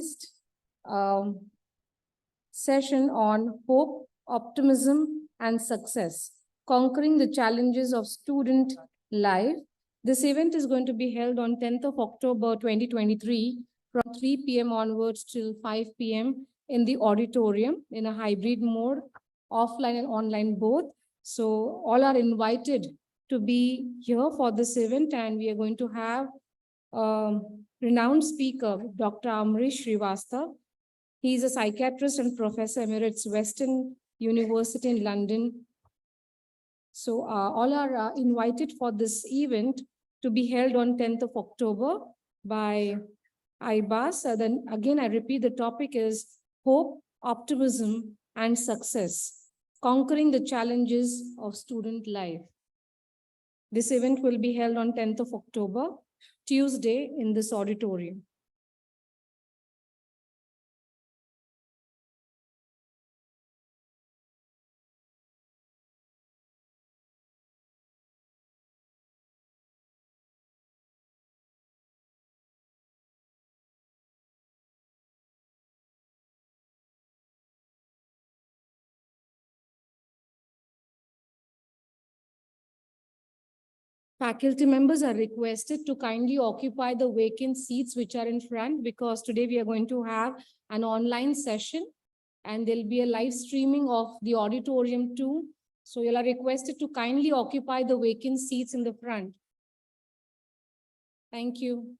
organized session on hope, optimism, and success, conquering the challenges of student life. This event is going to be held on 10th of October 2023 from 3 p.m. onwards till 5 p.m. in the auditorium in a hybrid mode, offline and online both. So all are invited to be here for this event, and we are going to have renowned speaker, Dr. Amrish Srivastava. He is a psychiatrist and professor emeritus, Western University in London. So all are invited for this event to be held on 10th of October by IBAS. Then again, I repeat, the topic is hope, optimism, and success, conquering the challenges of student life. This event will be held on 10th of October, Tuesday, in this auditorium. Faculty members are requested to kindly occupy the vacant seats which are in front, because today we are going to have an online session and there'll be a live streaming of the auditorium too. So you are requested to kindly occupy the vacant seats in the front. Thank you.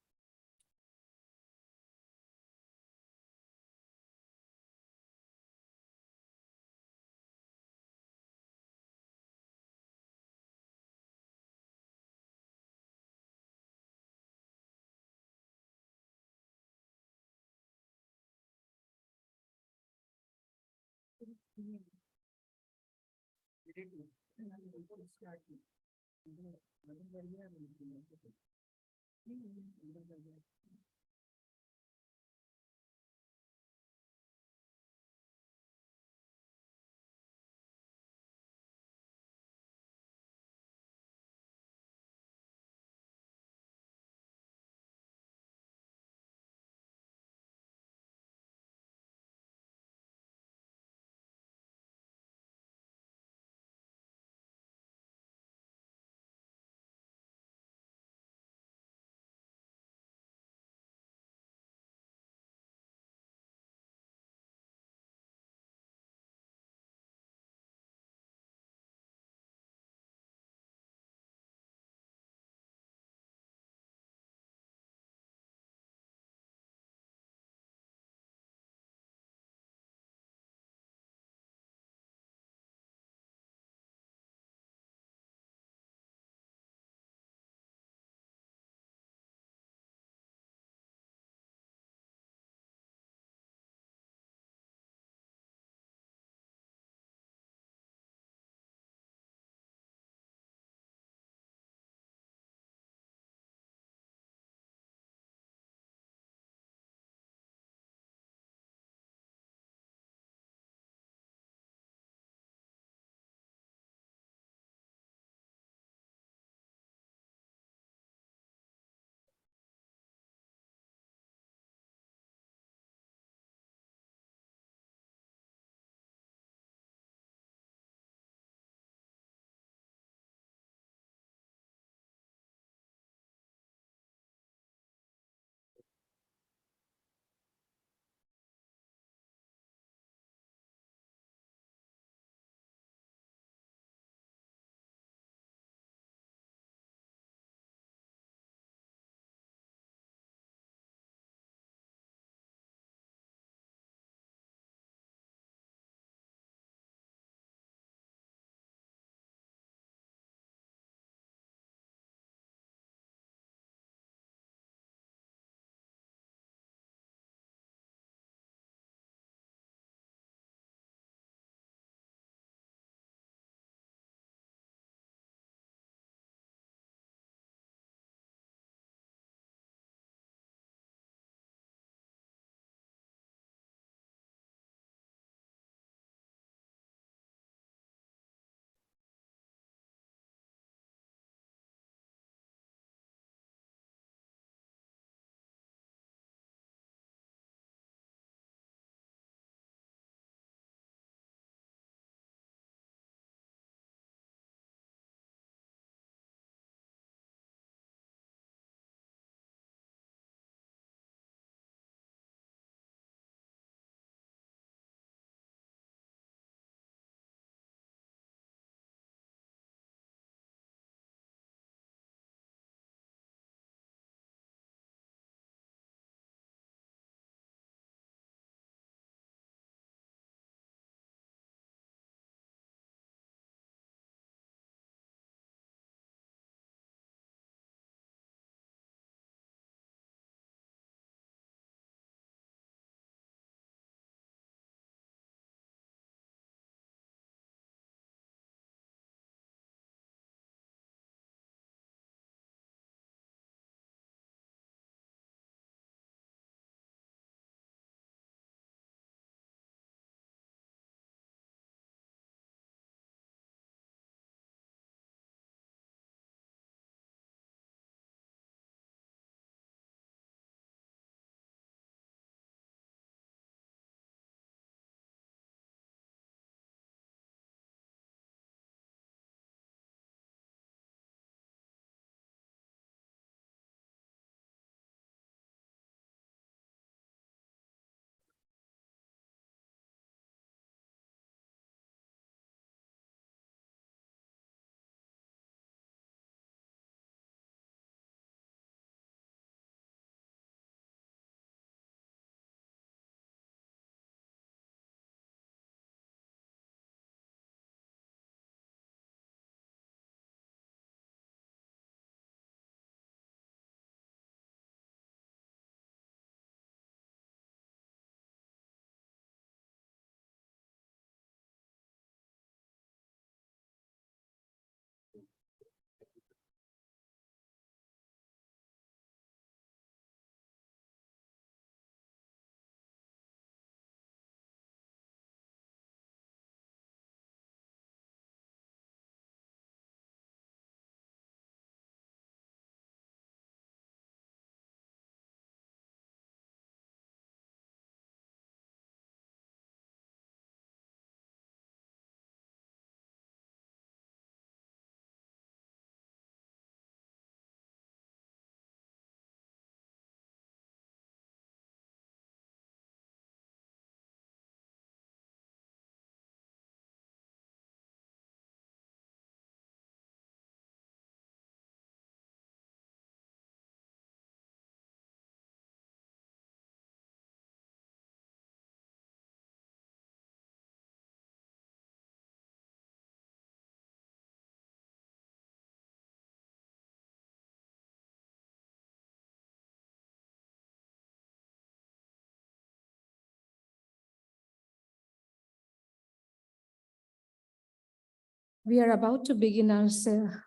We are about to begin our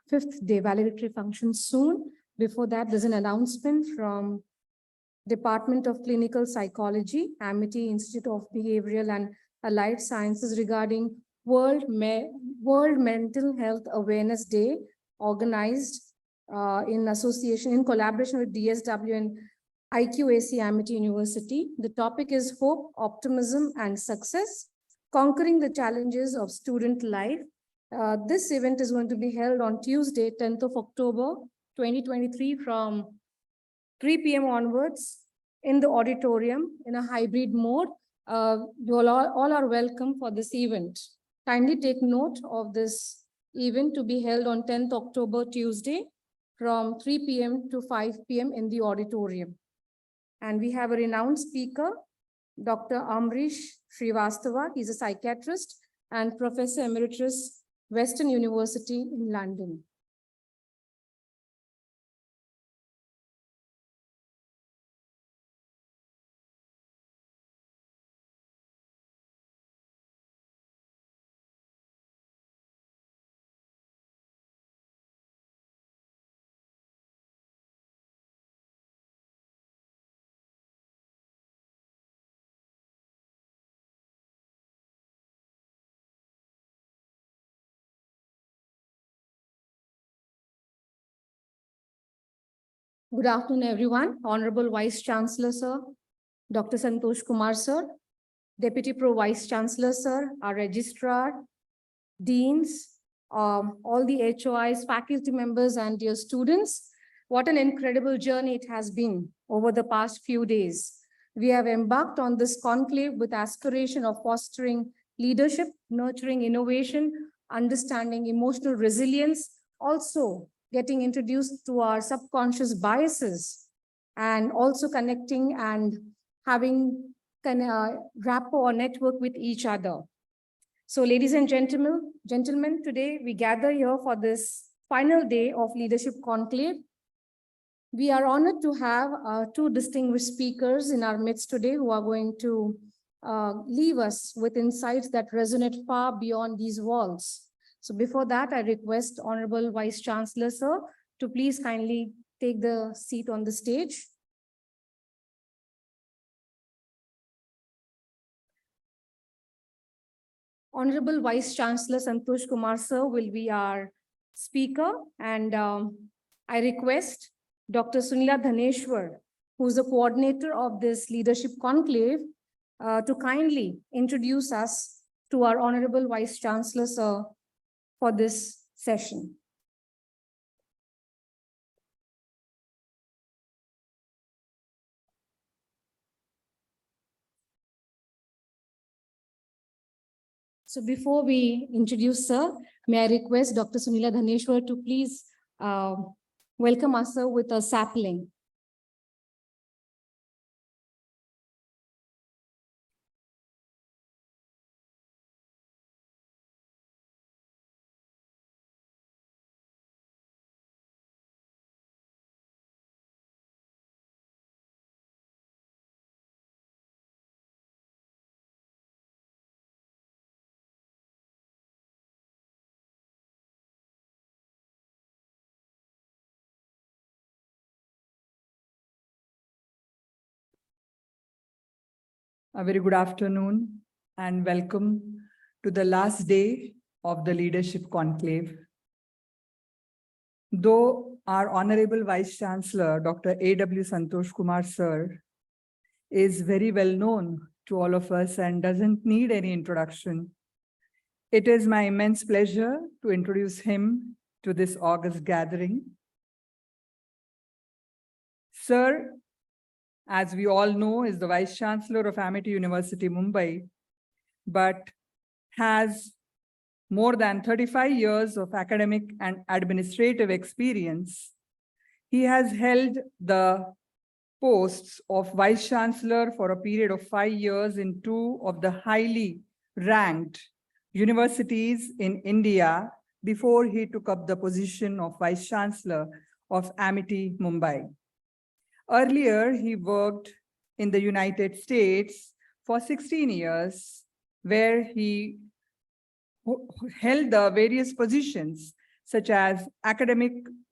fifth day valedictory function soon. Before that, there's an announcement from Department of Clinical Psychology, Amity Institute of Behavioral and Allied Sciences regarding World Mental Health Awareness Day, organized in collaboration with DSW and IQAC Amity University. The topic is Hope, Optimism, and Success, Conquering the Challenges of Student Life. This event is going to be held on Tuesday, 10th of October, 2023 from 3 p.m. onwards in the auditorium in a hybrid mode. You all are welcome for this event. Kindly take note of this event to be held on 10th October, Tuesday, from 3 p.m. to 5 p.m. in the auditorium. And we have a renowned speaker, Dr. Amrish Srivastava. He's a psychiatrist and Professor Emeritus, Western University in London. Good afternoon, everyone. Honorable Vice Chancellor, sir, Dr. Santosh Kumar, sir, Deputy Pro Vice Chancellor, sir, our Registrar, Deans, all the HOIs, faculty members, and dear students. What an incredible journey it has been over the past few days. We have embarked on this conclave with aspiration of fostering leadership, nurturing innovation, understanding emotional resilience, also getting introduced to our subconscious biases, and also connecting and having rapport or network with each other. So ladies and gentlemen, today we gather here for this final day of Leadership Conclave. We are honored to have two distinguished speakers in our midst today who are going to leave us with insights that resonate far beyond these walls. So before that, I request Honorable Vice Chancellor, sir, to please kindly take the seat on the stage. Honorable Vice Chancellor Santosh Kumar, sir, will be our speaker. And I request Dr. Sunila Dhaneshwar, who is the coordinator of this leadership conclave, to kindly introduce us to our Honorable Vice Chancellor, sir, for this session. So before we introduce sir, may I request Dr. Sunila Dhaneshwar to please welcome us, sir, with a sapling. A very good afternoon and welcome to the last day of the Leadership Conclave. Though our Honorable Vice Chancellor, Dr. A.W. Santosh Kumar, sir, is very well known to all of us and doesn't need any introduction, it is my immense pleasure to introduce him to this august gathering. Sir, as we all know, is the Vice Chancellor of Amity University, Mumbai, but has more than 35 years of academic and administrative experience. He has held the posts of Vice Chancellor for a period of 5 years in two of the highly ranked universities in India before he took up the position of Vice Chancellor of Amity, Mumbai. Earlier, he worked in the United States for 16 years, where he who held the various positions such as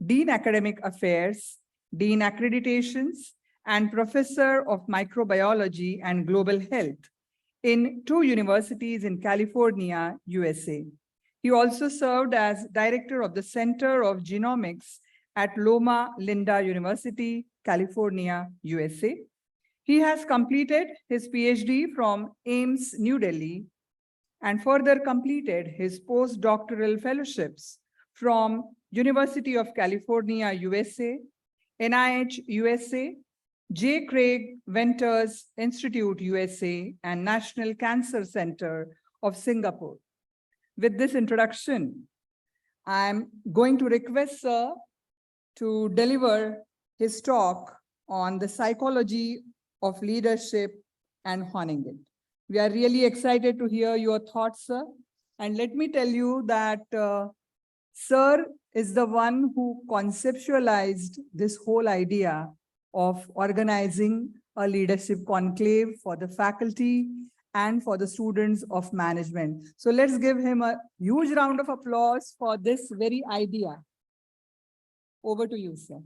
Dean Academic Affairs, Dean Accreditations, and Professor of Microbiology and Global Health in 2 universities in California, USA. He also served as director of the Center of Genomics at Loma Linda University, California, USA. He has completed his PhD from AIMS, New Delhi, and further completed his postdoctoral fellowships from University of California, USA, NIH, USA, J. Craig Venters Institute, USA, and National Cancer Center of Singapore. With this introduction, I'm going to request Sir to deliver his talk on the psychology of leadership and honing it. We are really excited to hear your thoughts, sir. And let me tell you that Sir is the one who conceptualized this whole idea of organizing a leadership conclave for the faculty and for the students of management. So let's give him a huge round of applause for this very idea. Over to you, sir.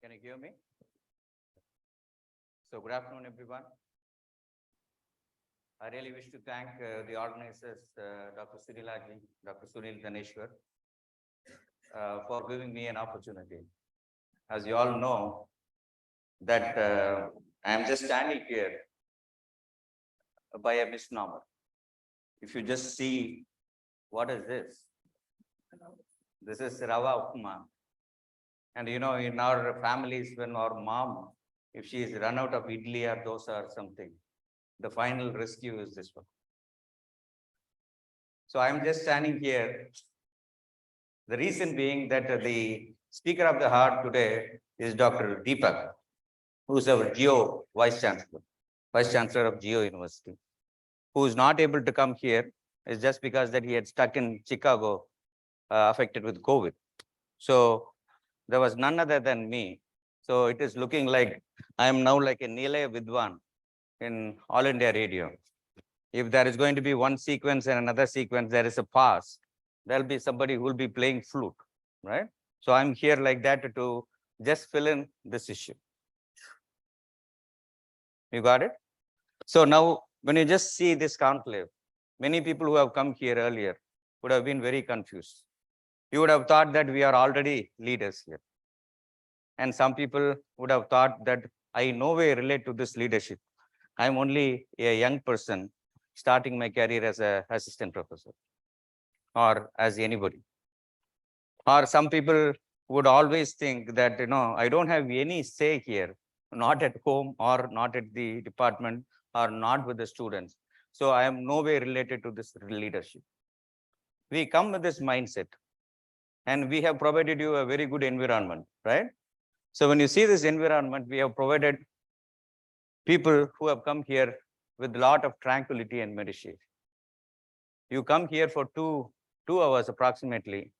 Can you hear me? So good afternoon, everyone. I really wish to thank the organizers, Dr. Sirilaji, Dr. Sunil Dhaneshwar, for giving me an opportunity. As you all know, that I am just standing here by a misnomer. If you just see, what is this? This is Rava Upma. And you know, in our families, when our mom, if she is run out of idli or dosa or something, the final rescue is this one. So I'm just standing here. The reason being that the speaker of the heart today is Dr. Deepak, who is our Geo Vice Chancellor of Geo University, who is not able to come here is just because that he had stuck in Chicago, affected with COVID. So there was none other than me. So it is looking like I am now like a Nilay Vidwan in All India Radio. If there is going to be one sequence and another sequence, there is a pause. There'll be somebody who will be playing flute, right? So I'm here like that to just fill in this issue. You got it? So now, when you just see this conclave, many people who have come here earlier would have been very confused. You would have thought that we are already leaders here. And some people would have thought that I in no way relate to this leadership. I'm only a young person starting my career as an assistant professor or as anybody. Or some people would always think that, you know, I don't have any say here, not at home or not at the department or not with the students. So I am no way related to this leadership. We come with this mindset and we have provided you a very good environment, right? So when you see this environment, we have provided people who have come here with a lot of tranquility and meditation. You come here for two hours approximately,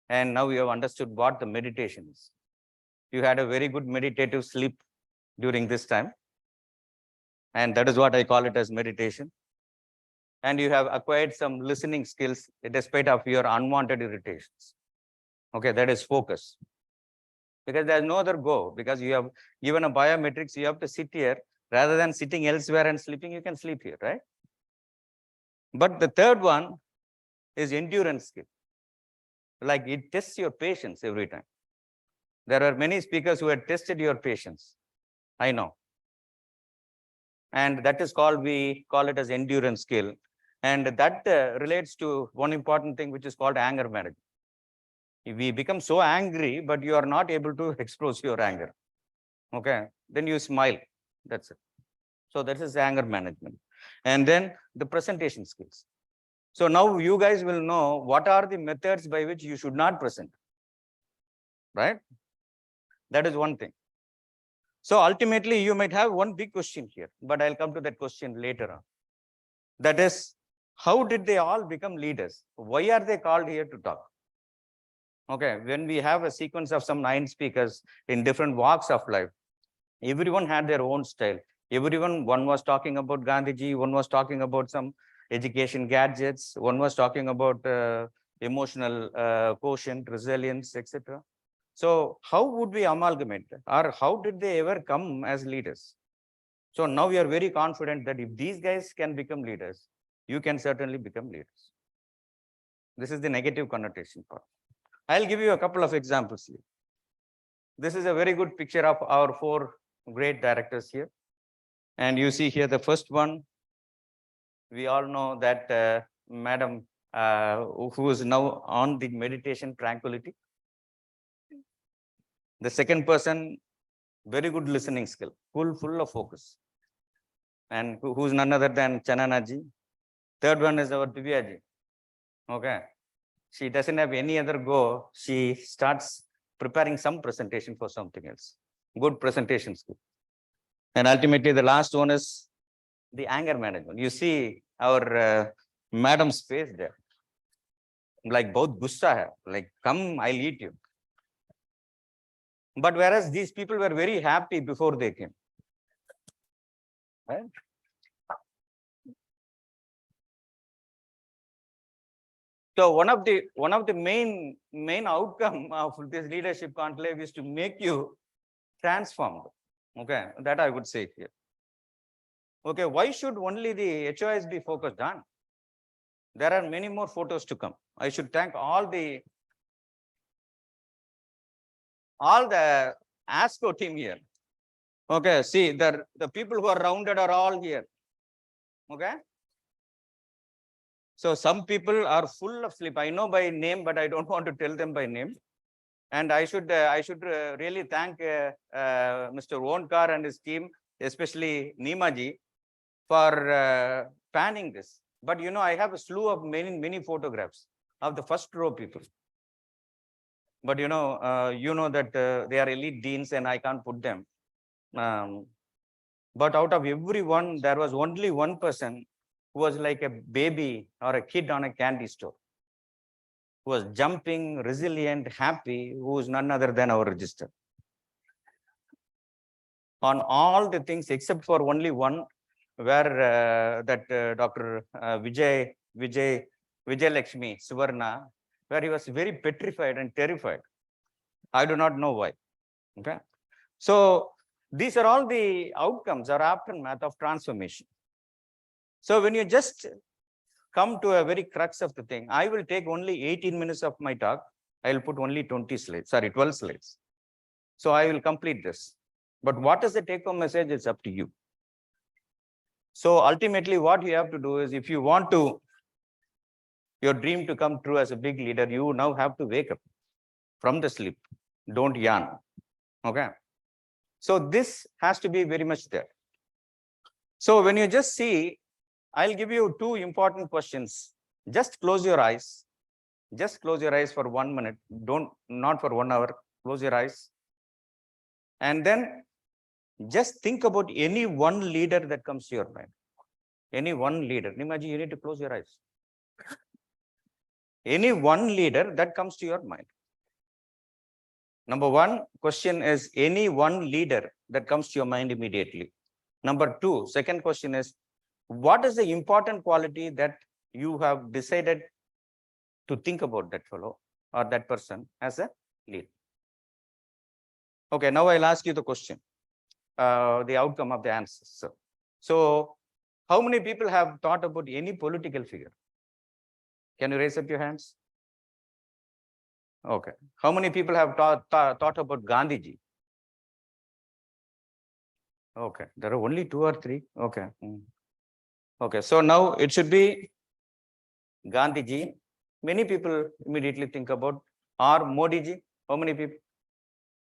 and now you have understood what the meditation is. You had a very good meditative sleep during this time, and that is what I call it as meditation. And you have acquired some listening skills despite of your unwanted irritations. Okay, that is focus. Because there's no other go, because you have given a biometrics, you have to sit here rather than sitting elsewhere and sleeping, you can sleep here, right? But the third one is endurance skill. Like it tests your patience every time. There are many speakers who have tested your patience. I know. And that is called, we call it as endurance skill. And that relates to one important thing, which is called anger management. If we become so angry, but you are not able to express your anger, okay, then you smile. That's it. So that is anger management. And then the presentation skills. So now you guys will know what are the methods by which you should not present, right? That is one thing. So ultimately, you might have one big question here, but I'll come to that question later on. That is, how did they all become leaders? Why are they called here to talk? Okay, when we have a sequence of some 9 speakers in different walks of life, everyone had their own style. One was talking about Gandhiji, one was talking about some education gadgets, one was talking about emotional quotient, resilience, etc. So how would we amalgamate, or how did they ever come as leaders? So now we are very confident that if these guys can become leaders, you can certainly become leaders. This is the negative connotation part. I'll give you a couple of examples here. This is a very good picture of our 4 great directors here. And you see here the first one, we all know that Madam, who is now on the meditation tranquility. The second person, very good listening skill, full of focus. And who's none other than Chanana ji. Third one is our Divya ji. Okay. She doesn't have any other go. She starts preparing some presentation for something else. Good presentation skill. And ultimately, the last one is the anger management. You see our madam's face there. Like both gussa hai. Like, come, I'll eat you. But whereas these people were very happy before they came. Right? So one of the main outcome of this leadership conclave is to make you transformed. Okay, that I would say here. Okay, why should only the HOIs be focused on? There are many more photos to come. I should thank all the ASCO team here. Okay, see the people who are rounded are all here. Okay. So some people are full of sleep. I know by name, but I don't want to tell them by name. And I should really thank Mr. Wonkar and his team, especially Neemaji, for panning this. But you know, I have a slew of many photographs of the first row people. But you know that they are elite deans and I can't put them. But out of everyone, there was only one person who was like a baby or a kid on a candy store, who was jumping, resilient, happy, who is none other than our register. On all the things except for only one, where Dr. Vijay Lakshmi Suvarna, where he was very petrified and terrified. I do not know why. Okay. So these are all the outcomes or aftermath of transformation. So when you just come to a very crux of the thing, I will take only 18 minutes of my talk. I will put only 12 slides. So I will complete this. But what is the take-home message? It's up to you. So ultimately, what you have to do is, if you want your dream to come true as a big leader, you now have to wake up from the sleep. Don't yawn. Okay. So this has to be very much there. So when you just see, I'll give you 2 important questions. Just close your eyes. Just close your eyes for 1 minute. Not for 1 hour. Close your eyes. And then just think about any one leader that comes to your mind. Any one leader. Nimaji, you need to close your eyes. Any one leader that comes to your mind. Number 1 question is any one leader that comes to your mind immediately. Number 2, second question is, what is the important quality that you have decided to think about that fellow or that person as a leader? Okay, now I'll ask you the question, the outcome of the answers. So how many people have thought about any political figure? Can you raise up your hands? Okay. How many people have thought about Gandhiji? Okay. There are only 2 or 3. Okay. Okay. So now it should be Gandhiji. Many people immediately think about, or Modiji. How many people?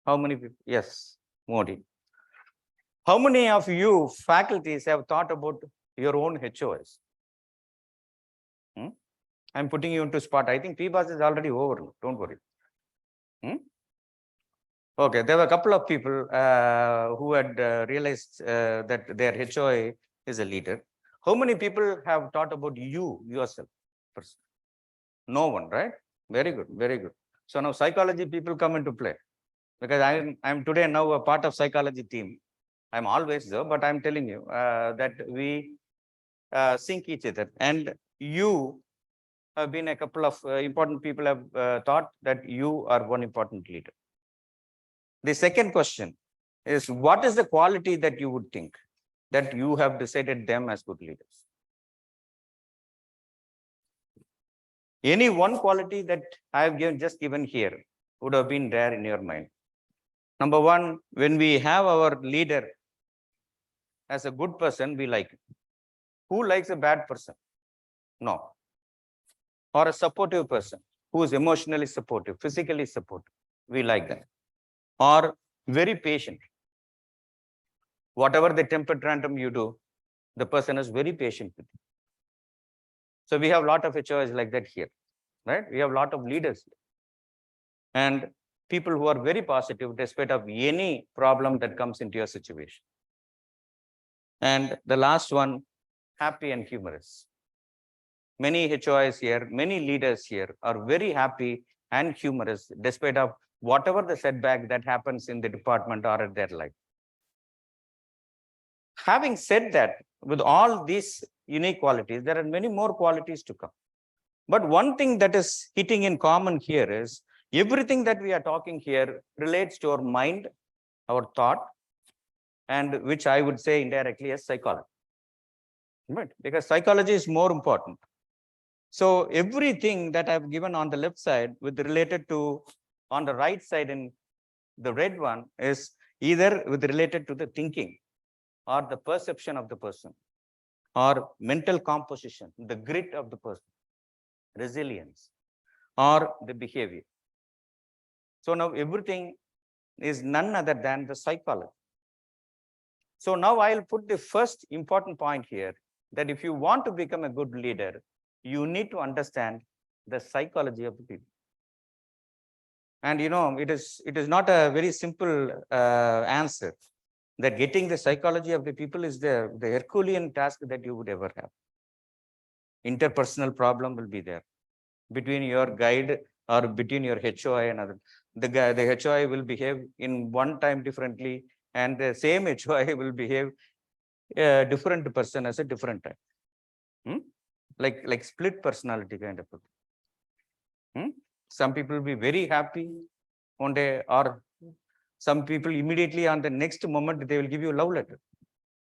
How many people? Yes, Modi. How many of you faculties have thought about your own HOS. I'm putting you into spot. I think PBAS is already over. Don't worry. Okay, there were a couple of people who had realized that their HOA is a leader. How many people have thought about you yourself? No one, right? Very good, very good. So now psychology people come into play, because I'm today now a part of psychology team. I'm always there, but I'm telling you that we sync each other, and you have been a couple of important people have thought that you are one important leader. The second question is, what is the quality that you would think that you have decided them as good leaders? Any one quality that I have just given here would have been there in your mind. Number one, when we have our leader as a good person, we like it. Who likes a bad person? No. Or a supportive person who is emotionally supportive, physically supportive. We like that. Or very patient. Whatever the temper tantrum you do, the person is very patient with you. So we have a lot of HOs like that here, right? We have a lot of leaders here. And people who are very positive despite of any problem that comes into your situation. And the last one, happy and humorous. Many HOIs here, many leaders here are very happy and humorous despite of whatever the setback that happens in the department or in their life. Having said that, with all these unique qualities, there are many more qualities to come. But one thing that is hitting in common here is everything that we are talking here relates to our mind, our thought, and which I would say indirectly as psychology. Right? Because psychology is more important. So everything that I've given on the left side with related to on the right side in the red one is either with related to the thinking or the perception of the person or mental composition, the grit of the person, resilience, or the behavior. So now everything is none other than the psychology. So now I'll put the first important point here, that if you want to become a good leader, you need to understand the psychology of the people. And you know, it is not a very simple answer, that getting the psychology of the people is the Herculean task that you would ever have. Interpersonal problem will be there between your guide or between your HOI and other. The HOI will behave in one time differently, and the same HOI will behave a different person as a different time. Like split personality kind of thing. Some people will be very happy one day, or some people immediately on the next moment they will give you a love letter.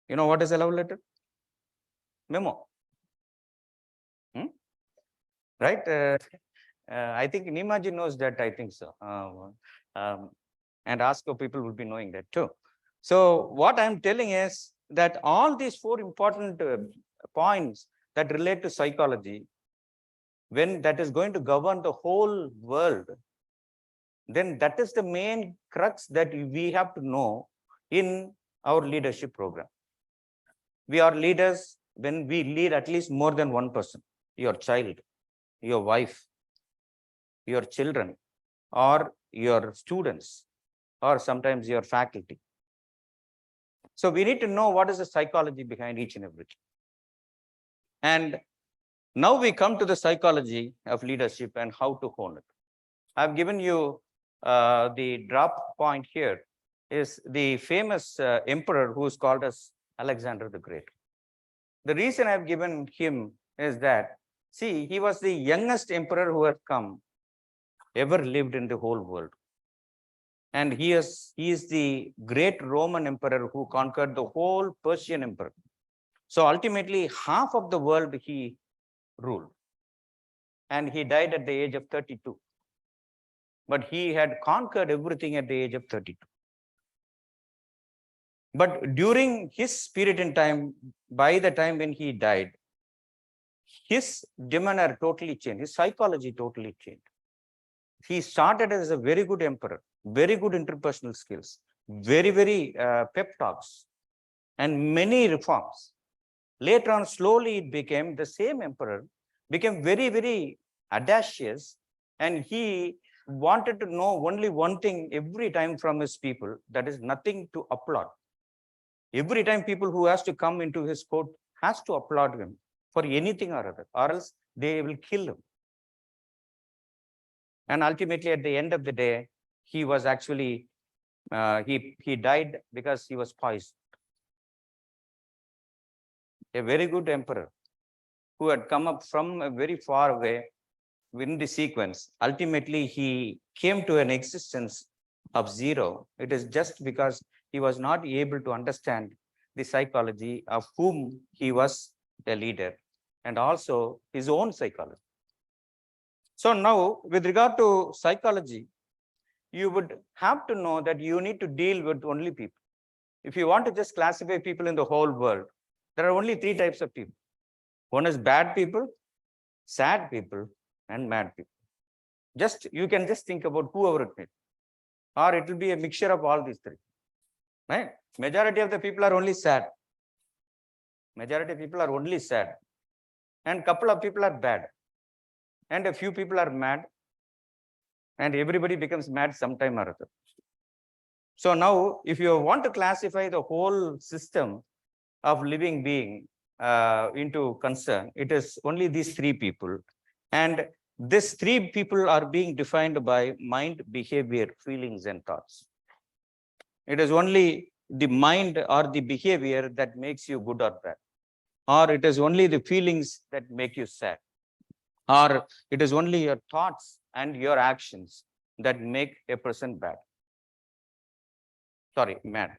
You know what is a love letter? Memo. Right? I think Nimaji knows that, I think so. And ASCO people will be knowing that too. So what I'm telling is that all these four important points that relate to psychology, when that is going to govern the whole world, then that is the main crux that we have to know in our leadership program. We are leaders when we lead at least more than one person, your child, your wife, your children, or your students, or sometimes your faculty. So we need to know what is the psychology behind each and everything. And now we come to the psychology of leadership and how to hone it. I've given you the drop point here is the famous emperor who is called as Alexander the Great. The reason I've given him is that, see, he was the youngest emperor who has ever lived in the whole world. And he is the great Roman emperor who conquered the whole Persian empire. So ultimately, half of the world he ruled. And he died at the age of 32. But he had conquered everything at the age of 32. But during his period in time, by the time when he died, his demeanor totally changed. His psychology totally changed. He started as a very good emperor, very good interpersonal skills, very pep talks, and many reforms. Later on, slowly it became the same emperor, became very, very audacious, and he wanted to know only one thing every time from his people, that is nothing to applaud. Every time people who has to come into his court has to applaud him for anything or other, or else they will kill him. And ultimately, at the end of the day, he was actually, he died because he was poisoned. A very good emperor who had come up from a very far away in the sequence, ultimately he came to an existence of zero. It is just because he was not able to understand the psychology of whom he was a leader, and also his own psychology. So now, with regard to psychology, you would have to know that you need to deal with only people. If you want to just classify people in the whole world, there are only three types of people. One is bad people, sad people, and mad people. You can just think about whoever it may be, or it will be a mixture of all these three, right? Majority of the people are only sad. Majority of people are only sad, and couple of people are bad, and a few people are mad, and everybody becomes mad sometime or other. So now, if you want to classify the whole system of living being into concern, it is only these three people. And these three people are being defined by mind, behavior, feelings, and thoughts. It is only the mind or the behavior that makes you good or bad, or it is only the feelings that make you sad, or it is only your thoughts and your actions that make a person mad.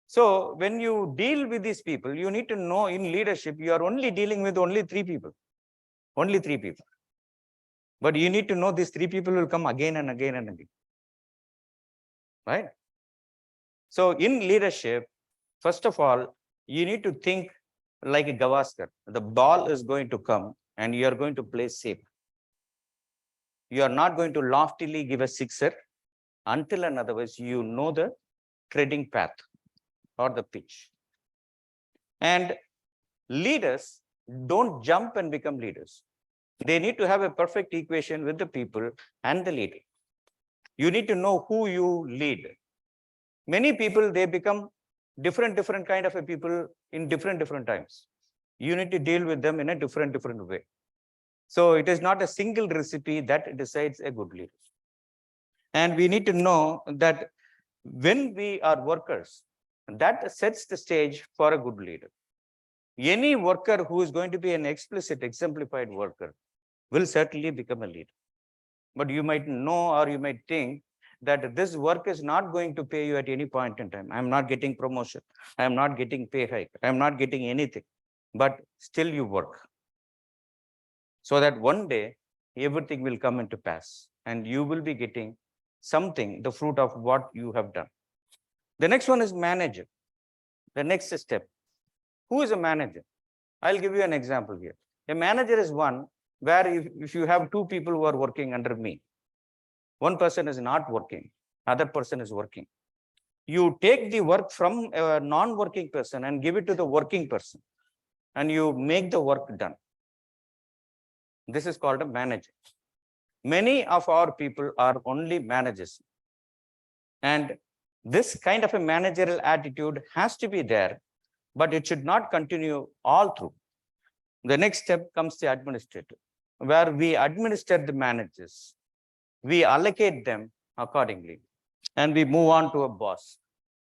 So when you deal with these people, you need to know in leadership, you are only dealing with only three people. Only three people. But you need to know these three people will come again and again and again. Right? So in leadership, first of all, you need to think like a Gavaskar. The ball is going to come and you are going to play safe. You are not going to loftily give a sixer until and otherwise you know the treading path or the pitch. And leaders don't jump and become leaders. They need to have a perfect equation with the people and the leader. You need to know who you lead. Many people, they become different kind of a people in different times. You need to deal with them in a different way. So it is not a single recipe that decides a good leader. And we need to know that when we are workers, that sets the stage for a good leader. Any worker who is going to be an explicit, exemplified worker will certainly become a leader. But you might know, or you might think that this work is not going to pay you at any point in time. I'm not getting promotion. I'm not getting pay hike. I'm not getting anything. But still you work. So that one day, everything will come into pass and you will be getting something, the fruit of what you have done. The next one is manager. The next step. Who is a manager? I'll give you an example here. A manager is one where if you have two people who are working under me, one person is not working, other person is working. You take the work from a non-working person and give it to the working person, and you make the work done. This is called a manager. Many of our people are only managers. And this kind of a managerial attitude has to be there, but it should not continue all through. The next step comes the administrator, where we administer the managers. We allocate them accordingly, and we move on to a boss.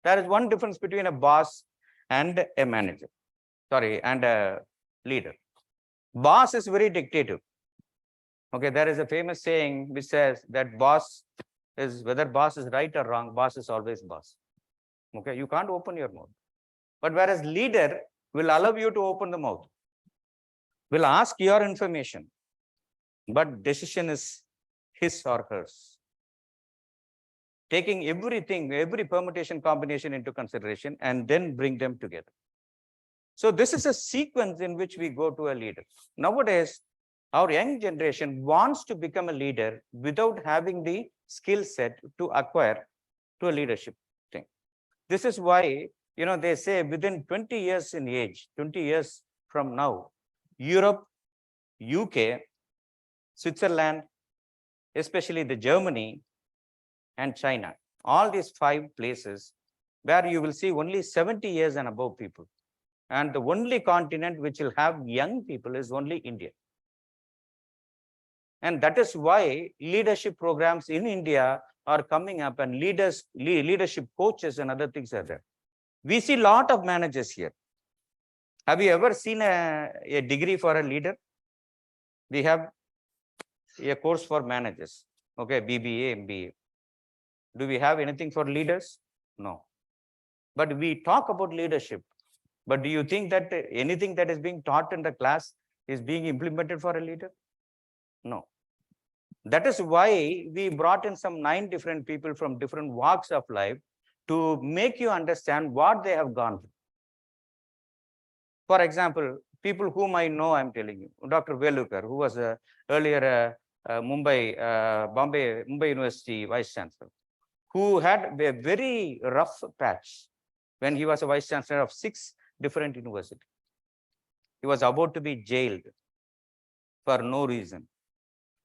There is one difference between a boss and a manager, and a leader. Boss is very dictative. Okay, there is a famous saying which says that whether boss is right or wrong, boss is always boss. Okay, you can't open your mouth. But whereas leader will allow you to open the mouth, will ask your information, but decision is his or hers. Taking everything, every permutation combination into consideration and then bring them together. So this is a sequence in which we go to a leader. Nowadays, our young generation wants to become a leader without having the skill set to acquire to a leadership thing. This is why They say within 20 years in age, 20 years from now, Europe, UK, Switzerland, especially the Germany and China, all these 5 places where you will see only 70 years and above people. And the only continent which will have young people is only India. And that is why leadership programs in India are coming up, and leadership coaches and other things are there. We see a lot of managers here. Have you ever seen a degree for a leader? We have a course for managers. Okay, BBA, MBA. Do we have anything for leaders? No. But we talk about leadership. But do you think that anything that is being taught in the class is being implemented for a leader? No. That is why we brought in some 9 different people from different walks of life to make you understand what they have gone through. For example, people whom I know, I'm telling you, Dr. Velukar, who was earlier Mumbai University Vice Chancellor, who had a very rough patch when he was a Vice Chancellor of 6 different universities. He was about to be jailed for no reason.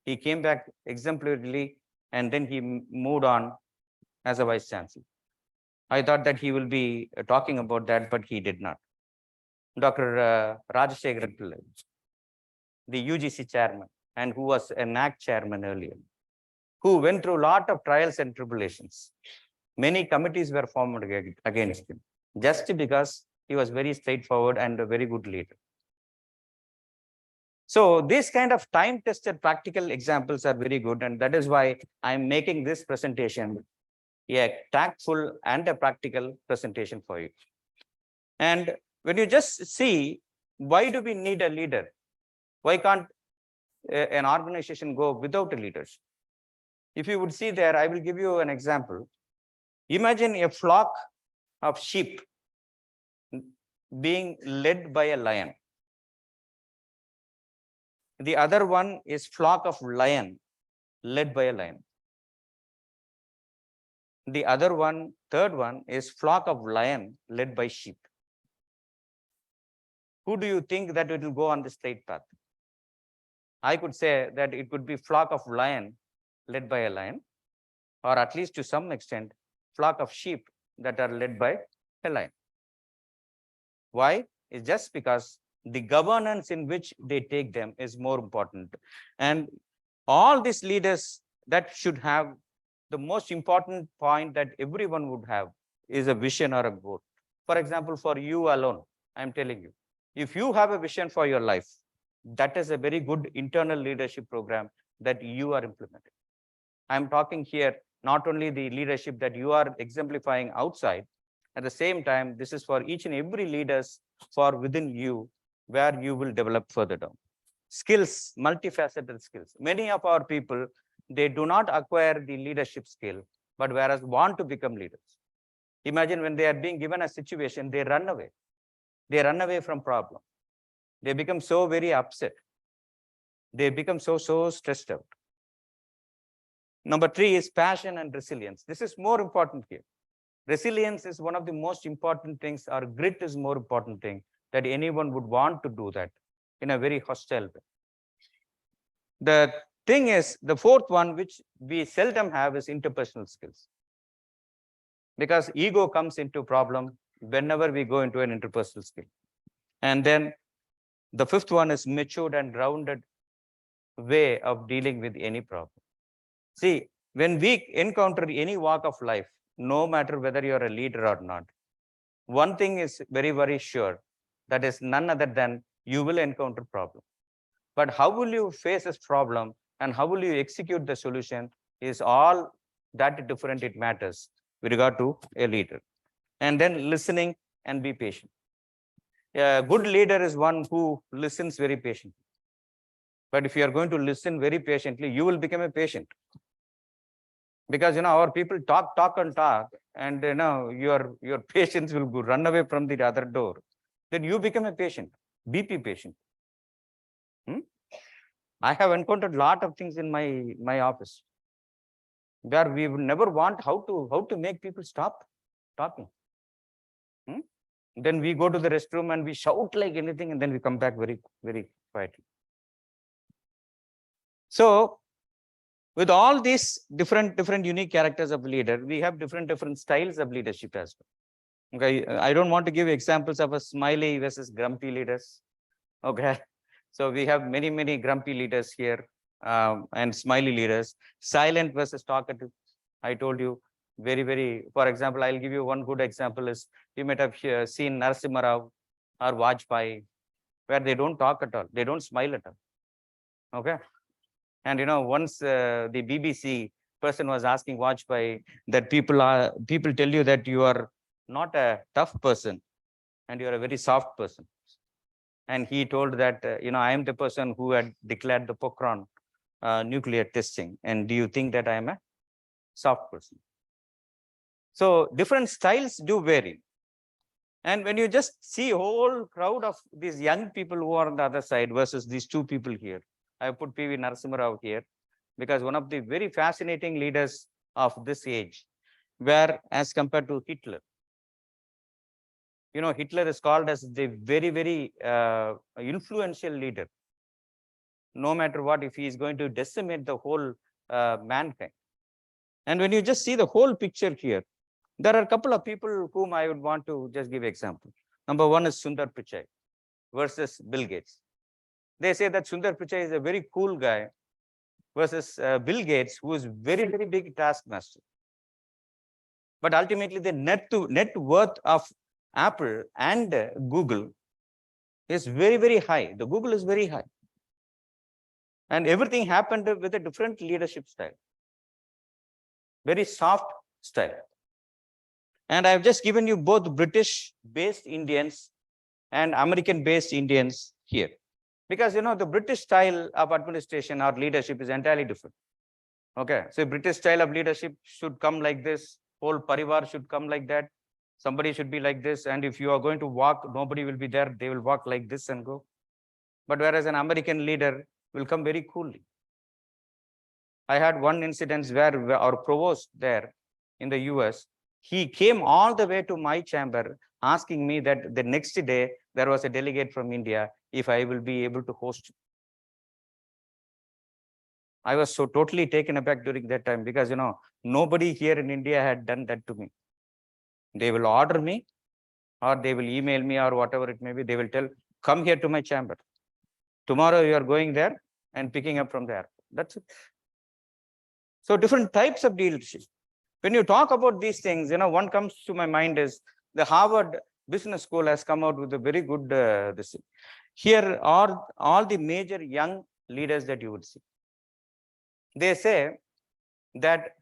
He came back exemplarily, and then he moved on as a Vice Chancellor. I thought that he will be talking about that, but he did not. Dr. Rajashekharan Pillai, the UGC chairman, and who was a NAC chairman earlier, who went through a lot of trials and tribulations. Many committees were formed against him, just because he was very straightforward and a very good leader. So these kind of time-tested practical examples are very good, and that is why I'm making this presentation a tactful and a practical presentation for you. And when you just see, why do we need a leader? Why can't an organization go without a leader? If you would see there, I will give you an example. Imagine a flock of sheep being led by a lion. The other one is flock of lion led by a lion. The other one, third one, is flock of lion led by sheep. Who do you think that it will go on the straight path? I could say that it could be flock of lion led by a lion, or at least to some extent, flock of sheep that are led by a lion. Why? It's just because the governance in which they take them is more important. And all these leaders that should have the most important point that everyone would have is a vision or a goal. For example, for you alone, I'm telling you, if you have a vision for your life, that is a very good internal leadership program that you are implementing. I'm talking here not only the leadership that you are exemplifying outside, at the same time, this is for each and every leaders for within you, where you will develop further down. Skills, multifaceted skills. Many of our people, they do not acquire the leadership skill, but whereas want to become leaders. Imagine when they are being given a situation, they run away. They run away from problem. They become so very upset. They become so stressed out. Number 3 is passion and resilience. This is more important here. Resilience is one of the most important things, or grit is more important thing, that anyone would want to do that in a very hostile way. The thing is, the 4th one, which we seldom have, is interpersonal skills. Because ego comes into problem whenever we go into an interpersonal skill. And then the 5th one is matured and grounded way of dealing with any problem. See, when we encounter any walk of life, no matter whether you're a leader or not, one thing is very, very sure, that is none other than you will encounter problem. But how will you face this problem and how will you execute the solution is all that different it matters with regard to a leader. And then listening and be patient. A good leader is one who listens very patiently. But if you are going to listen very patiently, you will become a patient. Because our people talk and talk, and your patience will go run away from the other door. Then you become a patient. Be patient. I have encountered a lot of things in my office where we would never want how to make people stop talking. Then we go to the restroom and we shout like anything, and then we come back very, very quietly. So with all these different unique characters of leader, we have different styles of leadership as well. Okay, I don't want to give examples of a smiley versus grumpy leaders. Okay, so we have many grumpy leaders here, and smiley leaders, silent versus talkative. I told you very, for example, I'll give you one good example is you might have seen Narasimha Rao or Vajpayee, where they don't talk at all, they don't smile at all. Okay. And once the BBC person was asking Vajpayee that people tell you that you are not a tough person and you are a very soft person. And he told that, I am the person who had declared the Pokhran nuclear testing. And do you think that I am a soft person? So different styles do vary. And when you just see a whole crowd of these young people who are on the other side versus these two people here, I put P.V. Narasimha Rao here because one of the very fascinating leaders of this age, where as compared to Hitler, Hitler is called as the very influential leader. No matter what, if he is going to decimate the whole mankind. And when you just see the whole picture here, there are a couple of people whom I would want to just give example. Number one is Sundar Pichai versus Bill Gates. They say that Sundar Pichai is a very cool guy versus Bill Gates, who is very big taskmaster. But ultimately, the net worth of Apple and Google is very high. The Google is very high. And everything happened with a different leadership style. Very soft style. And I've just given you both British-based Indians and American-based Indians here. Because, the British style of administration or leadership is entirely different. Okay, so British style of leadership should come like this. Whole parivar should come like that. Somebody should be like this. And if you are going to walk, nobody will be there. They will walk like this and go. But whereas an American leader will come very coolly. I had one incident where our provost there in the US, he came all the way to my chamber asking me that the next day there was a delegate from India, if I will be able to host. I was so totally taken aback during that time because, nobody here in India had done that to me. They will order me or they will email me or whatever it may be. They will tell, come here to my chamber. Tomorrow you are going there and picking up from there. That's it. So different types of leadership. When you talk about these things, one comes to my mind is the Harvard Business School has come out with a very good this. Here are all the major young leaders that you would see. They say that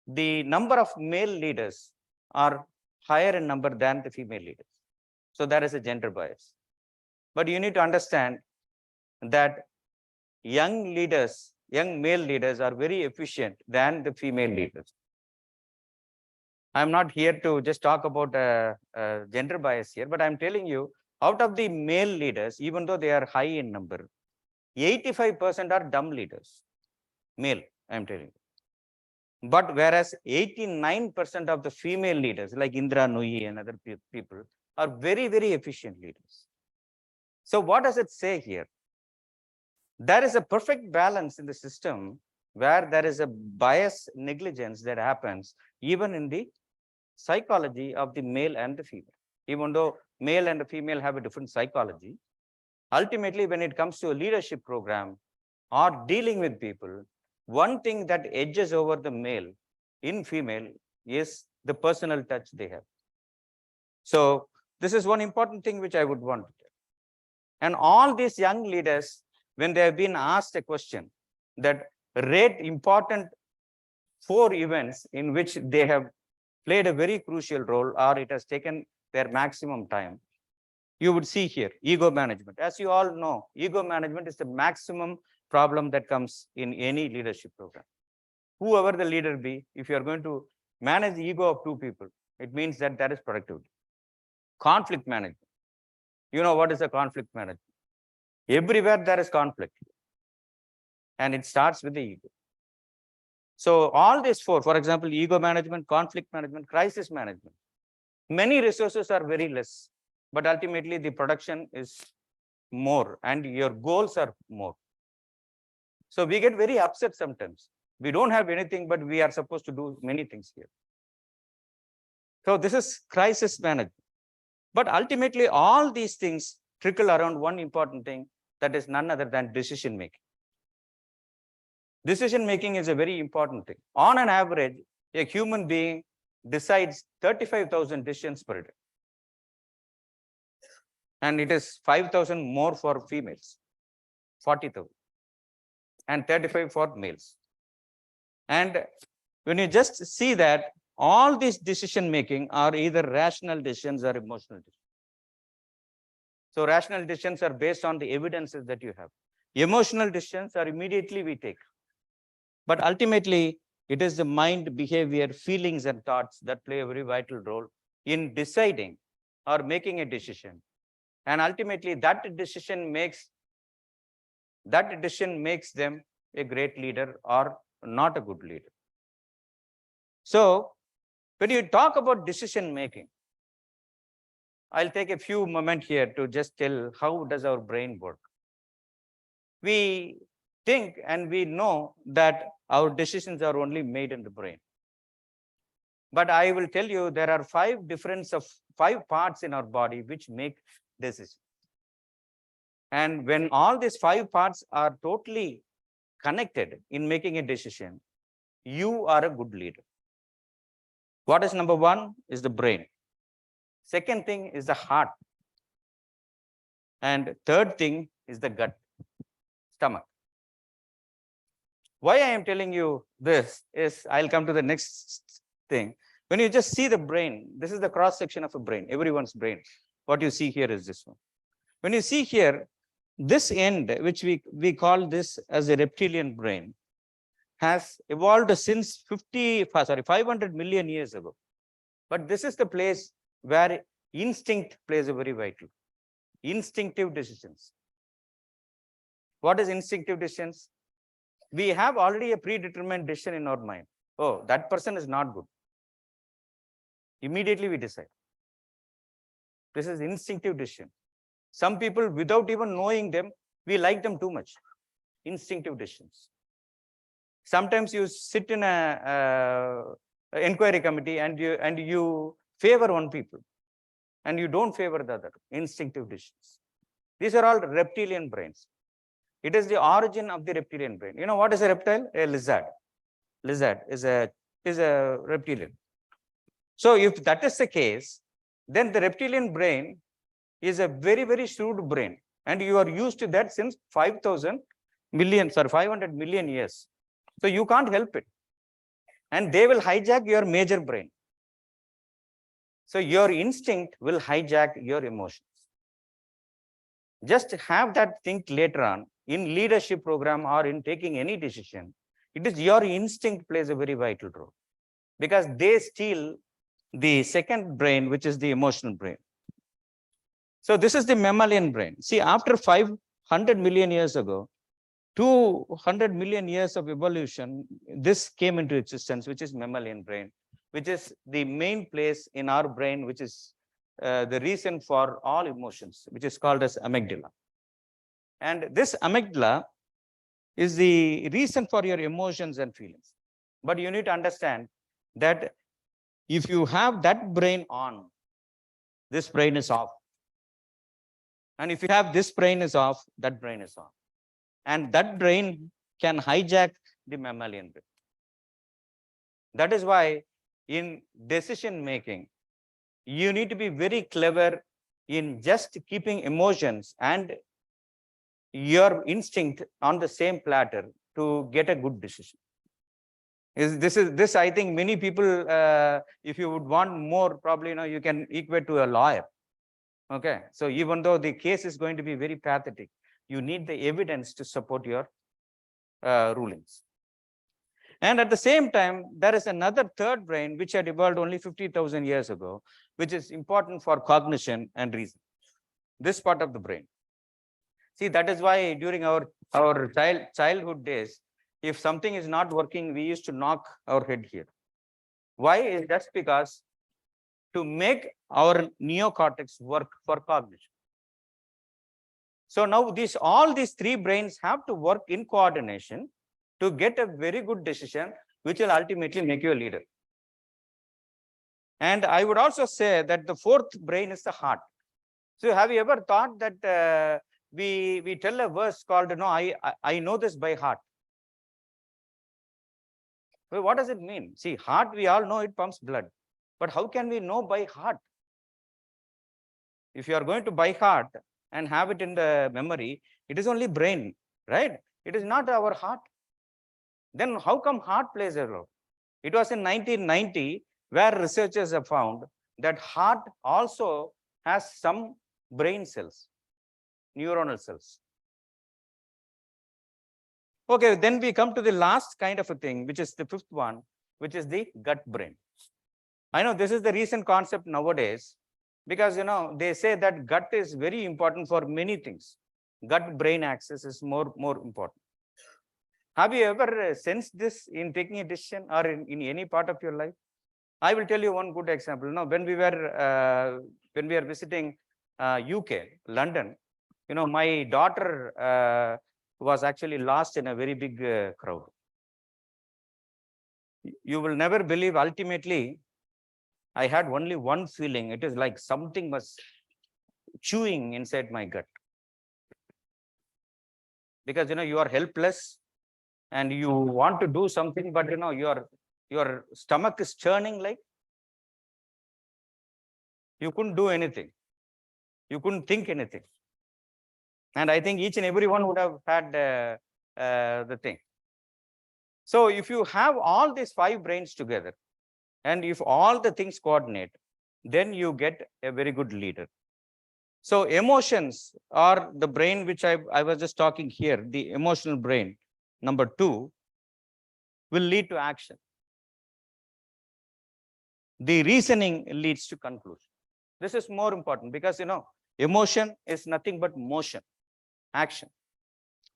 the number of male leaders are higher in number than the female leaders. So there is a gender bias. But you need to understand that young male leaders are very efficient than the female leaders. I'm not here to just talk about gender bias here, but I'm telling you, out of the male leaders, even though they are high in number, 85% are dumb leaders, male, I'm telling you. But whereas 89% of the female leaders, like Indra Nooyi and other people, are very efficient leaders. So what does it say here? There is a perfect balance in the system where there is a bias negligence that happens even in the psychology of the male and the female. Even though male and the female have a different psychology, ultimately when it comes to a leadership program or dealing with people, one thing that edges over the male in female is the personal touch they have. So this is one important thing which I would want to tell. And all these young leaders, when they have been asked a question that rate important 4 events in which they have played a very crucial role or it has taken their maximum time, you would see here ego management. As you all know, ego management is the maximum problem that comes in any leadership program. Whoever the leader be, if you are going to manage the ego of 2 people, it means that that is productivity. Conflict management. You know what is a conflict management? Everywhere there is conflict. And it starts with the ego. So all these 4, for example, ego management, conflict management, crisis management. Many resources are very less, but ultimately the production is more and your goals are more. So we get very upset sometimes. We don't have anything, but we are supposed to do many things here. So this is crisis management. But ultimately, all these things trickle around one important thing, that is none other than decision making. Decision making is a very important thing. On an average, a human being decides 35,000 decisions per day. And it is 5,000 more for females, 40,000, and 35 for males. And when you just see that all these decision making are either rational decisions or emotional decisions. So rational decisions are based on the evidences that you have. Emotional decisions are immediately we take. But ultimately, it is the mind, behavior, feelings, and thoughts that play a very vital role in deciding or making a decision. And ultimately, that decision makes them a great leader or not a good leader. So when you talk about decision making, I'll take a few moments here to just tell how does our brain work. We think and we know that our decisions are only made in the brain. But I will tell you there are five parts in our body which make decisions. And when all these 5 parts are totally connected in making a decision, you are a good leader. What is number 1 is the brain. Second thing is the heart. And third thing is the gut, stomach. Why I am telling you this is, I'll come to the next thing. When you just see the brain, this is the cross section of a brain, everyone's brain. What you see here is this one. When you see here, this end, which we call this as a reptilian brain, has evolved since 500 million years ago. But this is the place where instinct plays a very vital. Instinctive decisions. What is instinctive decisions? We have already a predetermined decision in our mind. Oh, that person is not good. Immediately we decide. This is instinctive decision. Some people, without even knowing them, we like them too much. Instinctive decisions. Sometimes you sit in a inquiry committee and you favor one people and you don't favor the other. Instinctive decisions. These are all reptilian brains. It is the origin of the reptilian brain. You know what is a reptile? A lizard. Lizard is a reptilian. So if that is the case, then the reptilian brain is a very, very shrewd brain. And you are used to that since 500 million years. So you can't help it. And they will hijack your major brain. So your instinct will hijack your emotions. Just have that think later on in leadership program or in taking any decision. It is your instinct plays a very vital role because they steal the second brain, which is the emotional brain. So this is the mammalian brain. See, after 500 million years ago, 200 million years of evolution, this came into existence, which is mammalian brain, which is the main place in our brain, which is the reason for all emotions, which is called as amygdala. And this amygdala is the reason for your emotions and feelings. But you need to understand that if you have that brain on, this brain is off. And if you have this brain is off, that brain is on. And that brain can hijack the mammalian brain. That is why in decision making, you need to be very clever in just keeping emotions and your instinct on the same platter to get a good decision. This I think many people, if you would want more, probably you can equate to a lawyer. Okay, so even though the case is going to be very pathetic, you need the evidence to support your rulings. And at the same time, there is another third brain which had evolved only 50,000 years ago, which is important for cognition and reason. This part of the brain. See, that is why during our childhood days, if something is not working, we used to knock our head here. Why? That's because to make our neocortex work for cognition. So now all these three brains have to work in coordination to get a very good decision, which will ultimately make you a leader. And I would also say that the fourth brain is the heart. So have you ever thought that we tell a verse called, I know this by heart. Well, what does it mean? See, heart, we all know it pumps blood. But how can we know by heart? If you are going to by heart and have it in the memory, it is only brain, right? It is not our heart. Then how come heart plays a role? It was in 1990 where researchers have found that heart also has some brain cells, neuronal cells. Okay, then we come to the last kind of a thing, which is the fifth one, which is the gut brain. I know this is the recent concept nowadays, because they say that gut is very important for many things. Gut brain axis is more important. Have you ever sensed this in taking a decision or in any part of your life? I will tell you one good example. When we were visiting UK, London, my daughter was actually lost in a very big crowd. You will never believe, ultimately, I had only one feeling. It is like something was chewing inside my gut. Because, you are helpless and you want to do something, but, your stomach is churning like. You couldn't do anything. You couldn't think anything. And I think each and everyone would have had the thing. So if you have all these five brains together, and if all the things coordinate, then you get a very good leader. So emotions are the brain which I was just talking here, the emotional brain, number 2, will lead to action. The reasoning leads to conclusion. This is more important because, emotion is nothing but motion, action,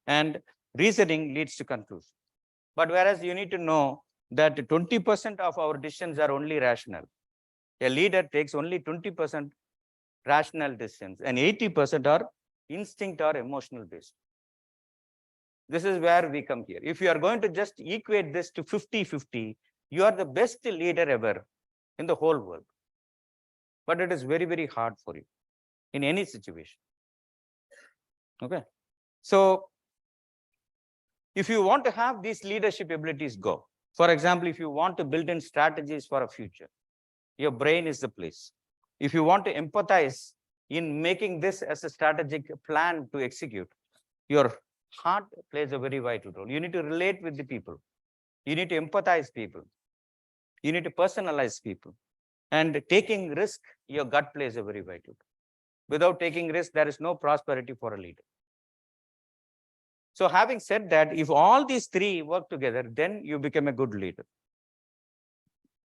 and reasoning leads to conclusion. But whereas you need to know that 20% of our decisions are only rational. A leader takes only 20% rational decisions and 80% are instinct or emotional based. This is where we come here. If you are going to just equate this to 50-50, you are the best leader ever in the whole world. But it is very, very hard for you in any situation. Okay. So if you want to have these leadership abilities, go. For example, if you want to build in strategies for a future, your brain is the place. If you want to empathize in making this as a strategic plan to execute, your heart plays a very vital role. You need to relate with the people. You need to empathize people. You need to personalize people. And taking risk, your gut plays a very vital role. Without taking risk, there is no prosperity for a leader. So having said that, if all these three work together, then you become a good leader.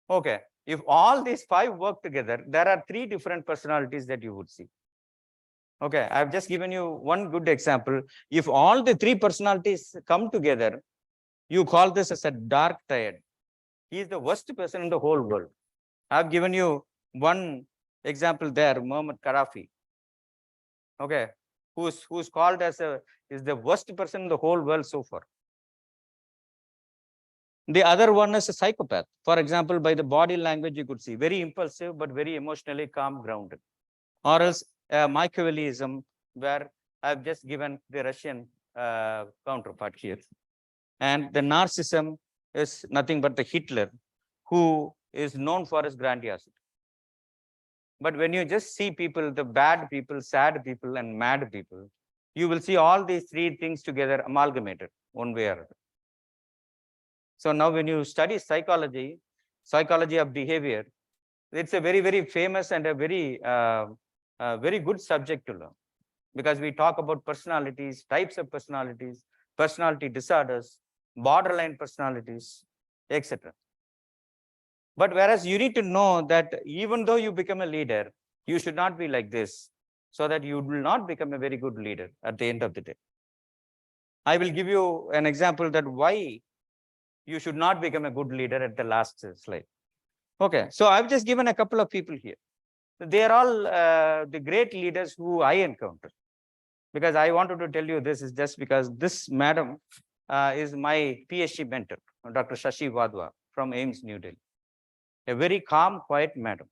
Okay. If all these five work together, there are three different personalities that you would see. Okay. I've just given you one good example. If all the three personalities come together, you call this as a dark triad. He is the worst person in the whole world. I've given you one example there, Muhammad Gaddafi. Okay. Who's called as is the worst person in the whole world so far. The other one is a psychopath. For example, by the body language, you could see very impulsive, but very emotionally calm, grounded. Or else Machiavellism, where I've just given the Russian counterpart here. And the narcissism is nothing but the Hitler, who is known for his grandiosity. But when you just see people, the bad people, sad people, and mad people, you will see all these three things together amalgamated one way or other. So now when you study psychology of behavior, it's a very, very famous and a very, very good subject to learn, because we talk about personalities, types of personalities, personality disorders, borderline personalities, etc. But whereas you need to know that even though you become a leader, you should not be like this, so that you will not become a very good leader at the end of the day. I will give you an example that why you should not become a good leader at the last slide. Okay, so I've just given a couple of people here. They are all the great leaders who I encountered. Because I wanted to tell you this is just because this madam is my PhD mentor, Dr. Shashi Wadhwa from AIMS, New Delhi. A very calm, quiet madam.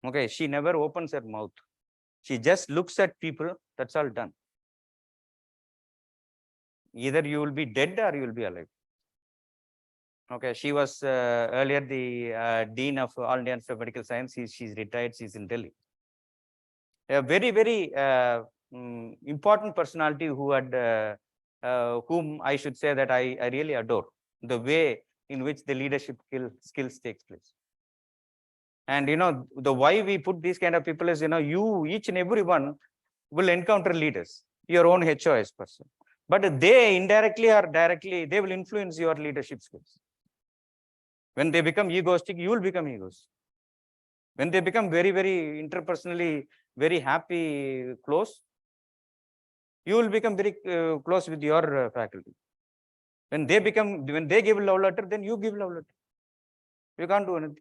Okay, she never opens her mouth. She just looks at people, that's all done. Either you will be dead or you will be alive. Okay, she was earlier the Dean of All India Institute of Medical Science. She's retired, she's in Delhi. A very, very important personality who had, whom I should say that I really adore, the way in which the leadership skills takes place. And, the why we put these kind of people is, you, each and everyone will encounter leaders, your own HOS person. But they indirectly or directly, they will influence your leadership skills. When they become egoistic, you will become egoistic. When they become very, very interpersonally, very happy, close, you will become very close with your faculty. When they give love letter, then you give love letter. You can't do anything.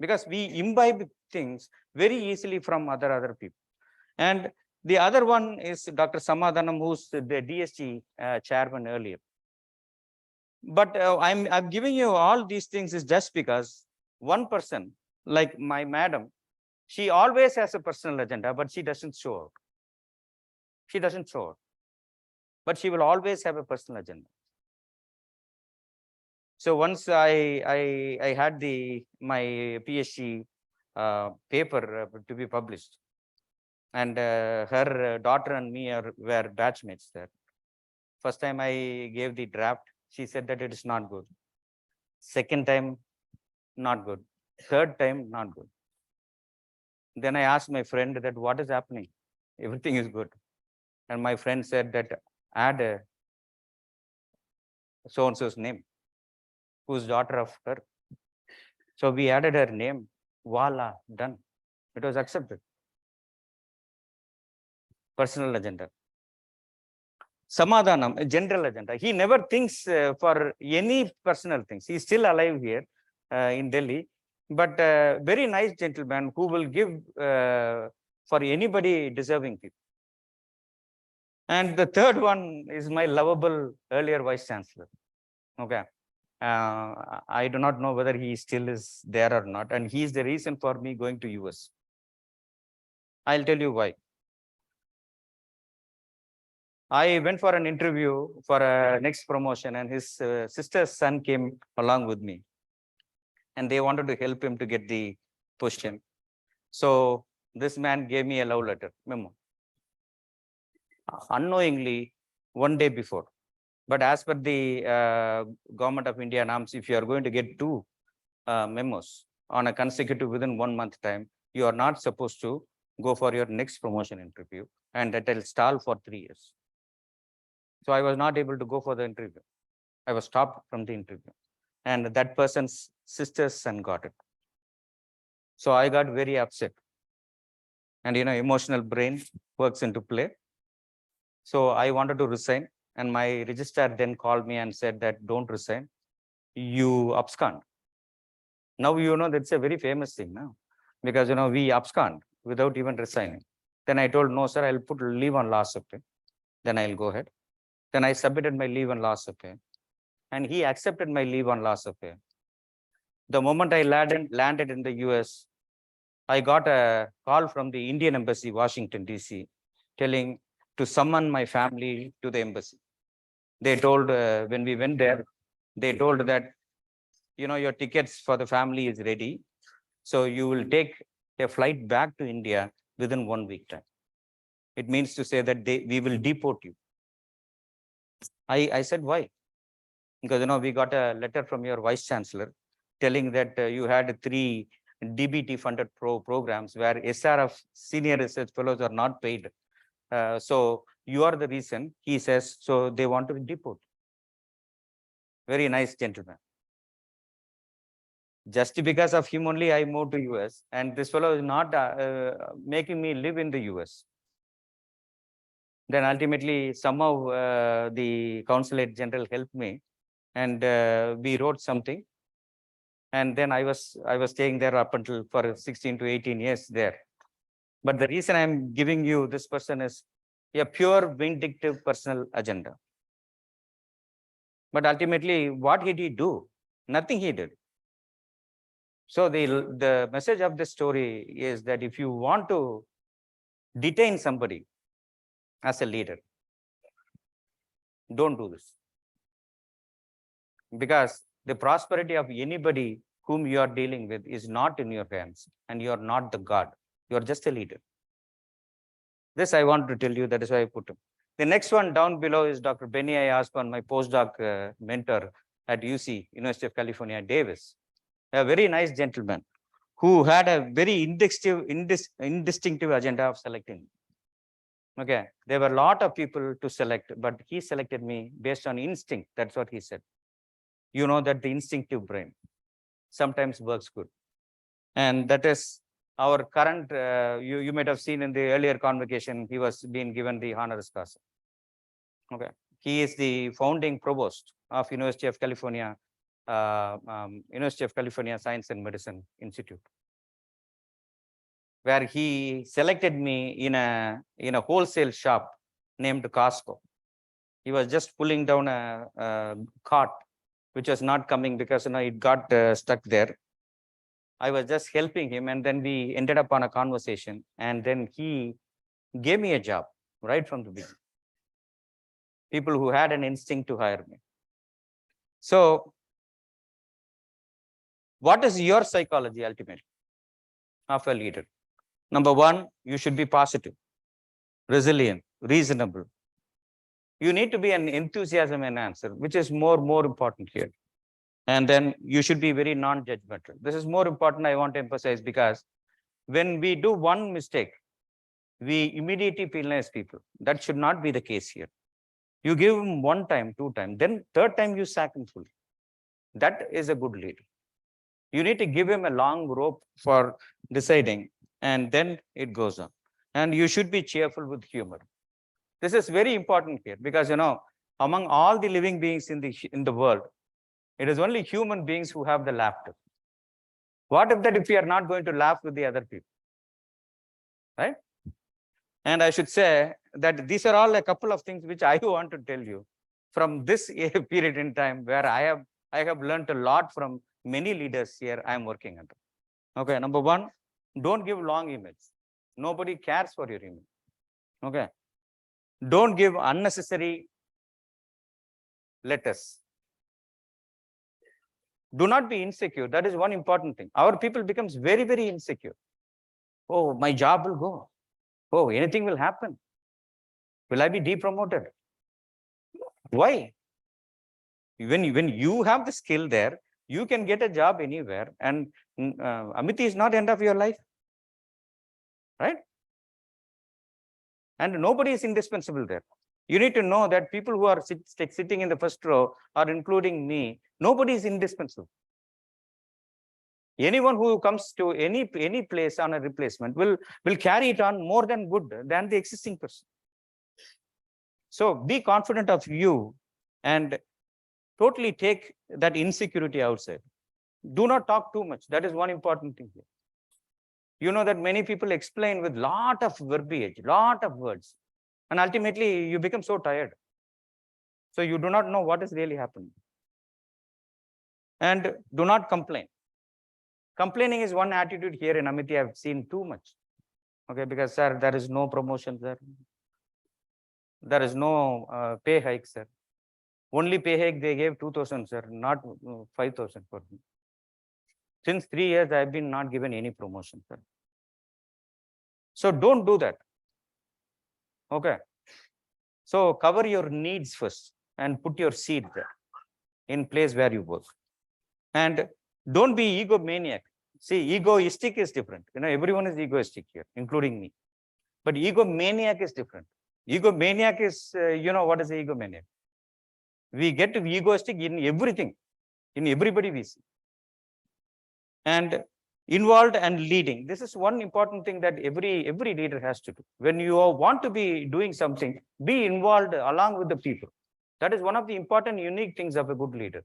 Because we imbibe things very easily from other people. And the other one is Dr. Samadhanam, who's the DSG chairman earlier. But I'm giving you all these things is just because one person, like my madam, she always has a personal agenda, but she doesn't show out. She doesn't show out. But she will always have a personal agenda. So once I had my PhD paper to be published, and her daughter and me were batchmates there. First time I gave the draft, she said that it is not good. Second time, not good. Third time, not good. Then I asked my friend that what is happening? Everything is good. And my friend said that add so-and-so's name, who's daughter of her. So we added her name, voila, done. It was accepted. Personal agenda. Samadhanam, a general agenda. He never thinks for any personal things. He's still alive here in Delhi, but very nice gentleman who will give for anybody deserving people. And the third one is my lovable earlier Vice Chancellor. Okay. I do not know whether he still is there or not. And he is the reason for me going to US. I'll tell you why. I went for an interview for a next promotion, and his sister's son came along with me. And they wanted to help him to get the position. So this man gave me a love letter, memo. Unknowingly, one day before. But as per the Government of India norms, if you are going to get two memos on a consecutive within 1 month time, you are not supposed to go for your next promotion interview, and that will stall for 3 years. So I was not able to go for the interview. I was stopped from the interview, and that person's sister's son got it. So I got very upset, and emotional brain works into play. So I wanted to resign, and my registrar then called me and said that don't resign, you abscond. Now that's a very famous thing now, because we abscond without even resigning. Then I told, no sir, I'll put leave on loss of pay. Then I'll go ahead. Then I submitted my leave on loss of pay, and he accepted my leave on loss of pay. The moment I landed in the US, I got a call from the Indian Embassy, Washington, DC, telling to summon my family to the embassy. They told, when we went there, they told that, your tickets for the family is ready. So you will take a flight back to India within 1 week time. It means to say that we will deport you. I said, why? Because, we got a letter from your Vice Chancellor telling that you had 3 DBT funded programs where SRF senior research fellows are not paid. So you are the reason, he says, so they want to deport. Very nice gentleman. Just because of him only, I moved to US, and this fellow is not making me live in the US. Then ultimately, somehow the Consulate General helped me, and we wrote something. And then I was staying there up until for 16 to 18 years there. But the reason I'm giving you this person is a pure vindictive personal agenda. But ultimately, what did he do? Nothing he did. So the message of this story is that if you want to detain somebody as a leader, don't do this. Because the prosperity of anybody whom you are dealing with is not in your hands, and you are not the God. You are just a leader. This I want to tell you, that is why I put him. The next one down below is Dr. Benny I asked on my postdoc mentor at UC, University of California, Davis. A very nice gentleman who had a very indistinctive agenda of selecting. Okay, there were a lot of people to select, but he selected me based on instinct. That's what he said. You know that the instinctive brain sometimes works good. And that is our current, you might have seen in the earlier convocation, he was being given the honoris causa. Okay, he is the founding provost of University of California Science and Medicine Institute, where he selected me in a wholesale shop named Costco. He was just pulling down a cart which was not coming because it got stuck there. I was just helping him, and then we ended up on a conversation, and then he gave me a job right from the beginning. People who had an instinct to hire me. So what is your psychology ultimately of a leader? Number one, you should be positive, resilient, reasonable. You need to be an enthusiasm enhancer, which is more important here. And then you should be very non-judgmental. This is more important, I want to emphasize, because when we do one mistake, we immediately penalize people. That should not be the case here. You give them 1 time, 2 times, then 3rd time you sack him fully. That is a good leader. You need to give him a long rope for deciding, and then it goes on. And you should be cheerful with humor. This is very important here, because among all the living beings in the world, it is only human beings who have the laughter. What if we are not going to laugh with the other people? Right? And I should say that these are all a couple of things which I want to tell you from this period in time, where I have learned a lot from many leaders here I am working under. Okay, number one, don't give long emails. Nobody cares for your email. Okay. Don't give unnecessary letters. Do not be insecure. That is one important thing. Our people becomes very insecure. Oh, my job will go. Oh, anything will happen. Will I be depromoted? Why? When you have the skill there, you can get a job anywhere. And Amity is not the end of your life. Right? And nobody is indispensable there. You need to know that people who are sitting in the first row, or including me, nobody is indispensable. Anyone who comes to any place on a replacement will carry it on more than good than the existing person. So be confident of you and totally take that insecurity outside. Do not talk too much. That is one important thing here. You know that many people explain with lot of verbiage, lot of words, and ultimately you become so tired. So you do not know what is really happening. And do not complain. Complaining is one attitude here in Amity I've seen too much. Okay, because sir, there is no promotion, sir. There is no pay hike, sir. Only pay hike they gave 2,000, sir, not 5,000 for me. Since 3 years, I've been not given any promotion, sir. So don't do that. Okay. So cover your needs first and put your seed there in place where you work. And don't be egomaniac. See, egoistic is different. Everyone is egoistic here, including me. But egomaniac is different. Egomaniac is, what is the egomaniac? We get to be egoistic in everything, in everybody we see. And involved and leading. This is one important thing that every leader has to do. When you want to be doing something, be involved along with the people. That is one of the important, unique things of a good leader.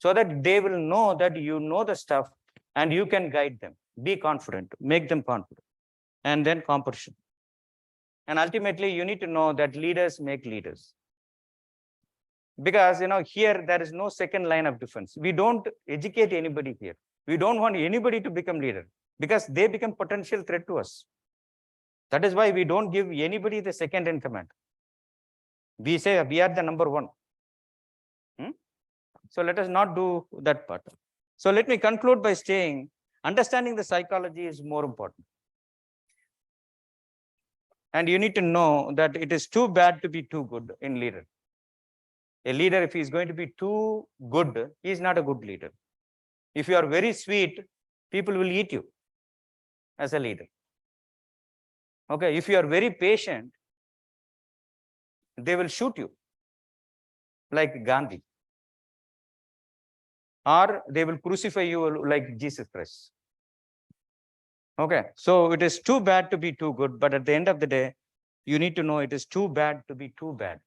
so that they will know that you know the stuff and you can guide them. Be confident, make them confident, and then competition. And ultimately, you need to know that leaders make leaders. Because here there is no second line of defense. We don't educate anybody here. We don't want anybody to become leader because they become potential threat to us. That is why we don't give anybody the second in command. We say we are the number one. So let us not do that part. So let me conclude by saying, understanding the psychology is more important. And you need to know that it is too bad to be too good in leader. A leader, if he is going to be too good, he is not a good leader. If you are very sweet, people will eat you as a leader. Okay, if you are very patient, they will shoot you like Gandhi. Or they will crucify you like Jesus Christ. Okay, so it is too bad to be too good, but at the end of the day, you need to know it is too bad to be too bad.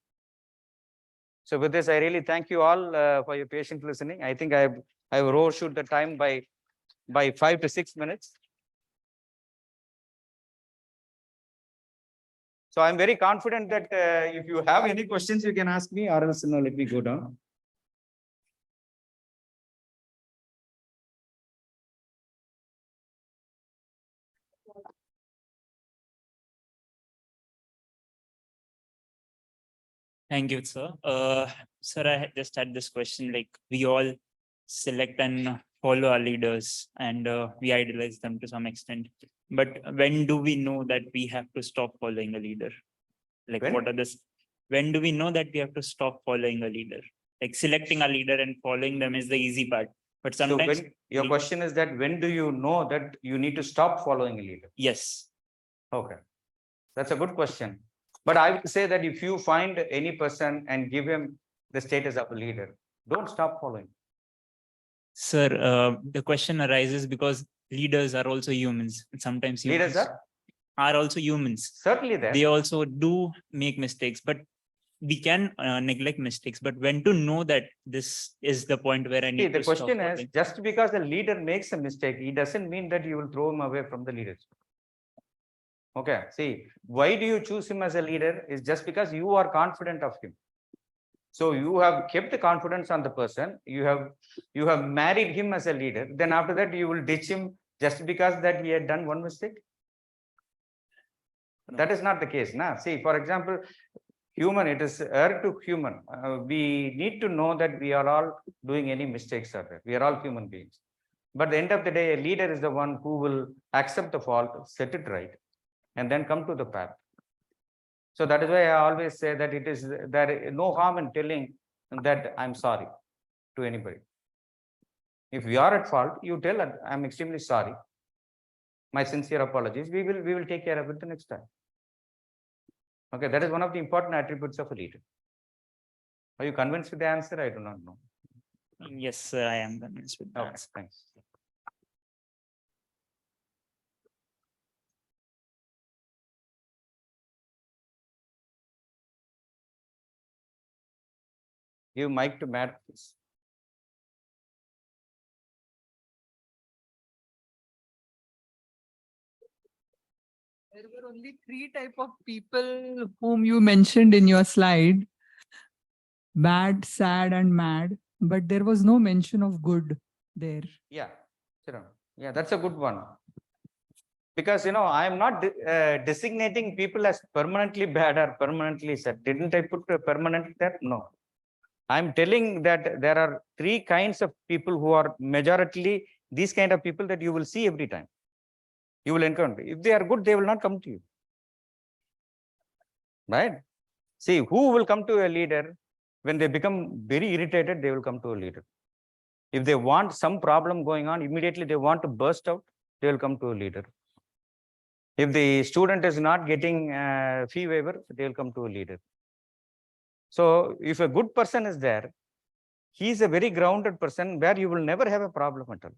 So with this, I really thank you all for your patient listening. I think I have overshoot the time by 5 to 6 minutes. So I'm very confident that if you have any questions, you can ask me, or else let me go down. Thank you, sir. Sir, I just had this question, like we all select and follow our leaders and we idolize them to some extent. But when do we know that we have to stop following a leader? Like when do we know that we have to stop following a leader? Like selecting a leader and following them is the easy part. But sometimes your question is that when do you know that you need to stop following a leader? Yes. Okay, that's a good question. But I would say that if you find any person and give him the status of a leader, don't stop following. Sir, the question arises because leaders are also humans. And sometimes Leaders are also humans. certainly there. They also do make mistakes, but we can neglect mistakes. But when to know that this is the point where I need See, to the question stop is, following? just because the leader makes a mistake, it doesn't mean that you will throw him away from the leadership. Okay, see, why do you choose him as a leader is just because you are confident of him. So you have kept the confidence on the person, you have married him as a leader, then after that you will ditch him just because that he had done one mistake. No. That is not the case. Nah? See, for example, human, it is earth to human. We need to know that we are all doing any mistakes are there. We are all human beings. But at the end of the day, a leader is the one who will accept the fault, set it right, and then come to the path. So that is why I always say that there is no harm in telling that I'm sorry to anybody. If you are at fault, you tell that I'm extremely sorry. My sincere apologies. We will take care of it the next time. Okay, that is one of the important attributes of a leader. Are you convinced with the answer? I do not know. Yes, sir, I am convinced with that. Okay, thanks. Give mic to Matt, please. There were only 3 types of people whom you mentioned in your slide: bad, sad, and mad. But there was no mention of good there. Yeah, yeah, that's a good one. Because I am not designating people as permanently bad or permanently sad. Didn't I put permanent there? No. I'm telling that there are 3 kinds of people who are majority these kind of people that you will see every time. You will encounter. If they are good, they will not come to you. Right? See, who will come to a leader when they become very irritated, they will come to a leader. If they want some problem going on, immediately they want to burst out, they will come to a leader. If the student is not getting fee waiver, they will come to a leader. So if a good person is there, he is a very grounded person where you will never have a problem at all.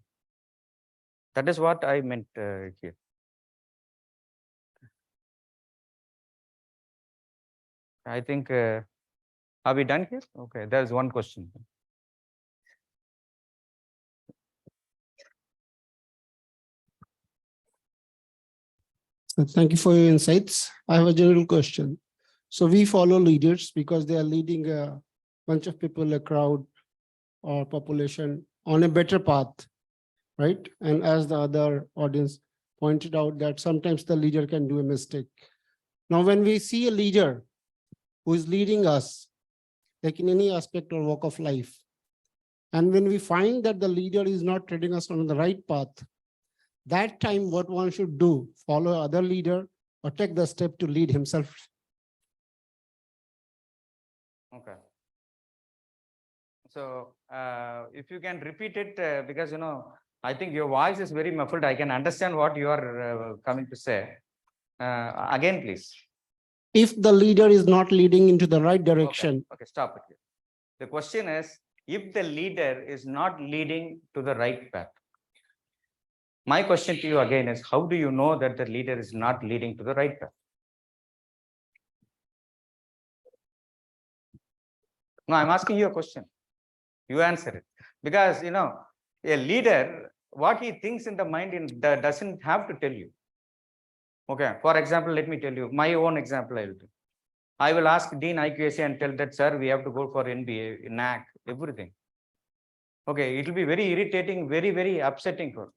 That is what I meant here. I think, are we done here? Okay, there is one question. Thank you for your insights. I have a general question. So we follow leaders because they are leading a bunch of people, a crowd or population on a better path, right? And as the other audience pointed out, that sometimes the leader can do a mistake. Now, when we see a leader who is leading us, like in any aspect or walk of life, and when we find that the leader is not treading us on the right path, that time what one should do, follow other leader or take the step to lead himself. Okay. So if you can repeat it, because, I think your voice is very muffled. I can understand what you are coming to say. Again, please. If the leader is not leading into the right direction, Okay, stop it here. The question is, if the leader is not leading to the right path. My question to you again is, how do you know that the leader is not leading to the right path? No, I'm asking you a question. You answer it. Because, a leader, what he thinks in the mind doesn't have to tell you. Okay, for example, let me tell you my own example. I will ask Dean IQAC and tell that, sir, we have to go for NBA, NAC, everything. Okay, it will be very irritating, very, very upsetting for.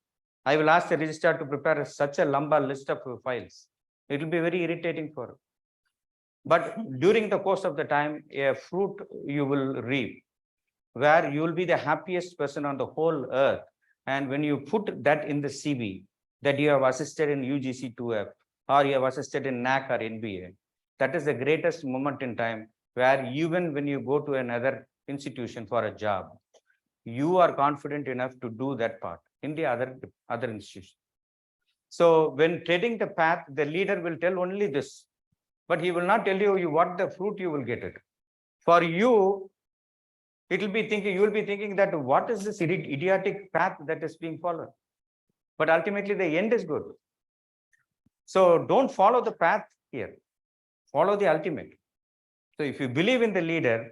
I will ask the registrar to prepare such a lumbar list of files. It will be very irritating for. But during the course of the time, a fruit you will reap, where you will be the happiest person on the whole earth. And when you put that in the CV, that you have assisted in UGC 2F, or you have assisted in NAC or NBA, that is the greatest moment in time, where even when you go to another institution for a job, you are confident enough to do that part in the other institution. So when treading the path, the leader will tell only this, but he will not tell you what the fruit you will get it. For you, you will be thinking that what is this idiotic path that is being followed? But ultimately the end is good. So don't follow the path here. Follow the ultimate. So if you believe in the leader,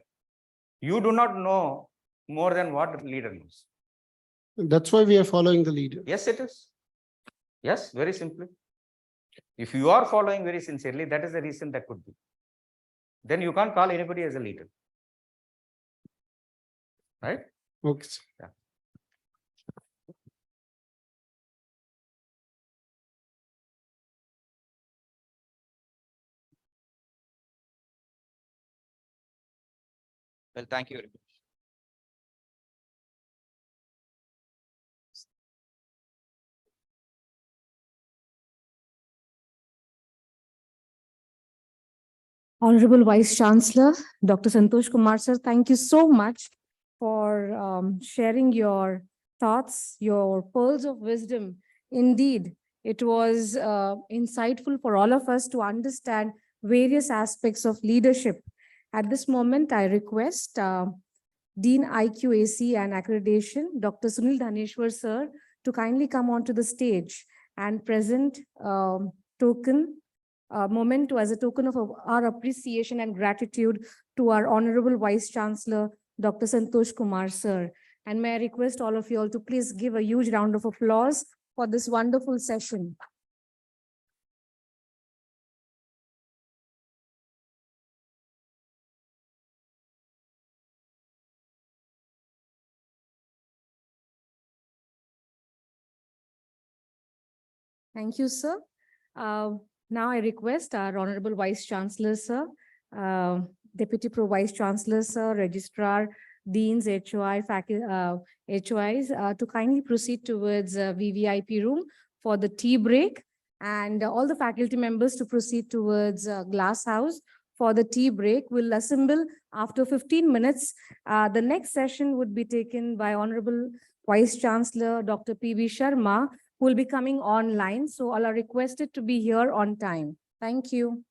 you do not know more than what the leader knows. that's why we are following the leader. Yes, it is. Yes, very simply. If you are following very sincerely, that is the reason that could be. Then you can't call anybody as a leader. Right? Okay. Yeah. Well, thank you very much. Honorable Vice Chancellor, Dr. Santosh Kumar, sir, thank you so much for sharing your thoughts, your pearls of wisdom. Indeed, it was insightful for all of us to understand various aspects of leadership. At this moment, I request Dean IQAC and Accreditation, Dr. Sunil Dhaneshwar, sir, to kindly come onto the stage and present moment as a token of our appreciation and gratitude to our Honorable Vice Chancellor, Dr. Santosh Kumar, sir. And may I request all of you all to please give a huge round of applause for this wonderful session. Thank you, sir. Now I request our Honorable Vice Chancellor, sir, Deputy Pro Vice Chancellor, sir, Registrar, Deans, HOIs to kindly proceed towards VVIP room for the tea break, and all the faculty members to proceed towards glass house for the tea break. We'll assemble after 15 minutes. The next session would be taken by Honorable Vice Chancellor, Dr. P.B. Sharma, who will be coming online. So all are requested to be here on time. Thank you.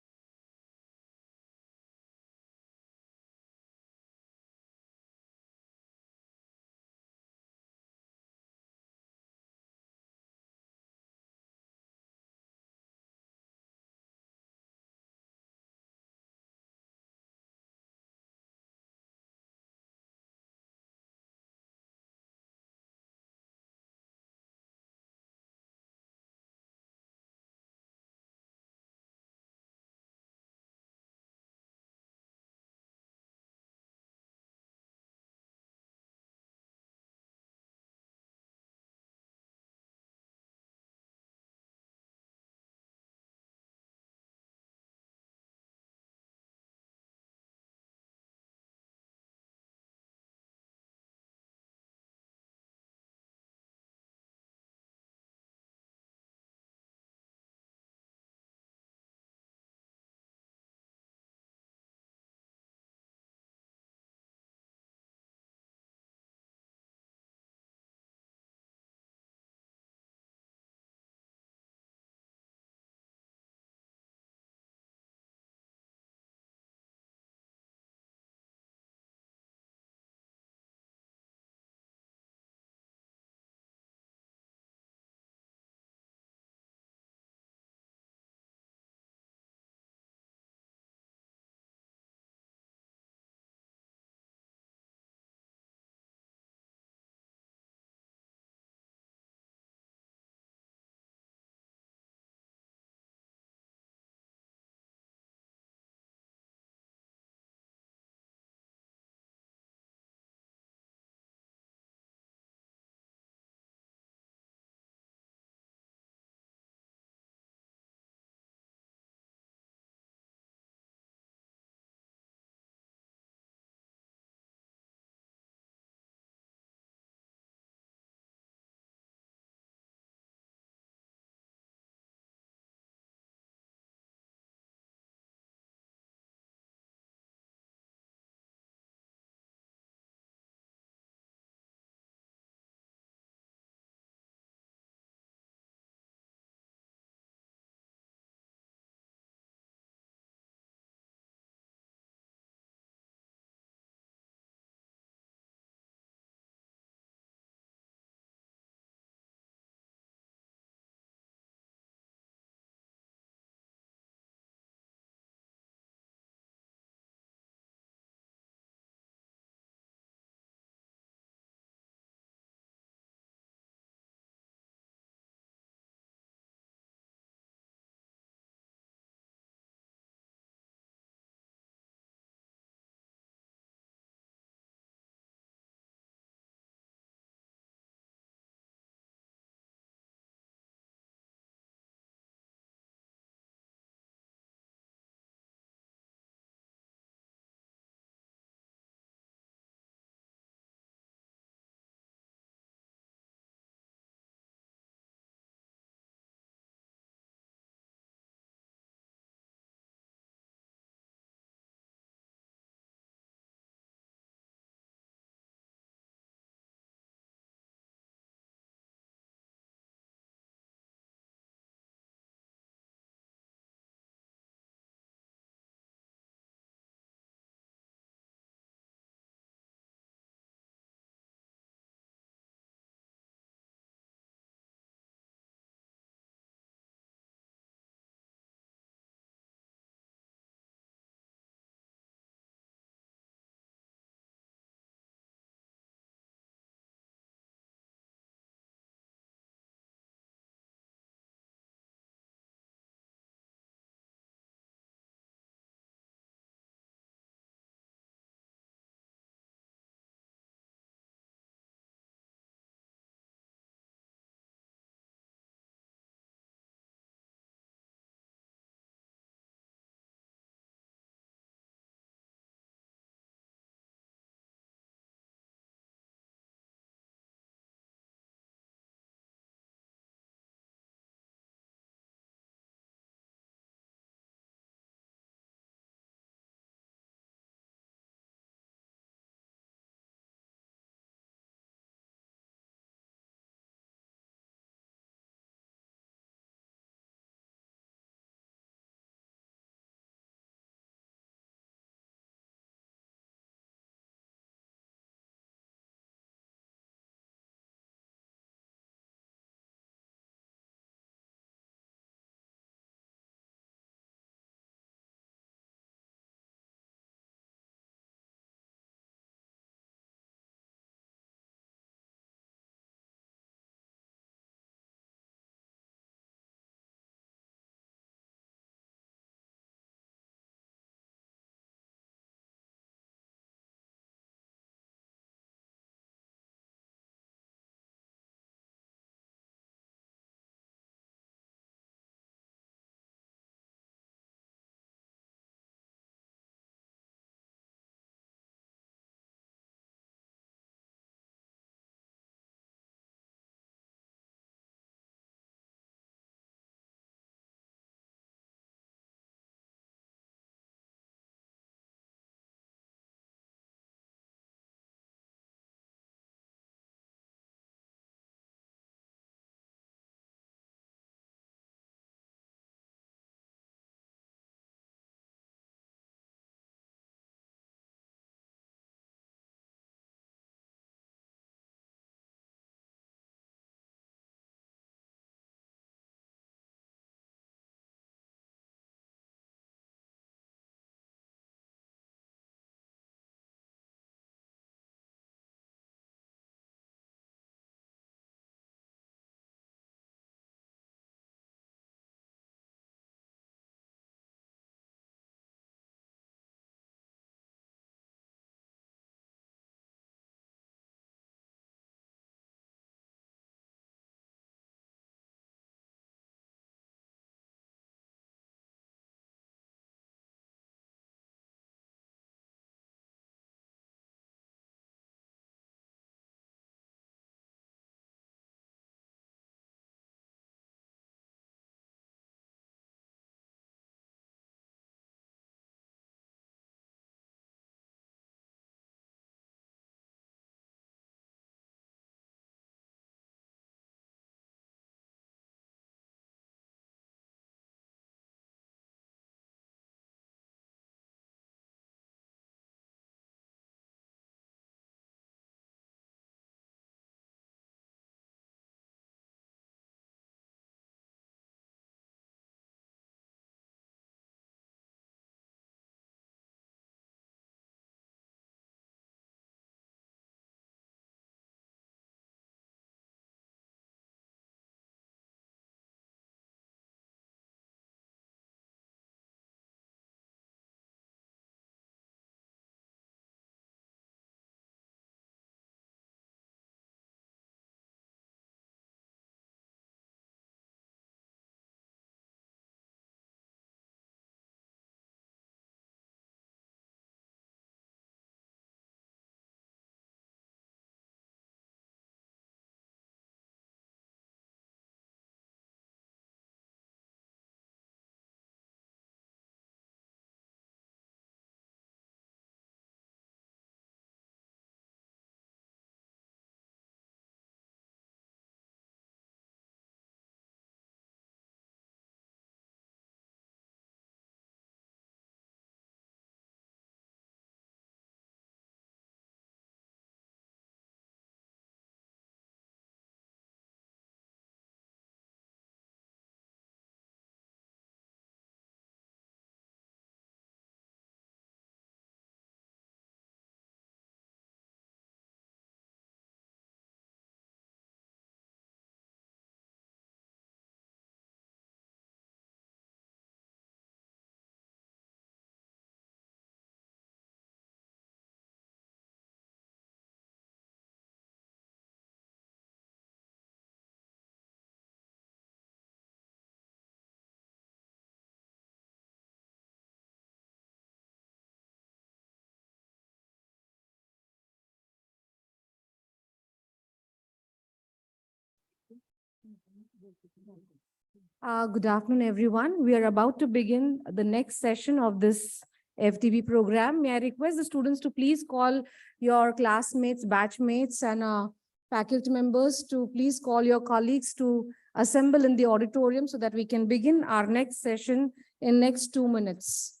Good afternoon, everyone. We are about to begin the next session of this FTB program. May I request the students to please call your classmates, batchmates, and faculty members to please call your colleagues to assemble in the auditorium so that we can begin our next session in next 2 minutes.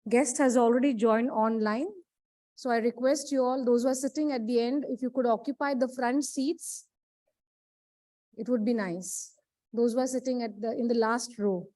Guest has already joined online. So I request you all, those who are sitting at the end, if you could occupy the front seats, it would be nice. Those who are sitting at in the last row.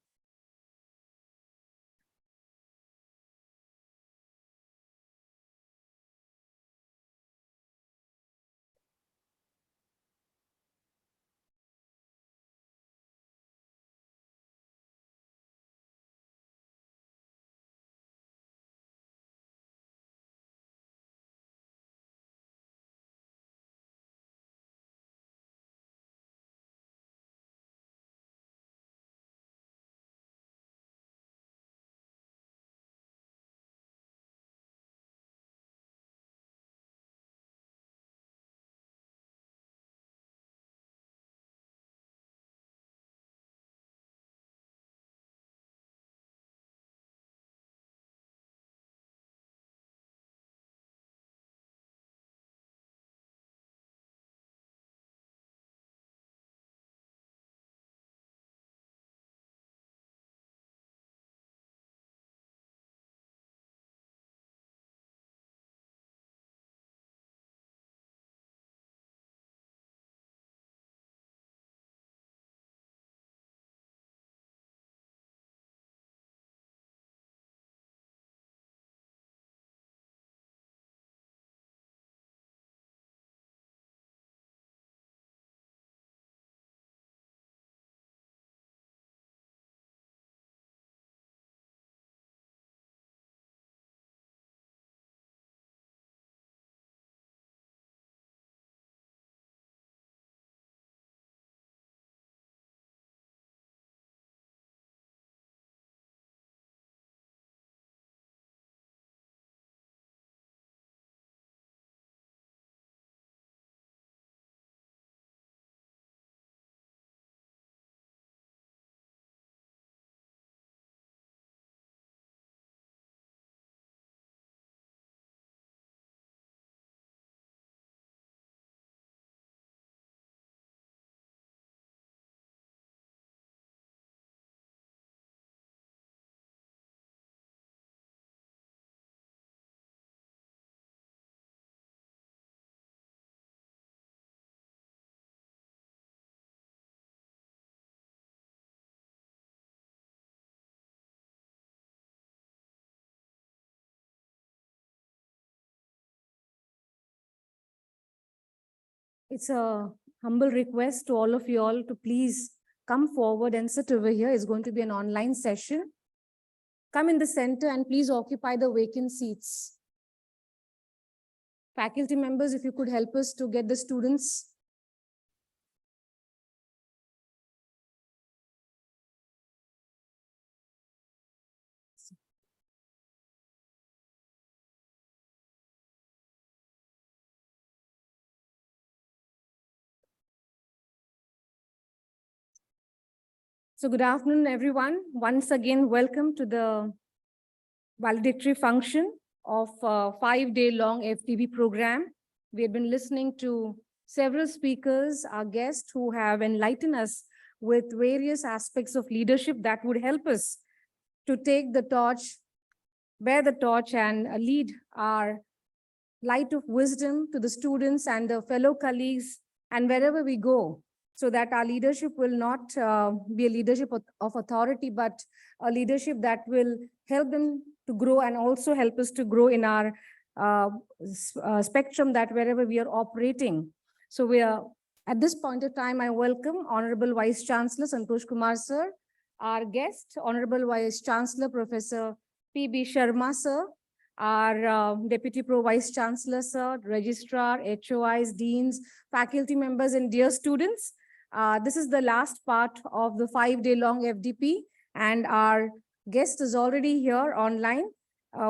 It's a humble request to all of you all to please come forward and sit over here. It's going to be an online session. Come in the center and please occupy the vacant seats. Faculty members, if you could help us to get the students. So good afternoon, everyone. Once again, welcome to the valedictory function of a 5-day-long FTB program. We have been listening to several speakers, our guests, who have enlightened us with various aspects of leadership that would help us to take the torch, bear the torch, and lead our light of wisdom to the students and the fellow colleagues and wherever we go, so that our leadership will not be a leadership of authority, but a leadership that will help them to grow and also help us to grow in our spectrum that wherever we are operating. So we are, at this point of time, I welcome Honorable Vice Chancellor Santosh Kumar Sir, our guest, Honorable Vice Chancellor Professor P.B. Sharma Sir, our Deputy Pro Vice Chancellor Sir, Registrar, HOIs, Deans, faculty members, and dear students. This is the last part of the 5-day-long FDP, and our guest is already here online.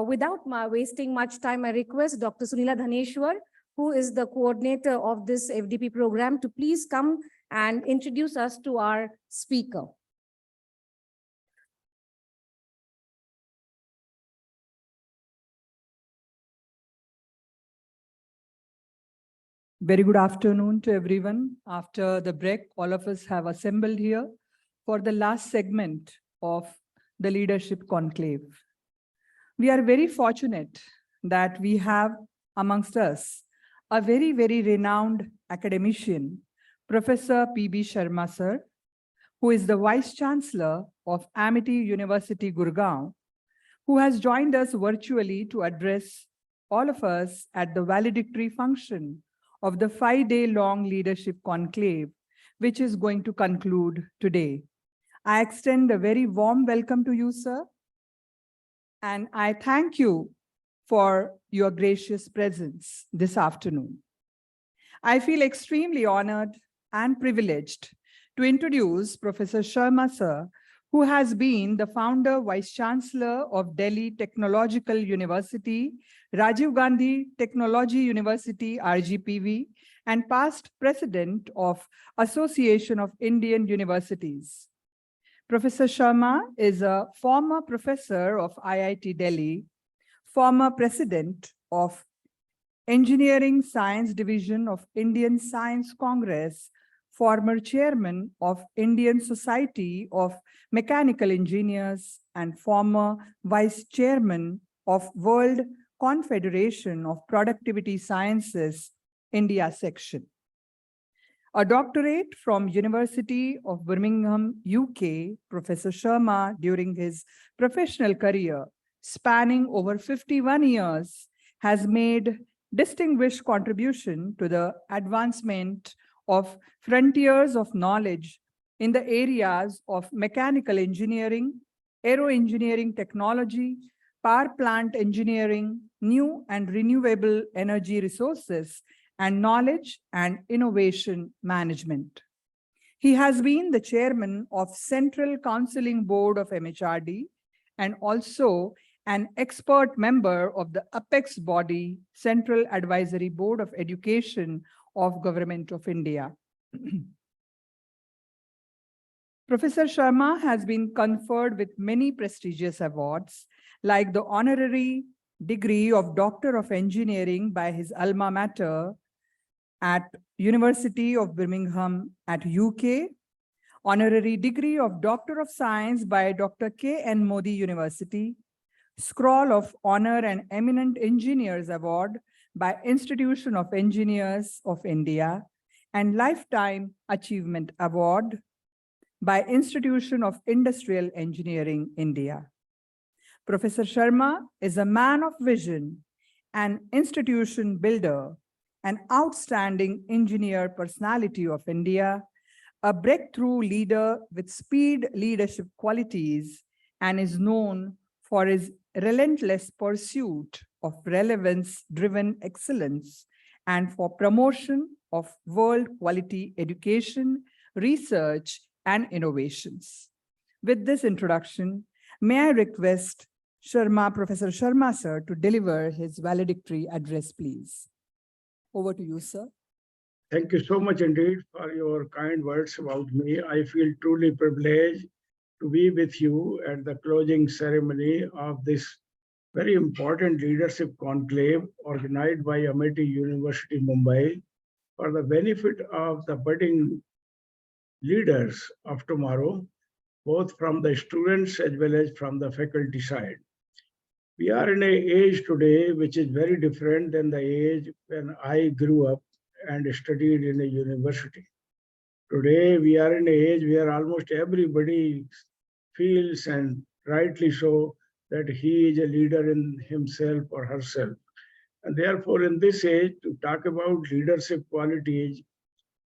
Without wasting much time, I request Dr. Sunila Dhaneshwar who is the coordinator of this FDP program, to please come and introduce us to our speaker. Very good afternoon to everyone. After the break, all of us have assembled here for the last segment of the Leadership Conclave. We are very fortunate that we have amongst us a very, very renowned academician, Professor P.B. Sharma sir, who is the Vice Chancellor of Amity University, Gurgaon, who has joined us virtually to address all of us at the valedictory function of the 5-day-long Leadership Conclave, which is going to conclude today. I extend a very warm welcome to you, sir, and I thank you for your gracious presence this afternoon. I feel extremely honored and privileged to introduce Professor Sharma sir, who has been the founder, Vice Chancellor of Delhi Technological University, Rajiv Gandhi Technology University, RGPV, and past president of Association of Indian Universities. Professor Sharma is a former professor of IIT Delhi, former president of Engineering Science Division of Indian Science Congress, former chairman of Indian Society of Mechanical Engineers, and former vice chairman of World Confederation of Productivity Sciences, India section. A doctorate from University of Birmingham, UK, Professor Sharma, during his professional career, spanning over 51 years, has made distinguished contribution to the advancement of frontiers of knowledge in the areas of mechanical engineering, aero-engineering technology, power plant engineering, new and renewable energy resources, and knowledge and innovation management. He has been the chairman of Central Counseling Board of MHRD and also an expert member of the apex body, Central Advisory Board of Education of Government of India. Professor Sharma has been conferred with many prestigious awards, like the honorary degree of Doctor of Engineering by his alma mater at University of Birmingham at UK, honorary degree of Doctor of Science by Dr. K.N. Modi University, Scroll of Honor and Eminent Engineers Award by Institution of Engineers of India, and Lifetime Achievement Award by Institution of Industrial Engineering, India. Professor Sharma is a man of vision, an institution builder, an outstanding engineer personality of India, a breakthrough leader with speed leadership qualities, and is known for his relentless pursuit of relevance-driven excellence and for promotion of world-quality education, research, and innovations. With this introduction, may I request Professor Sharma sir to deliver his valedictory address, please. Over to you, sir. Thank you so much indeed for your kind words about me. I feel truly privileged to be with you at the closing ceremony of this very important leadership conclave organized by Amity University, Mumbai, for the benefit of the budding leaders of tomorrow, both from the students as well as from the faculty side. We are in an age today which is very different than the age when I grew up and studied in a university. Today, we are in an age where almost everybody feels, and rightly so, that he is a leader in himself or herself. And therefore, in this age, to talk about leadership qualities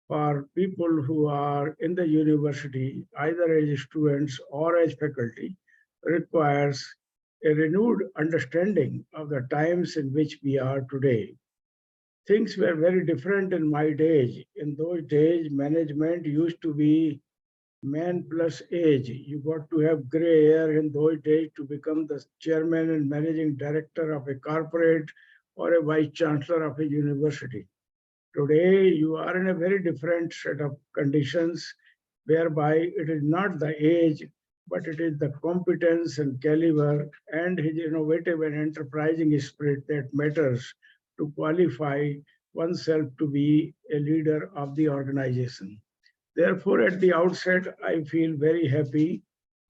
for people who are in the university, either as students or as faculty, requires a renewed understanding of the times in which we are today. Things were very different in my days. In those days, management used to be man plus age. You got to have gray hair in those days to become the chairman and managing director of a corporate or a vice chancellor of a university. Today, you are in a very different set of conditions whereby it is not the age, but it is the competence and caliber and his innovative and enterprising spirit that matters to qualify oneself to be a leader of the organization. Therefore, at the outset, I feel very happy,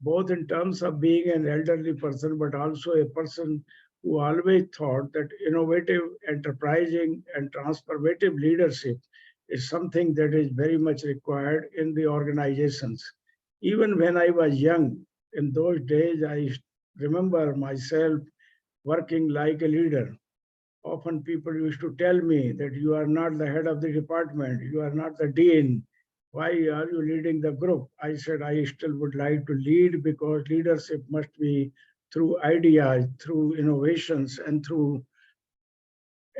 both in terms of being an elderly person, but also a person who always thought that innovative, enterprising, and transformative leadership is something that is very much required in the organizations. Even when I was young, in those days, I remember myself working like a leader. Often people used to tell me that you are not the head of the department, you are not the dean. Why are you leading the group? I said, I still would like to lead because leadership must be through ideas, through innovations, and through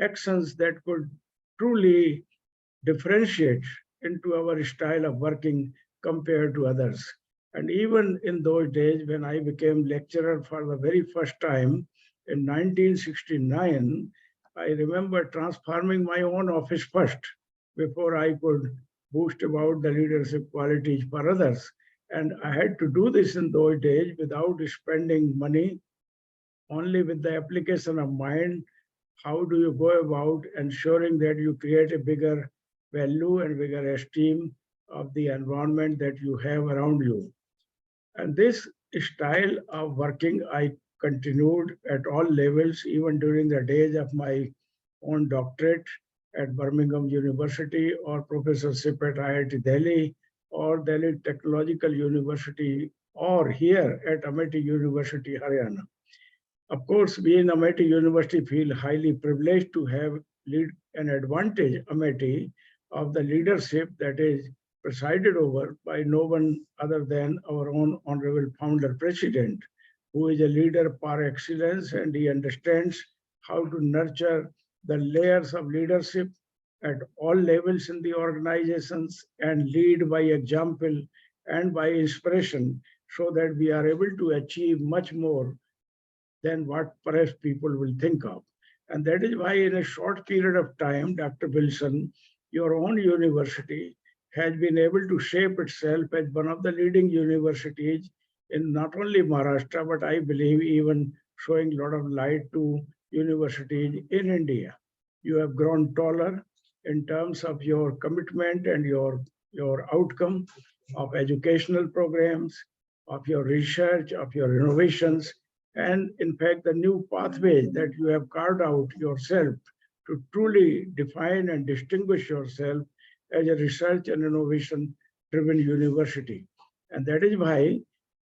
actions that could truly differentiate into our style of working compared to others. And even in those days, when I became lecturer for the very first time in 1969, I remember transforming my own office first before I could boost about the leadership qualities for others. And I had to do this in those days without spending money, only with the application of mind. How do you go about ensuring that you create a bigger value and bigger esteem of the environment that you have around you? And this style of working, I continued at all levels, even during the days of my own doctorate at Birmingham University or professorship at IIT Delhi or Delhi Technological University or here at Amity University, Haryana. Of course, we in Amity University feel highly privileged to have lead an advantage Amity of the leadership that is presided over by no one other than our own honorable founder president, who is a leader par excellence, and he understands how to nurture the layers of leadership at all levels in the organizations and lead by example and by inspiration so that we are able to achieve much more than what perhaps people will think of. And that is why in a short period of time, Dr. Wilson, your own university has been able to shape itself as one of the leading universities in not only Maharashtra, but I believe even showing a lot of light to universities in India. You have grown taller in terms of your commitment and your outcome of educational programs, of your research, of your innovations, and in fact, the new pathways that you have carved out yourself to truly define and distinguish yourself as a research and innovation driven university. And that is why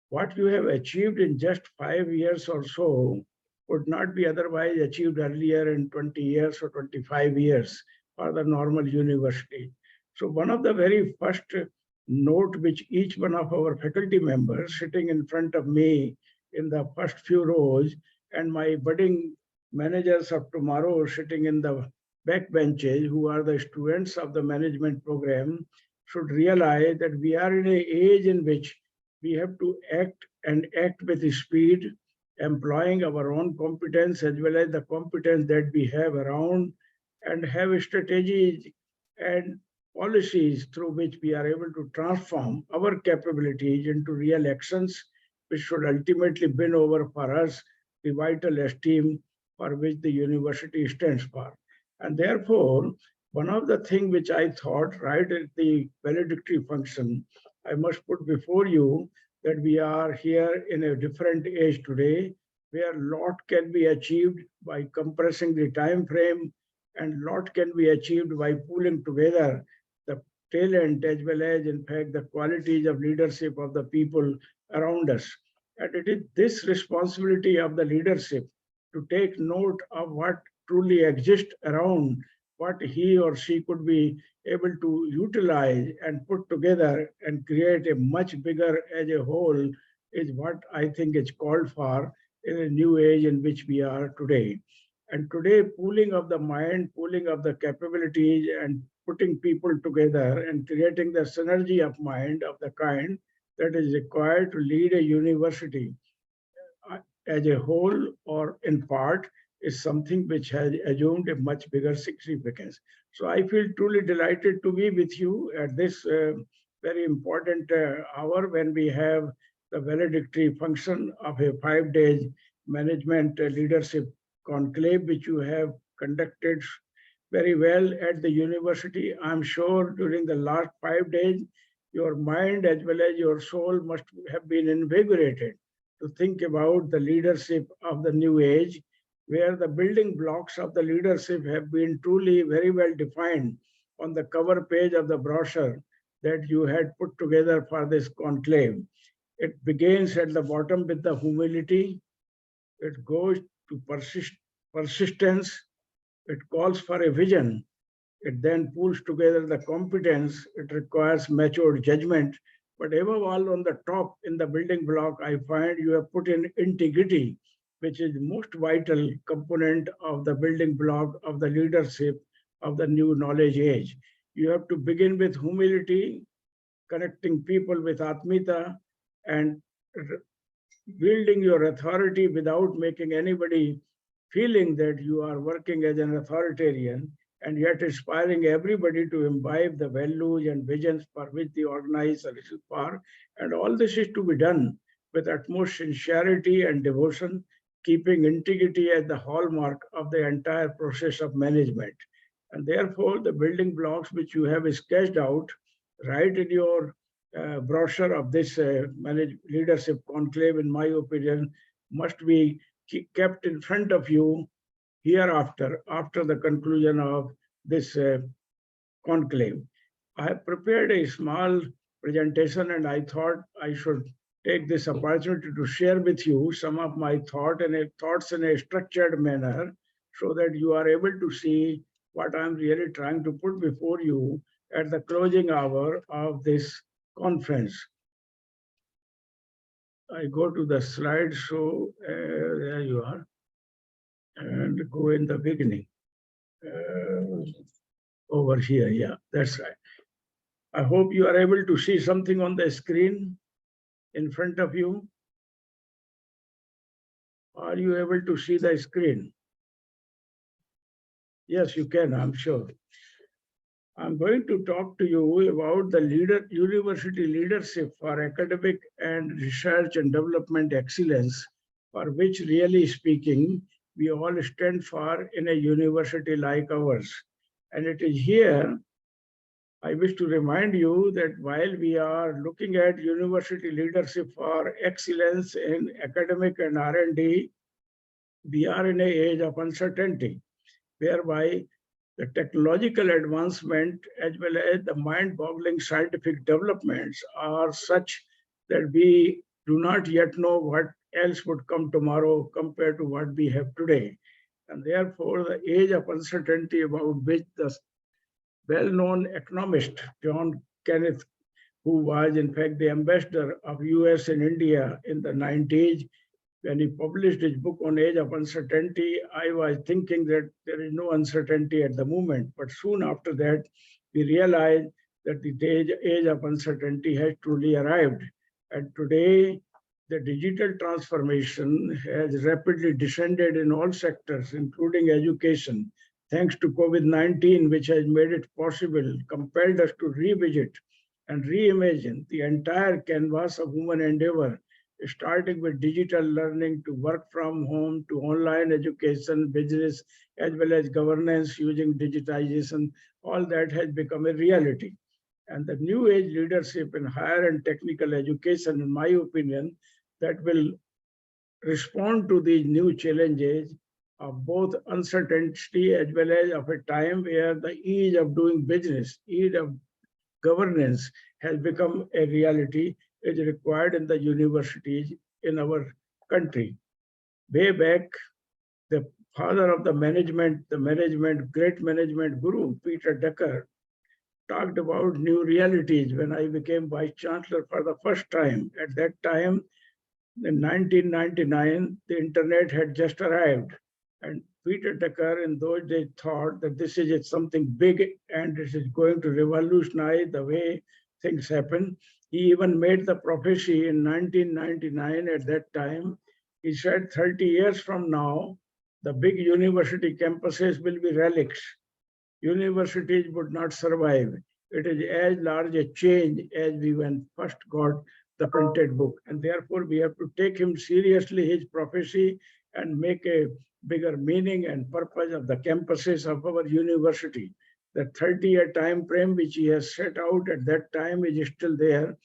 what you have achieved in just 5 years or so would not be otherwise achieved earlier in 20 years or 25 years for the normal university. So one of the very first note which each one of our faculty members sitting in front of me in the first few rows and my budding managers of tomorrow sitting in the back benches who are the students of the management program should realize that we are in an age in which we have to act with speed, employing our own competence as well as the competence that we have around, and have strategies and policies through which we are able to transform our capabilities into real actions, which should ultimately win over for us the vital esteem for which the university stands for. And therefore, one of the things which I thought right at the valedictory function, I must put before you that we are here in a different age today, where a lot can be achieved by compressing the time frame, and lot can be achieved by pulling together the talent as well as, in fact, the qualities of leadership of the people around us. And it is this responsibility of the leadership to take note of what truly exists around, what he or she could be able to utilize and put together and create a much bigger as a whole is what I think is called for in a new age in which we are today. And today, pooling of the mind, pooling of the capabilities and putting people together and creating the synergy of mind of the kind that is required to lead a university as a whole or in part is something which has assumed a much bigger significance. So I feel truly delighted to be with you at this very important hour when we have the valedictory function of a 5-day management leadership conclave, which you have conducted very well at the university. I'm sure during the last 5 days, your mind as well as your soul must have been invigorated to think about the leadership of the new age, where the building blocks of the leadership have been truly very well defined on the cover page of the brochure that you had put together for this conclave. It begins at the bottom with the humility. It goes to persistence. It calls for a vision. It then pulls together the competence. It requires mature judgment. But above all, on the top in the building block, I find you have put in integrity, which is the most vital component of the building block of the leadership of the new knowledge age. You have to begin with humility, connecting people with Atmita, and building your authority without making anybody feeling that you are working as an authoritarian, and yet inspiring everybody to imbibe the values and visions for which the organization is for. And all this is to be done with utmost sincerity and devotion, keeping integrity as the hallmark of the entire process of management. And therefore, the building blocks which you have sketched out right in your brochure of this leadership conclave, in my opinion, must be kept in front of you hereafter, after the conclusion of this conclave. I have prepared a small presentation, and I thought I should take this opportunity to share with you some of my thoughts in a structured manner, so that you are able to see what I'm really trying to put before you at the closing hour of this conference. I go to the slide, so there you are, and go in the beginning. Over here, yeah, that's right. I hope you are able to see something on the screen in front of you. Are you able to see the screen? Yes, you can, I'm sure. I'm going to talk to you about the university leadership for academic and research and development excellence, for which, really speaking, we all stand for in a university like ours. And it is here I wish to remind you that while we are looking at university leadership for excellence in academic and R&D, we are in an age of uncertainty, whereby the technological advancement as well as the mind-boggling scientific developments are such that we do not yet know what else would come tomorrow compared to what we have today. And therefore, the age of uncertainty about which the well-known economist John Kenneth, who was in fact the ambassador of US in India in the 90s, when he published his book on age of uncertainty, I was thinking that there is no uncertainty at the moment. But soon after that, we realized that the age of uncertainty has truly arrived. And today, the digital transformation has rapidly descended in all sectors, including education, thanks to COVID-19, which has made it possible, compelled us to revisit and reimagine the entire canvas of human endeavor, starting with digital learning to work from home to online education, business, as well as governance using digitization. All that has become a reality. And the new age leadership in higher and technical education, in my opinion, that will respond to these new challenges of both uncertainty as well as of a time where the ease of doing business, ease of governance has become a reality, is required in the universities in our country. Way back, the father of the great management guru, Peter Drucker, talked about new realities when I became vice chancellor for the first time. At that time, in 1999, the internet had just arrived. And Peter Drucker in those days thought that this is something big and this is going to revolutionize the way things happen. He even made the prophecy in 1999 at that time. He said 30 years from now, The big university campuses will be relics. Universities would not survive. It is as large a change as we when first got the printed book. And therefore, we have to take him seriously, his prophecy, and make a bigger meaning and purpose of the campuses of our university. The 30-year time frame which he has set out at that time is still there.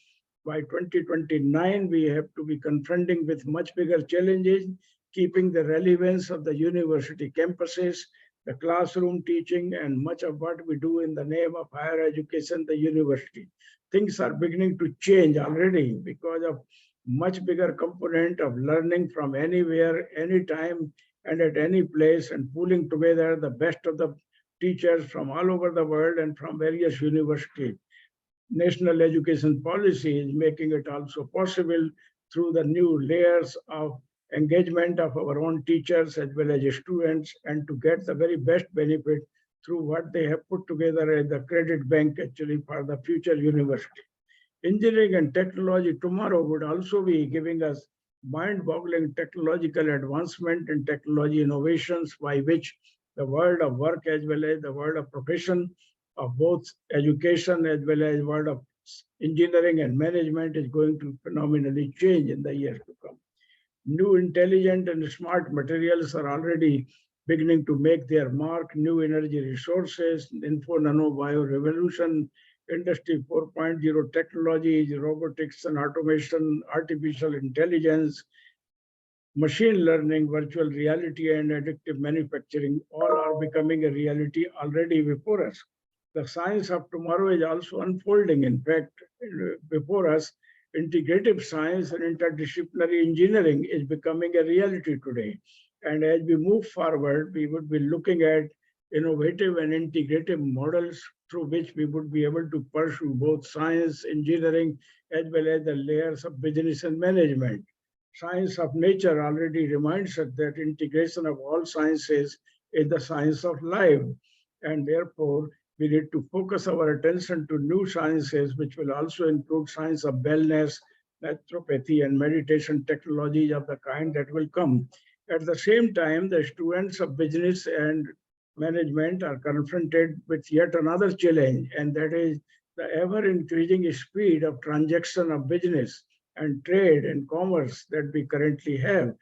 By 2029, we have to be confronting with much bigger challenges, keeping the relevance of the university campuses, the classroom teaching, and much of what we do in the name of higher education, the university. Things are beginning to change already because of much bigger component of learning from anywhere, anytime, and at any place, and pulling together the best of the teachers from all over the world and from various universities. National education policy is making it also possible through the new layers of engagement of our own teachers as well as students, and to get the very best benefit through what they have put together as the credit bank actually for the future university. Engineering and technology tomorrow would also be giving us mind-boggling technological advancement and technology innovations by which the world of work as well as the world of profession of both education as well as world of engineering and management is going to phenomenally change in the years to come. New intelligent and smart materials are already beginning to make their mark. New energy resources, info nano bio revolution, industry 4.0 technologies, robotics and automation, artificial intelligence, machine learning, virtual reality, and additive manufacturing all are becoming a reality already before us. The science of tomorrow is also unfolding. In fact, before us, integrative science and interdisciplinary engineering is becoming a reality today. And as we move forward, we would be looking at innovative and integrative models through which we would be able to pursue both science, engineering, as well as the layers of business and management. Science of nature already reminds us that integration of all sciences is the science of life. And therefore, we need to focus our attention to new sciences, which will also include science of wellness, naturopathy, and meditation technologies of the kind that will come. At the same time, the students of business and management are confronted with yet another challenge, and that is the ever-increasing speed of transaction of business and trade and commerce that we currently have.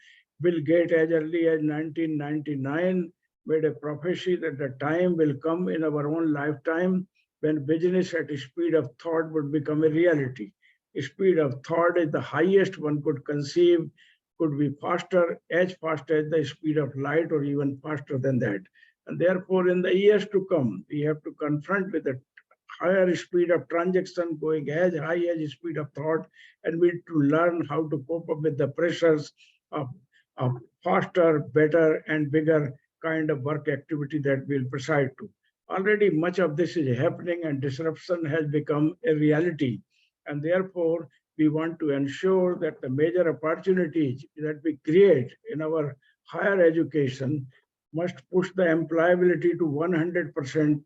Bill Gates, as early as 1999, made a prophecy that the time will come in our own lifetime when business at the speed of thought would become a reality. Speed of thought is the highest one could conceive, could be faster, as fast as the speed of light or even faster than that. And therefore, in the years to come, we have to confront with a higher speed of transaction going as high as the speed of thought, and we need to learn how to cope up with the pressures of faster, better, and bigger kind of work activity that we'll preside to. Already much of this is happening and disruption has become a reality. And therefore, we want to ensure that the major opportunities that we create in our higher education must push the employability to 100%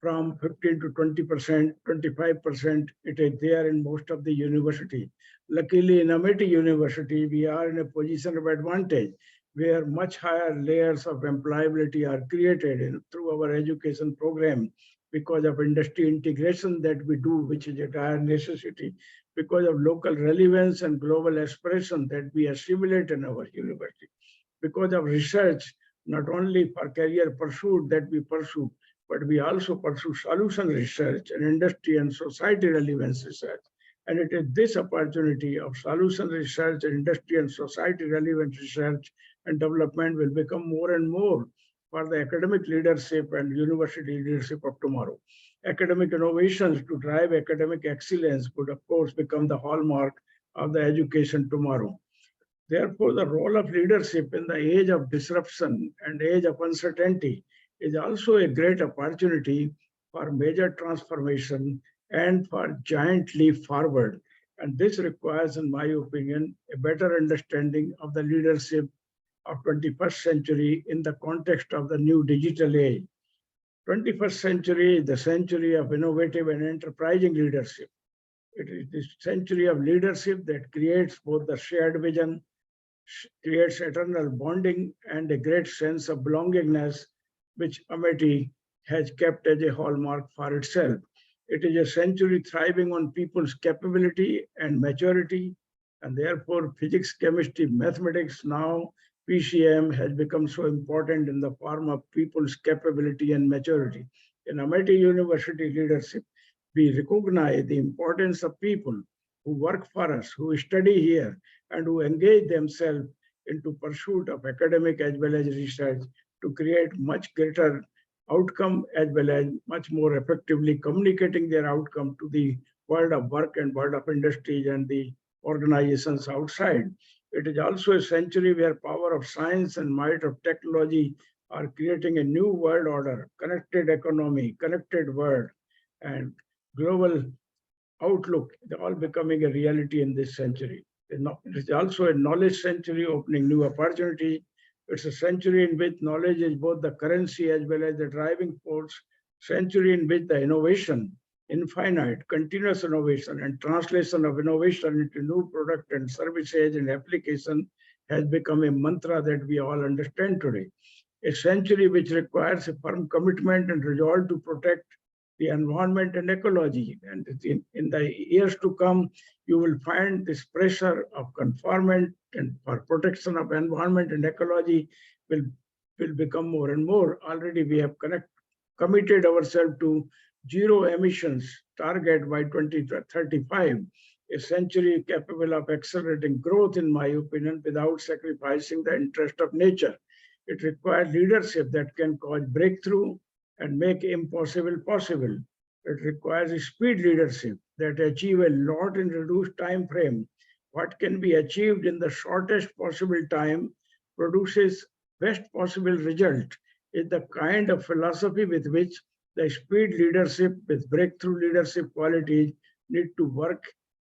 from 15 to 20%, 25%. It is there in most of the university. Luckily, in Amity University, we are in a position of advantage where much higher layers of employability are created through our education program because of industry integration that we do, which is a dire necessity, because of local relevance and global aspiration that we assimilate in our university, because of research, not only for career pursuit that we pursue, but we also pursue solution research and industry and society relevance research. And it is this opportunity of solution research and industry and society relevant research and development will become more and more for the academic leadership and university leadership of tomorrow. Academic innovations to drive academic excellence would, of course, become the hallmark of the education tomorrow. Therefore, the role of leadership in the age of disruption and age of uncertainty is also a great opportunity for major transformation and for giant leap forward. And this requires, in my opinion, a better understanding of the leadership of 21st century in the context of the new digital age. 21st century is the century of innovative and enterprising leadership. It is the century of leadership that creates both the shared vision, creates eternal bonding and a great sense of belongingness, which Amity has kept as a hallmark for itself. It is a century thriving on people's capability and maturity, and therefore physics, chemistry, mathematics, now PCM has become so important in the form of people's capability and maturity. In Amity University leadership, we recognize the importance of people who work for us, who study here, and who engage themselves into pursuit of academic as well as research to create much greater outcome as well as much more effectively communicating their outcome to the world of work and world of industries and the organizations outside. It is also a century where power of science and might of technology are creating a new world order, connected economy, connected world, and global outlook, they're all becoming a reality in this century. It is also a knowledge century opening new opportunity. It's a century in which knowledge is both the currency as well as the driving force, century in which the innovation, infinite, continuous innovation and translation of innovation into new product and services and application has become a mantra that we all understand today. A century which requires a firm commitment and resolve to protect the environment and ecology. And in the years to come, you will find this pressure of conformment and for protection of environment and ecology will become more and more. Already we have committed ourselves to zero emissions target by 2035, a century capable of accelerating growth, in my opinion, without sacrificing the interest of nature. It requires leadership that can cause breakthrough and make impossible possible. It requires a speed leadership that achieve a lot in reduced time frame. What can be achieved in the shortest possible time produces best possible result is the kind of philosophy with which the speed leadership with breakthrough leadership qualities need to work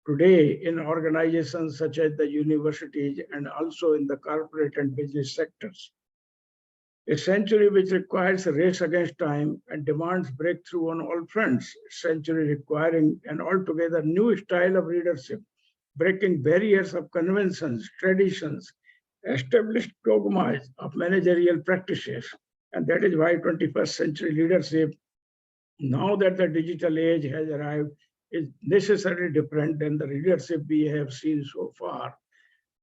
today in organizations such as the universities and also in the corporate and business sectors. A century which requires a race against time and demands breakthrough on all fronts. A century requiring an altogether new style of leadership, breaking barriers of conventions, traditions, established dogmas of managerial practices. And that is why 21st century leadership, now that the digital age has arrived, is necessarily different than the leadership we have seen so far.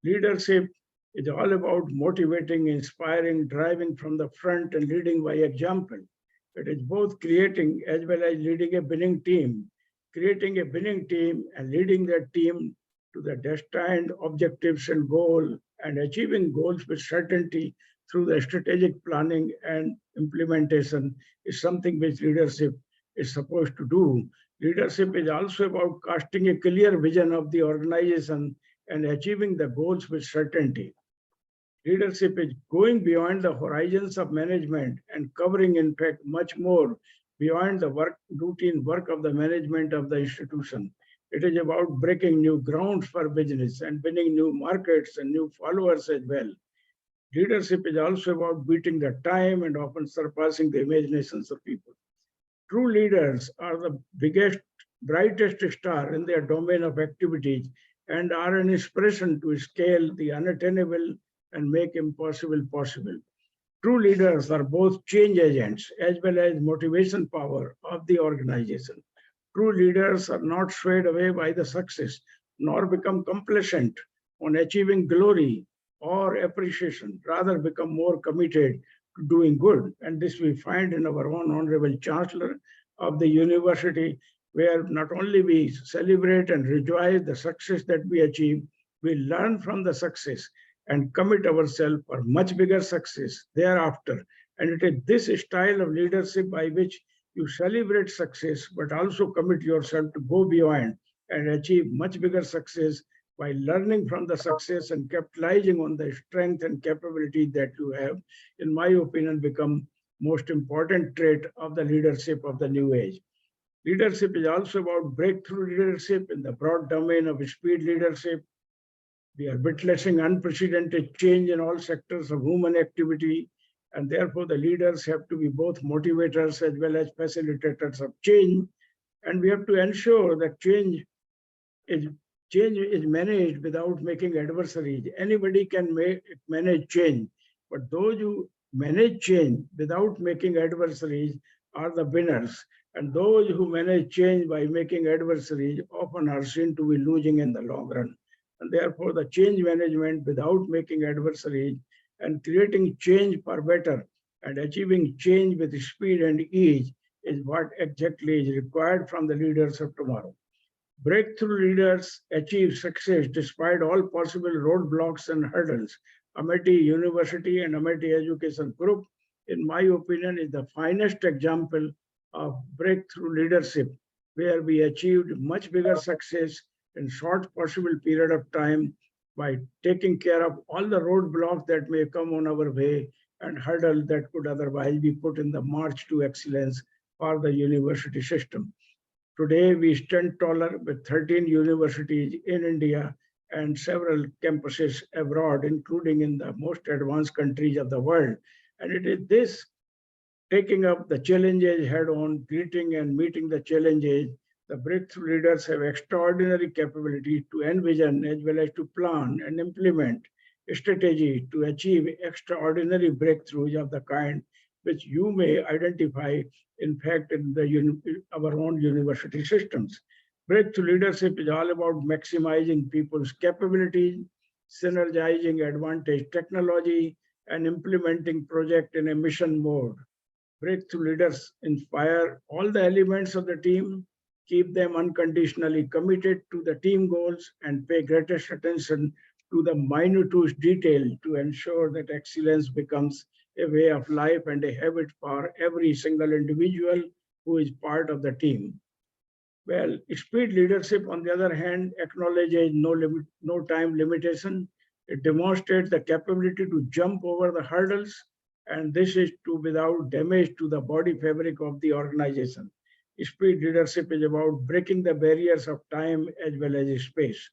Leadership is all about motivating, inspiring, driving from the front and leading by example. It is both creating as well as leading a winning team, creating a winning team and leading that team to the destined objectives and goal and achieving goals with certainty through the strategic planning and implementation is something which leadership is supposed to do. Leadership is also about casting a clear vision of the organization and achieving the goals with certainty. Leadership is going beyond the horizons of management and covering, in fact, much more beyond the routine work of the management of the institution. It is about breaking new grounds for business and winning new markets and new followers as well. Leadership is also about beating the time and often surpassing the imaginations of people. True leaders are the biggest, brightest star in their domain of activities and are an inspiration to scale the unattainable and make impossible possible. True leaders are both change agents as well as motivation power of the organization. True leaders are not swayed away by the success, nor become complacent on achieving glory or appreciation, rather become more committed to doing good. And this we find in our own Honorable Chancellor of the university, where not only we celebrate and rejoice the success that we achieve, we learn from the success and commit ourselves for much bigger success thereafter. And it is this style of leadership by which you celebrate success, but also commit yourself to go beyond and achieve much bigger success by learning from the success and capitalizing on the strength and capability that you have, in my opinion, become most important trait of the leadership of the new age. Leadership is also about breakthrough leadership in the broad domain of speed leadership. We are witnessing unprecedented change in all sectors of human activity, and therefore the leaders have to be both motivators as well as facilitators of change. And we have to ensure that change change is managed without making adversaries. Anybody can manage change, but those who manage change without making adversaries are the winners. And those who manage change by making adversaries often are seen to be losing in the long run. And therefore, the change management without making adversaries and creating change for better and achieving change with speed and ease is what exactly is required from the leaders of tomorrow. Breakthrough leaders achieve success despite all possible roadblocks and hurdles. Amity University and Amity Education Group, in my opinion, is the finest example of breakthrough leadership, where we achieved much bigger success in short possible period of time by taking care of all the roadblocks that may come on our way and hurdle that could otherwise be put in the march to excellence for the university system. Today, we stand taller with 13 universities in India and several campuses abroad, including in the most advanced countries of the world. And it is this taking up the challenges head on, greeting and meeting the challenges. The breakthrough leaders have extraordinary capability to envision as well as to plan and implement a strategy to achieve extraordinary breakthroughs of the kind which you may identify, in fact, in our own university systems. Breakthrough leadership is all about maximizing people's capabilities, synergizing advantage technology, and implementing project in a mission mode. Breakthrough leaders inspire all the elements of the team, keep them unconditionally committed to the team goals, and pay greatest attention to the minutest detail to ensure that excellence becomes a way of life and a habit for every single individual who is part of the team. Well, speed leadership, on the other hand, acknowledges no time limitation. It demonstrates the capability to jump over the hurdles, and this is without damage to the body fabric of the organization. Speed leadership is about breaking the barriers of time as well as space.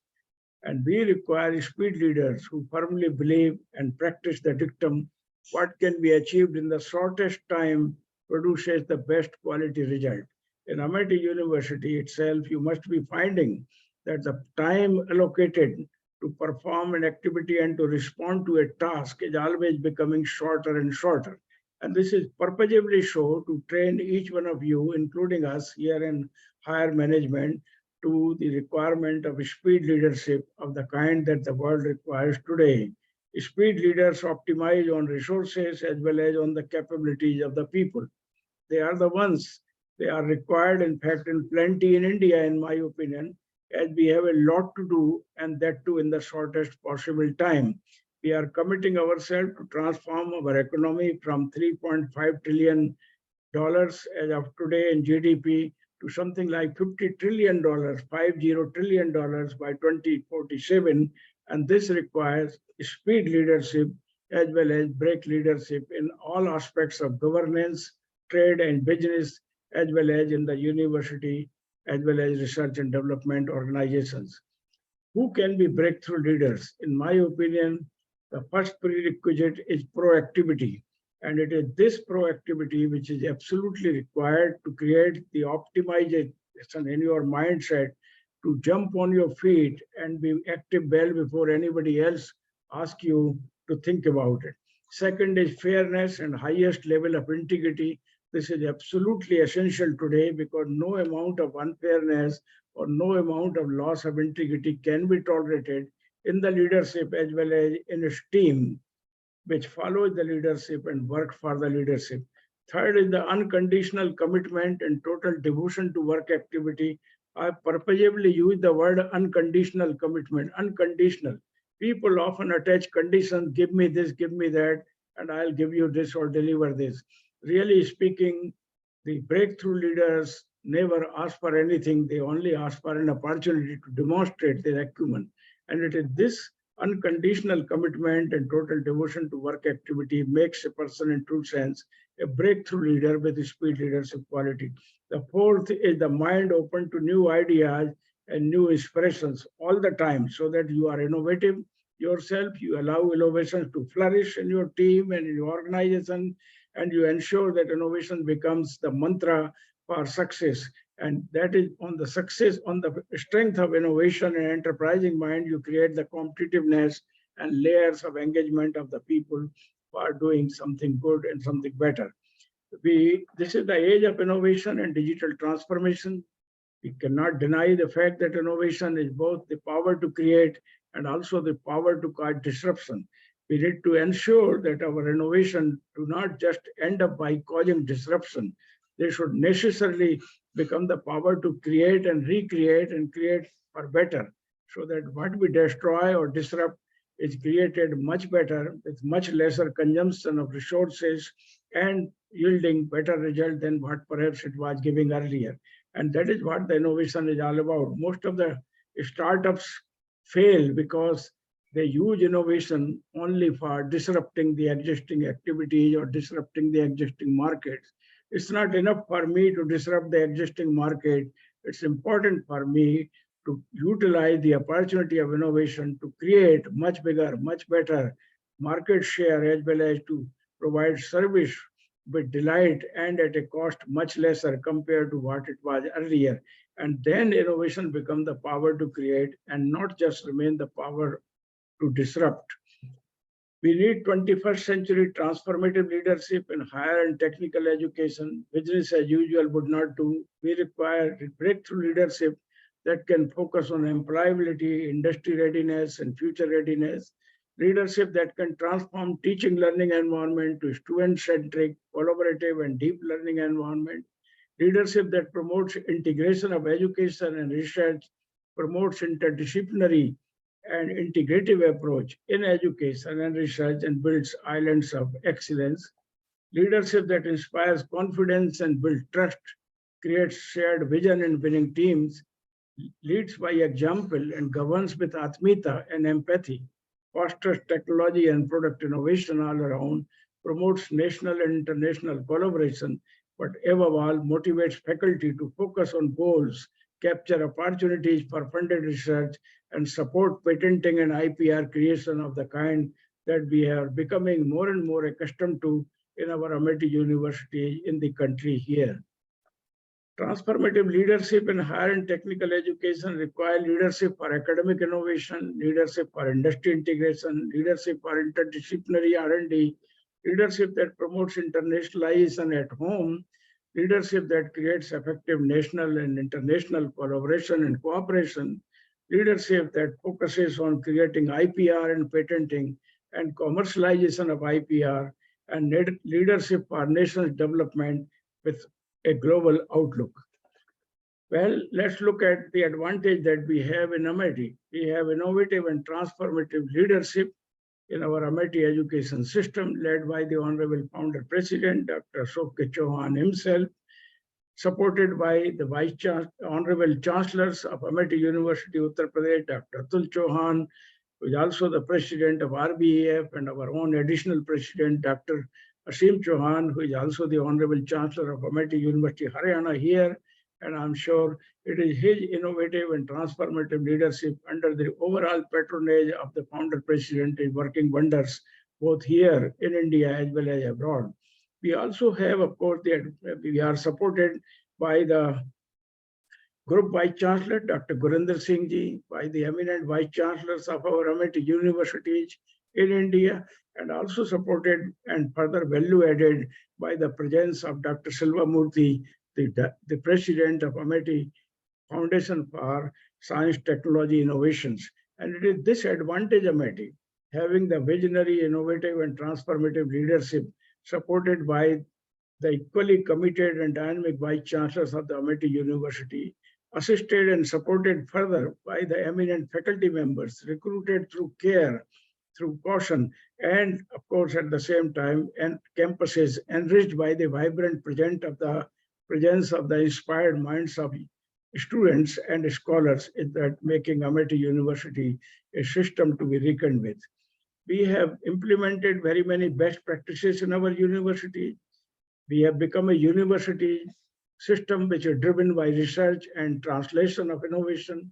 And we require speed leaders who firmly believe and practice the dictum, what can be achieved in the shortest time produces the best quality result. In Amity University itself, you must be finding that the time allocated to perform an activity and to respond to a task is always becoming shorter and shorter. And this is purposefully so to train each one of you, including us here in higher management, to the requirement of speed leadership of the kind that the world requires today. Speed leaders optimize on resources as well as on the capabilities of the people. They are the ones, they are required, in fact, in plenty in India, in my opinion, as we have a lot to do, and that too in the shortest possible time. We are committing ourselves to transform our economy from $3.5 trillion as of today in GDP to something like $50 trillion, $50 trillion by 2047. And this requires speed leadership as well as break leadership in all aspects of governance, trade and business, as well as in the university, as well as research and development organizations. Who can be breakthrough leaders? In my opinion, the first prerequisite is proactivity. And it is this proactivity which is absolutely required to create the optimization in your mindset to jump on your feet and be active well before anybody else asks you to think about it. Second is fairness and highest level of integrity. This is absolutely essential today because no amount of unfairness or no amount of loss of integrity can be tolerated in the leadership as well as in its team, which follows the leadership and work for the leadership. Third is the unconditional commitment and total devotion to work activity. I purposefully use the word unconditional commitment, unconditional. People often attach conditions, give me this, give me that, and I'll give you this or deliver this. Really speaking, the breakthrough leaders never ask for anything. They only ask for an opportunity to demonstrate their acumen. And it is this unconditional commitment and total devotion to work activity makes a person in true sense a breakthrough leader with speed leadership quality. The fourth is the mind open to new ideas and new inspirations all the time so that you are innovative yourself, you allow innovations to flourish in your team and in your organization, and you ensure that innovation becomes the mantra for success And that is on the success, on the strength of innovation and enterprising mind, you create the competitiveness and layers of engagement of the people who are doing something good and something better. This is the age of innovation and digital transformation. We cannot deny the fact that innovation is both the power to create and also the power to cause disruption. We need to ensure that our innovation do not just end up by causing disruption. They should necessarily become the power to create and recreate and create for better, so that what we destroy or disrupt is created much better with much lesser consumption of resources and yielding better result than what perhaps it was giving earlier. And that is what the innovation is all about. Most of the startups fail because they use innovation only for disrupting the existing activities or disrupting the existing markets. It's not enough for me to disrupt the existing market. It's important for me to utilize the opportunity of innovation to create much bigger, much better market share, as well as to provide service with delight and at a cost much lesser compared to what it was earlier. And then innovation becomes the power to create and not just remain the power to disrupt. We need 21st century transformative leadership in higher and technical education. Business as usual would not do. We require breakthrough leadership that can focus on employability, industry readiness, and future readiness. Leadership that can transform teaching learning environment to student-centric, collaborative, and deep learning environment. Leadership that promotes integration of education and research, promotes interdisciplinary and integrative approach in education and research, and builds islands of excellence. Leadership that inspires confidence and builds trust, creates shared vision and winning teams, leads by example and governs with atmita and empathy, fosters technology and product innovation all around, promotes national and international collaboration, but above all motivates faculty to focus on goals, capture opportunities for funded research, and support patenting and IPR creation of the kind that we are becoming more and more accustomed to in our Amity University in the country here. Transformative leadership in higher and technical education require leadership for academic innovation, leadership for industry integration, leadership for interdisciplinary R&D, leadership that promotes internationalization at home, leadership that creates effective national and international collaboration and cooperation, leadership that focuses on creating IPR and patenting and commercialization of IPR, and leadership for national development with a global outlook. Well, let's look at the advantage that we have in Amity. We have innovative and transformative leadership in our Amity education system, led by the Honorable Founder President, Dr. Ashok Chauhan himself, supported by the Honorable Chancellors of Amity University, Uttar Pradesh, Dr. Atul Chauhan, who is also the President of RBEF, and our own additional President, Dr. Asim Chauhan, who is also the Honorable Chancellor of Amity University, Haryana here. And I'm sure it is his innovative and transformative leadership under the overall patronage of the Founder President is working wonders, both here in India as well as abroad. We also have, of course, we are supported by the Group Vice Chancellor, Dr. Gurinder Singh Ji, by the eminent Vice Chancellors of our Amity universities in India, and also supported and further value added by the presence of Dr. Silva Murthy, the President of Amity Foundation for Science, Technology, Innovations. And it is this advantage of Amity, having the visionary, innovative, and transformative leadership supported by the equally committed and dynamic Vice Chancellors of the Amity University, assisted and supported further by the eminent faculty members, recruited through care, through caution, and of course at the same time, and campuses enriched by the vibrant presence of the inspired minds of students and scholars, is that making Amity University a system to be reckoned with. We have implemented very many best practices in our university. We have become a university system which is driven by research and translation of innovation.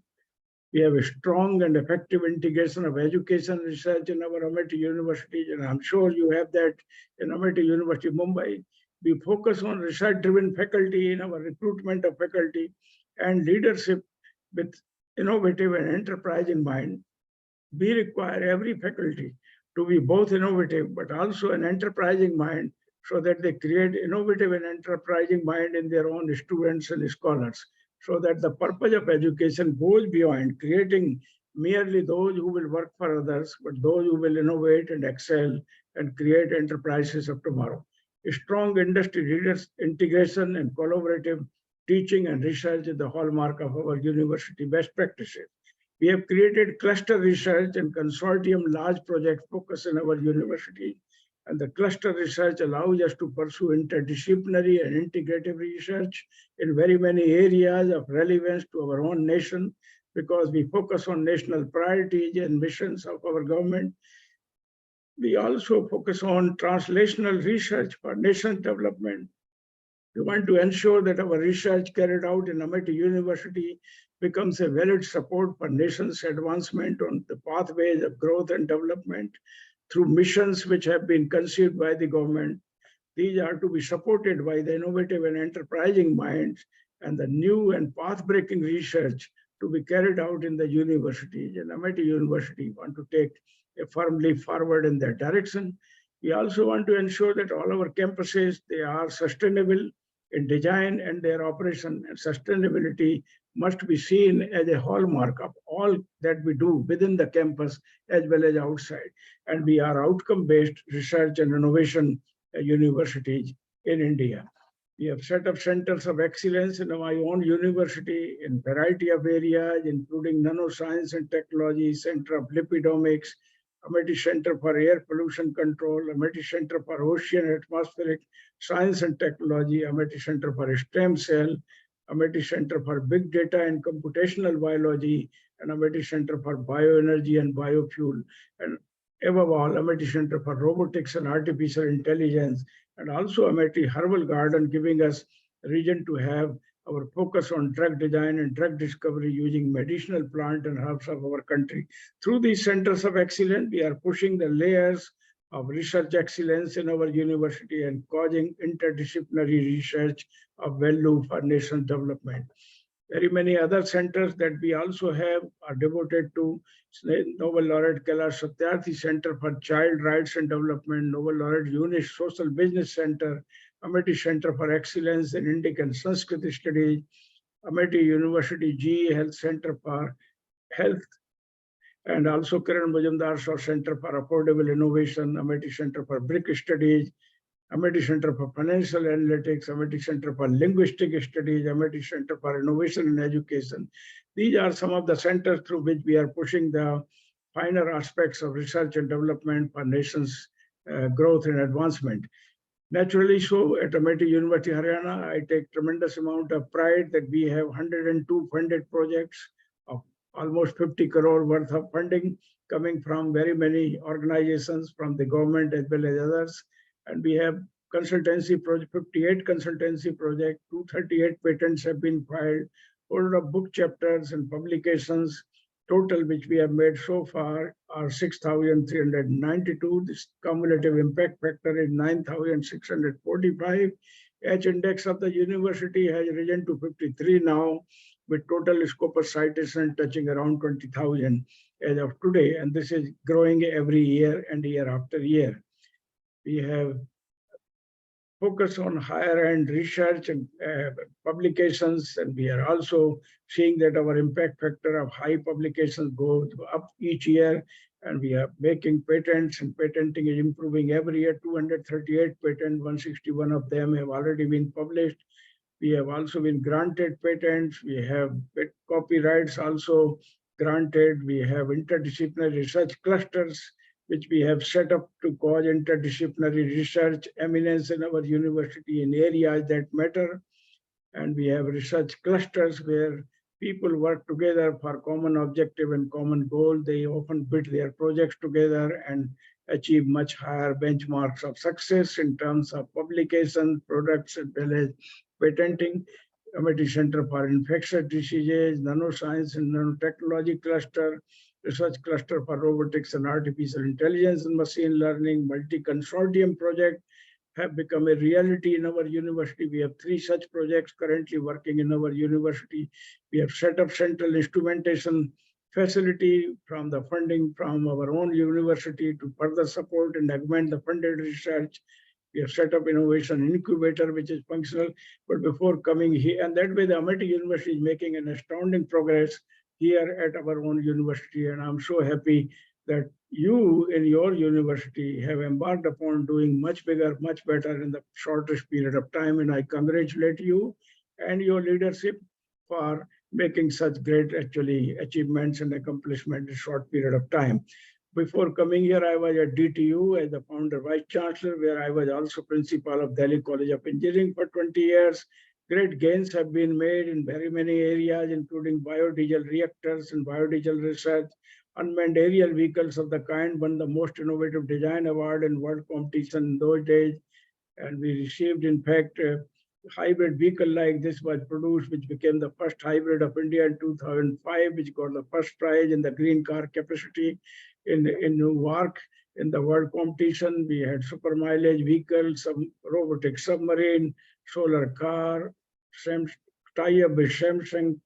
We have a strong and effective integration of education research in our Amity University, and I'm sure you have that in Amity University, Mumbai. We focus on research-driven faculty in our recruitment of faculty and leadership with innovative and enterprising mind. We require every faculty to be both innovative but also an enterprising mind, so that they create innovative and enterprising mind in their own students and scholars, so that the purpose of education goes beyond creating merely those who will work for others, but those who will innovate and excel and create enterprises of tomorrow. Strong industry leaders, integration and collaborative teaching and research is the hallmark of our university best practices. We have created cluster research and consortium large project focus in our university. And the cluster research allows us to pursue interdisciplinary and integrative research in very many areas of relevance to our own nation, because we focus on national priorities and missions of our government. We also focus on translational research for nation development. We want to ensure that our research carried out in Amity University becomes a valid support for nation's advancement on the pathways of growth and development through missions which have been conceived by the government. These are to be supported by the innovative and enterprising minds and the new and path-breaking research to be carried out in the universities. And Amity University want to take a firmly forward in that direction. We also want to ensure that all our campuses, they are sustainable in design and their operation, and sustainability must be seen as a hallmark of all that we do within the campus as well as outside. And we are outcome-based research and innovation universities in India. We have set up centers of excellence in my own university in variety of areas, including nanoscience and technology, Center of Lipidomics, Amity Center for Air Pollution Control, Amity Center for Ocean and Atmospheric Science and Technology, Amity Center for Stem Cell, Amity Center for Big Data and Computational Biology, and Amity Center for Bioenergy and Biofuel, and above all, Amity Center for Robotics and Artificial Intelligence, and also Amity Herbal Garden, giving us a reason to have our focus on drug design and drug discovery using medicinal plant and herbs of our country. Through these centers of excellence, we are pushing the layers of research excellence in our university and causing interdisciplinary research of value for nation development. Very many other centers that we also have are devoted to Nobel laureate Kailash Satyarthi Center for Child Rights and Development, Nobel laureate Unish Social Business Center, Amity Center for Excellence in Indic and Sanskrit Studies, Amity University GE Health Center for Health, and also Kiran Majumdar Shaw Center for Affordable Innovation, Amity Center for Brick Studies, Amity Center for Financial Analytics, Amity Center for Linguistic Studies, Amity Center for Innovation and Education. These are some of the centers through which we are pushing the finer aspects of research and development for nation's growth and advancement. Naturally, so at Amity University, Haryana, I take tremendous amount of pride that we have 102 funded projects of almost 50 crore worth of funding coming from very many organizations, from the government as well as others. And we have consultancy project, 58 consultancy projects, 238 patents have been filed, order of book chapters and publications, total which we have made so far are 6,392. This cumulative impact factor is 9,645. H-index of the university has risen to 53 now, with total scope of citation touching around 20,000 as of today. And this is growing every year and year after year. We have focused on higher end research and publications, and we are also seeing that our impact factor of high publications goes up each year, and we are making patents, and patenting is improving every year. 238 patents, 161 of them have already been published. We have also been granted patents. We have copyrights also granted. We have interdisciplinary research clusters, which we have set up to cause interdisciplinary research eminence in our university in areas that matter. And we have research clusters where people work together for common objective and common goal. They often bid their projects together and achieve much higher benchmarks of success in terms of publication, products, as well as patenting. Amity Center for Infectious Diseases, Nanoscience and Nanotechnology Cluster, Research Cluster for Robotics and Artificial Intelligence and Machine Learning, multi-consortium project have become a reality in our university. We have 3 such projects currently working in our university. We have set up central instrumentation facility from the funding from our own university to further support and augment the funded research. We have set up innovation incubator, which is functional. But before coming here, and that way the Amity University is making an astounding progress here at our own university. And I'm so happy that you in your university have embarked upon doing much bigger, much better in the shortest period of time. And I congratulate you and your leadership for making such great actually achievements and accomplishments in a short period of time. Before coming here, I was at DTU as the founder vice chancellor, where I was also principal of Delhi College of Engineering for 20 years. Great gains have been made in very many areas, including biodiesel reactors and biodiesel research. Unmanned aerial vehicles of the kind won the most innovative design award in world competition in those days. And we received, in fact, a hybrid vehicle like this was produced, which became the first hybrid of India in 2005, which got the first prize in the green car capacity in Newark. In the world competition, we had super mileage vehicles, some robotic submarine, solar car, tie-up with Samsung,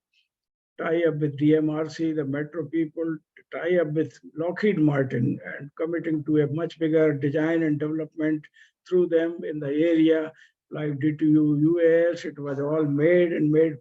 tie-up with DMRC, the metro people, tie-up with Lockheed Martin, and committing to a much bigger design and development through them in the area, like DTU UAS. It was all made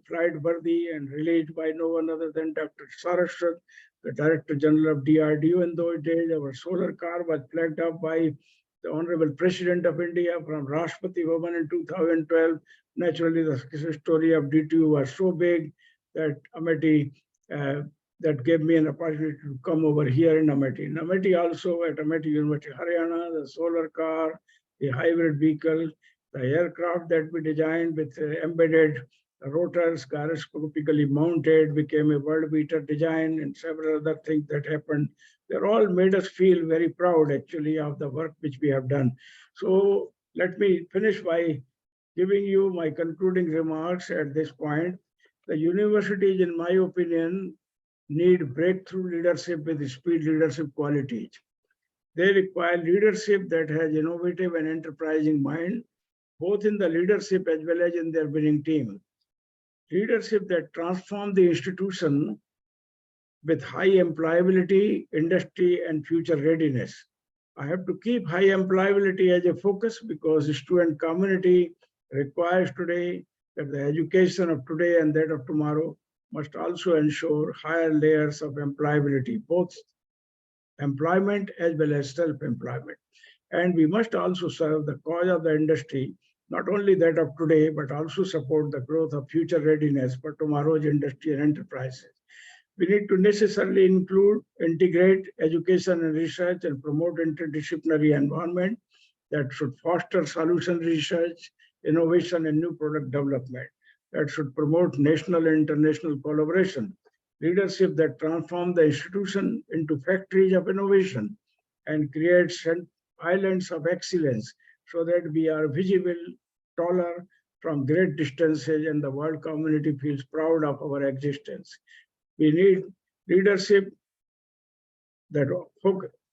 flight worthy and released by no one other than Dr. Saraswat, the Director General of DRDO in those days. Our solar car was flagged up by the Honorable President of India from Rashtrapati Bhavan in 2012. Naturally, the success story of DTU was so big that Amity, that gave me an opportunity to come over here in Amity. In Amity also, at Amity University, Haryana, the solar car, the hybrid vehicle, the aircraft that we designed with embedded rotors, gyroscopically mounted, became a world beater design, and several other things that happened. They're all made us feel very proud actually of the work which we have done. So let me finish by giving you my concluding remarks at this point. The universities, in my opinion, need breakthrough leadership with speed leadership qualities. They require leadership that has innovative and enterprising mind, both in the leadership as well as in their winning team. Leadership that transforms the institution with high employability, industry, and future readiness. I have to keep high employability as a focus because the student community requires today that the education of today and that of tomorrow must also ensure higher layers of employability, both employment as well as self-employment. And we must also serve the cause of the industry, not only that of today, but also support the growth of future readiness for tomorrow's industry and enterprises. We need to necessarily integrate education and research and promote interdisciplinary environment that should foster solution research, innovation, and new product development, that should promote national and international collaboration, leadership that transforms the institution into factories of innovation and creates islands of excellence so that we are visible, taller from great distances, and the world community feels proud of our existence. We need leadership that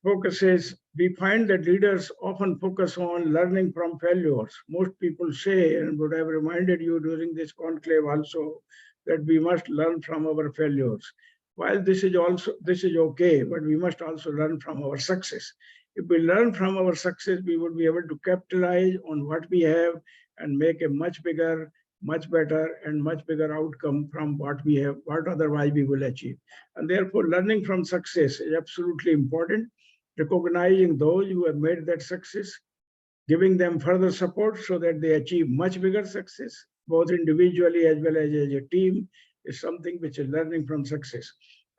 focuses. We find that leaders often focus on learning from failures. Most people say, and would have reminded you during this conclave also, that we must learn from our failures. While this is okay, but we must also learn from our success. If we learn from our success, we would be able to capitalize on what we have and make a much bigger, much better, and much bigger outcome from what we have, what otherwise we will achieve. And therefore, learning from success is absolutely important. Recognizing those who have made that success, giving them further support so that they achieve much bigger success, both individually as well as a team, is something which is learning from success.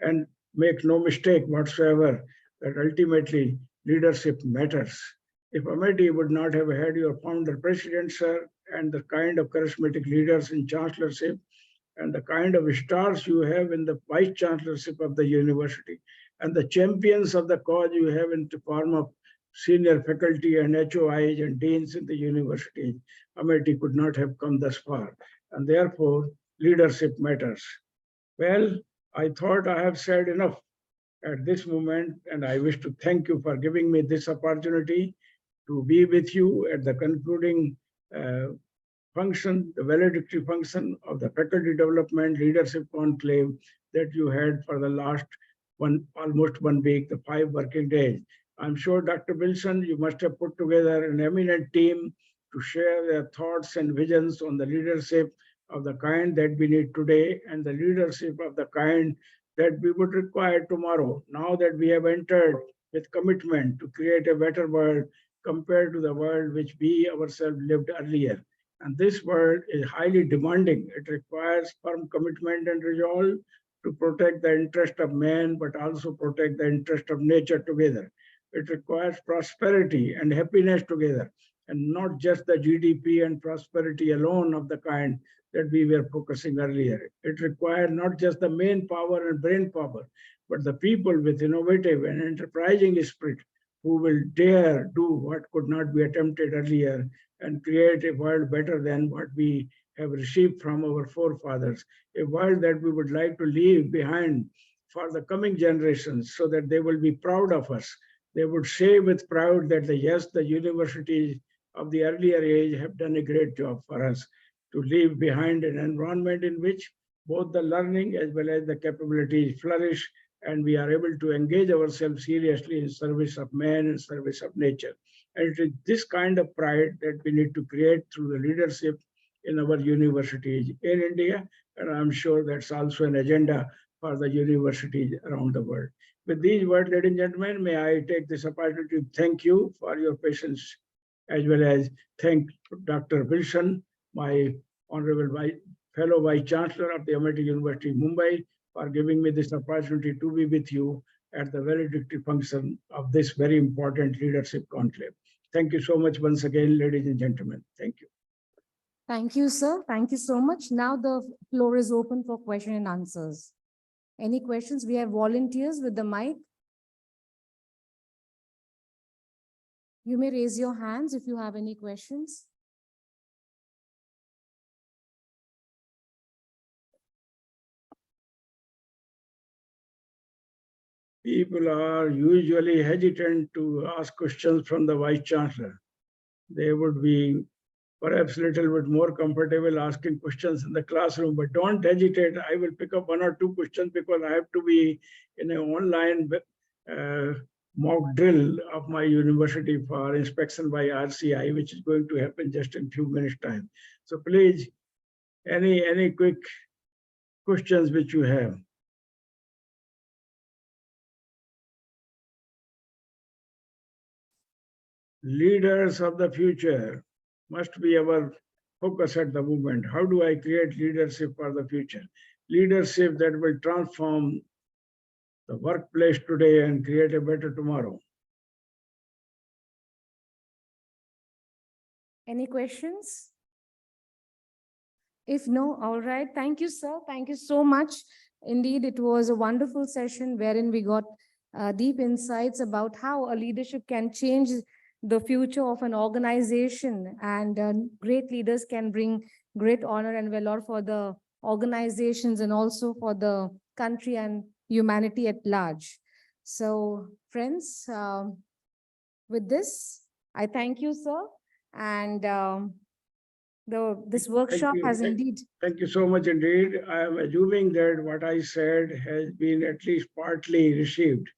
And make no mistake whatsoever that ultimately leadership matters. If Amity would not have had your founder president, sir, and the kind of charismatic leaders in chancellorship and the kind of stars you have in the vice chancellorship of the university and the champions of the cause you have in the form of senior faculty and HOIs and deans in the university, Amity could not have come thus far. And therefore, leadership matters. Well, I thought I have said enough at this moment, and I wish to thank you for giving me this opportunity to be with you at the concluding function, the valedictory function of the Faculty Development Leadership Conclave that you had for the last almost 1 week, the 5 working days. I'm sure, Dr. Wilson, you must have put together an eminent team to share their thoughts and visions on the leadership of the kind that we need today and the leadership of the kind that we would require tomorrow. Now that we have entered with commitment to create a better world compared to the world which we ourselves lived earlier. And this world is highly demanding. It requires firm commitment and resolve to protect the interest of man, but also protect the interest of nature together. It requires prosperity and happiness together, and not just the GDP and prosperity alone of the kind that we were focusing earlier. It requires not just the main power and brain power, but the people with innovative and enterprising spirit who will dare do what could not be attempted earlier and create a world better than what we have received from our forefathers, a world that we would like to leave behind for the coming generations so that they will be proud of us. They would say with pride that yes, the universities of the earlier age have done a great job for us to leave behind an environment in which both the learning as well as the capabilities flourish, and we are able to engage ourselves seriously in service of man and service of nature. And it is this kind of pride that we need to create through the leadership in our universities in India, and I'm sure that's also an agenda for the universities around the world. With these words, ladies and gentlemen, may I take this opportunity to thank you for your patience, as well as thank Dr. Wilson, my honorable fellow Vice Chancellor of the Amity University, Mumbai, for giving me this opportunity to be with you at the valedictory function of this very important leadership conclave. Thank you so much once again, ladies and gentlemen. Thank you. Thank you, sir. Thank you so much. Now the floor is open for question and answers. Any questions? We have volunteers with the mic. You may raise your hands if you have any questions. People are usually hesitant to ask questions from the Vice Chancellor. They would be perhaps a little bit more comfortable asking questions in the classroom, but don't hesitate. I will pick up 1 or 2 questions because I have to be in an online mock drill of my university for inspection by RCI, which is going to happen just in a few minutes' time. So please, any quick questions which you have. Leaders of the future must be our focus at the moment. How do I create leadership for the future? Leadership that will transform the workplace today and create a better tomorrow. Any questions? If no, all right. Thank you, sir. Thank you so much. Indeed, it was a wonderful session wherein we got deep insights about how a leadership can change the future of an organization, and great leaders can bring great honor and valor for the organizations and also for the country and humanity at large. So friends, with this, I thank you, sir. And this workshop has indeed. Thank you so much indeed. I am assuming that what I said has been at least partly received.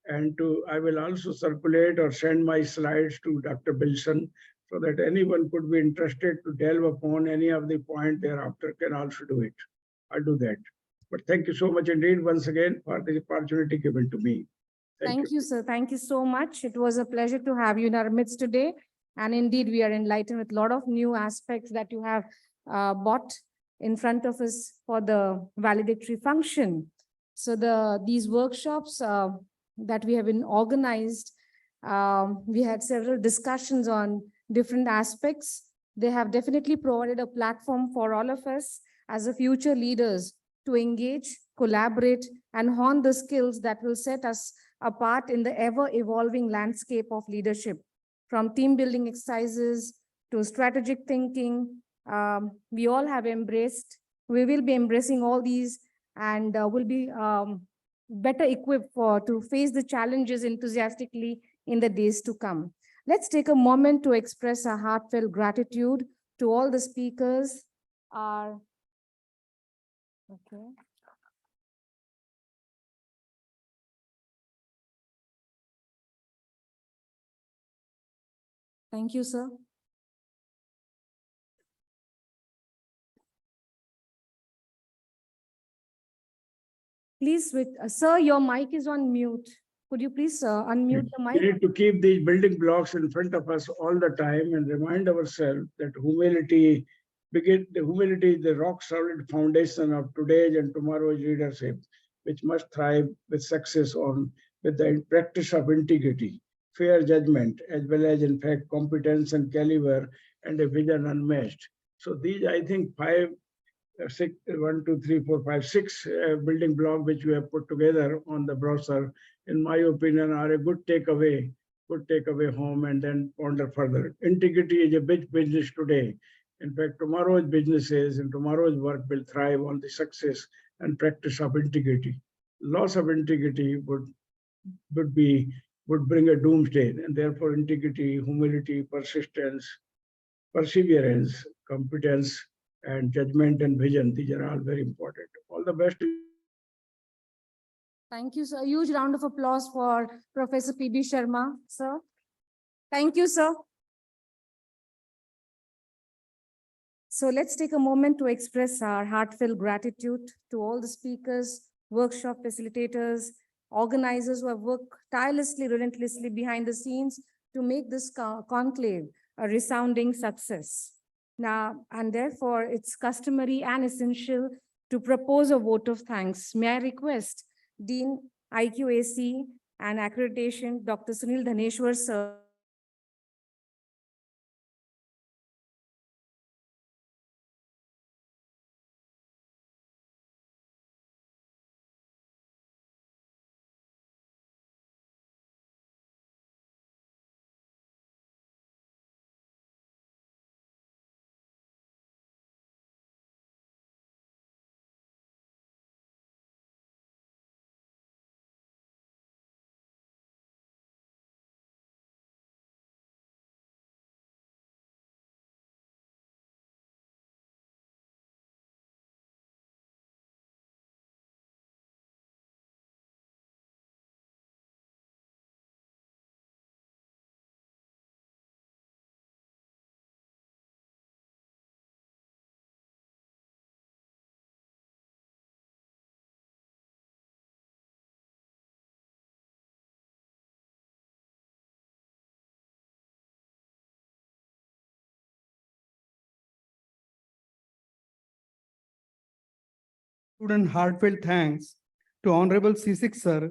And I will also circulate or send my slides to Dr. Wilson so that anyone could be interested to delve upon any of the points thereafter can also do it. I'll do that. But thank you so much indeed once again for the opportunity given to me. Thank you, sir. Thank you so much. It was a pleasure to have you in our midst today. And indeed, we are enlightened with a lot of new aspects that you have brought in front of us for the valedictory function. So these workshops that we have been organized, we had several discussions on different aspects. They have definitely provided a platform for all of us as a future leaders to engage, collaborate, and hone the skills that will set us apart in the ever-evolving landscape of leadership. From team building exercises to strategic thinking, we all have embraced, we will be embracing all these, and will be better equipped to face the challenges enthusiastically in the days to come. Let's take a moment to express our heartfelt gratitude to all the speakers. Okay. Thank you, sir. Please, sir, your mic is on mute. Could you please unmute the We mic? need to keep these building blocks in front of us all the time and remind ourselves that humility is the rock solid foundation of today's and tomorrow's leadership, which must thrive with success with the practice of integrity, fair judgment, as well as in fact competence and caliber and a vision unmatched. So these, I think, six, 1, 2, 3, 4, 5, 6 building block which we have put together on the brochure, in my opinion, are a good takeaway home and then ponder further. Integrity is a big business today. In fact, tomorrow's businesses and tomorrow's work will thrive on the success and practice of integrity. Loss of integrity would bring a doomsday, and therefore integrity, humility, persistence, perseverance, competence, and judgment and vision. These are all very important. All the best. Thank you, sir. A huge round of applause for Professor P.B. Sharma, sir. Thank you, sir. So let's take a moment to express our heartfelt gratitude to all the speakers, workshop facilitators, organizers who have worked tirelessly, relentlessly behind the scenes to make this conclave a resounding success. Now, and therefore, it's customary and essential to propose a vote of thanks. May I request Dean IQAC and Accreditation, Dr. Sunil Dhaneshwar, sir. Student heartfelt thanks to Honorable C6 Sir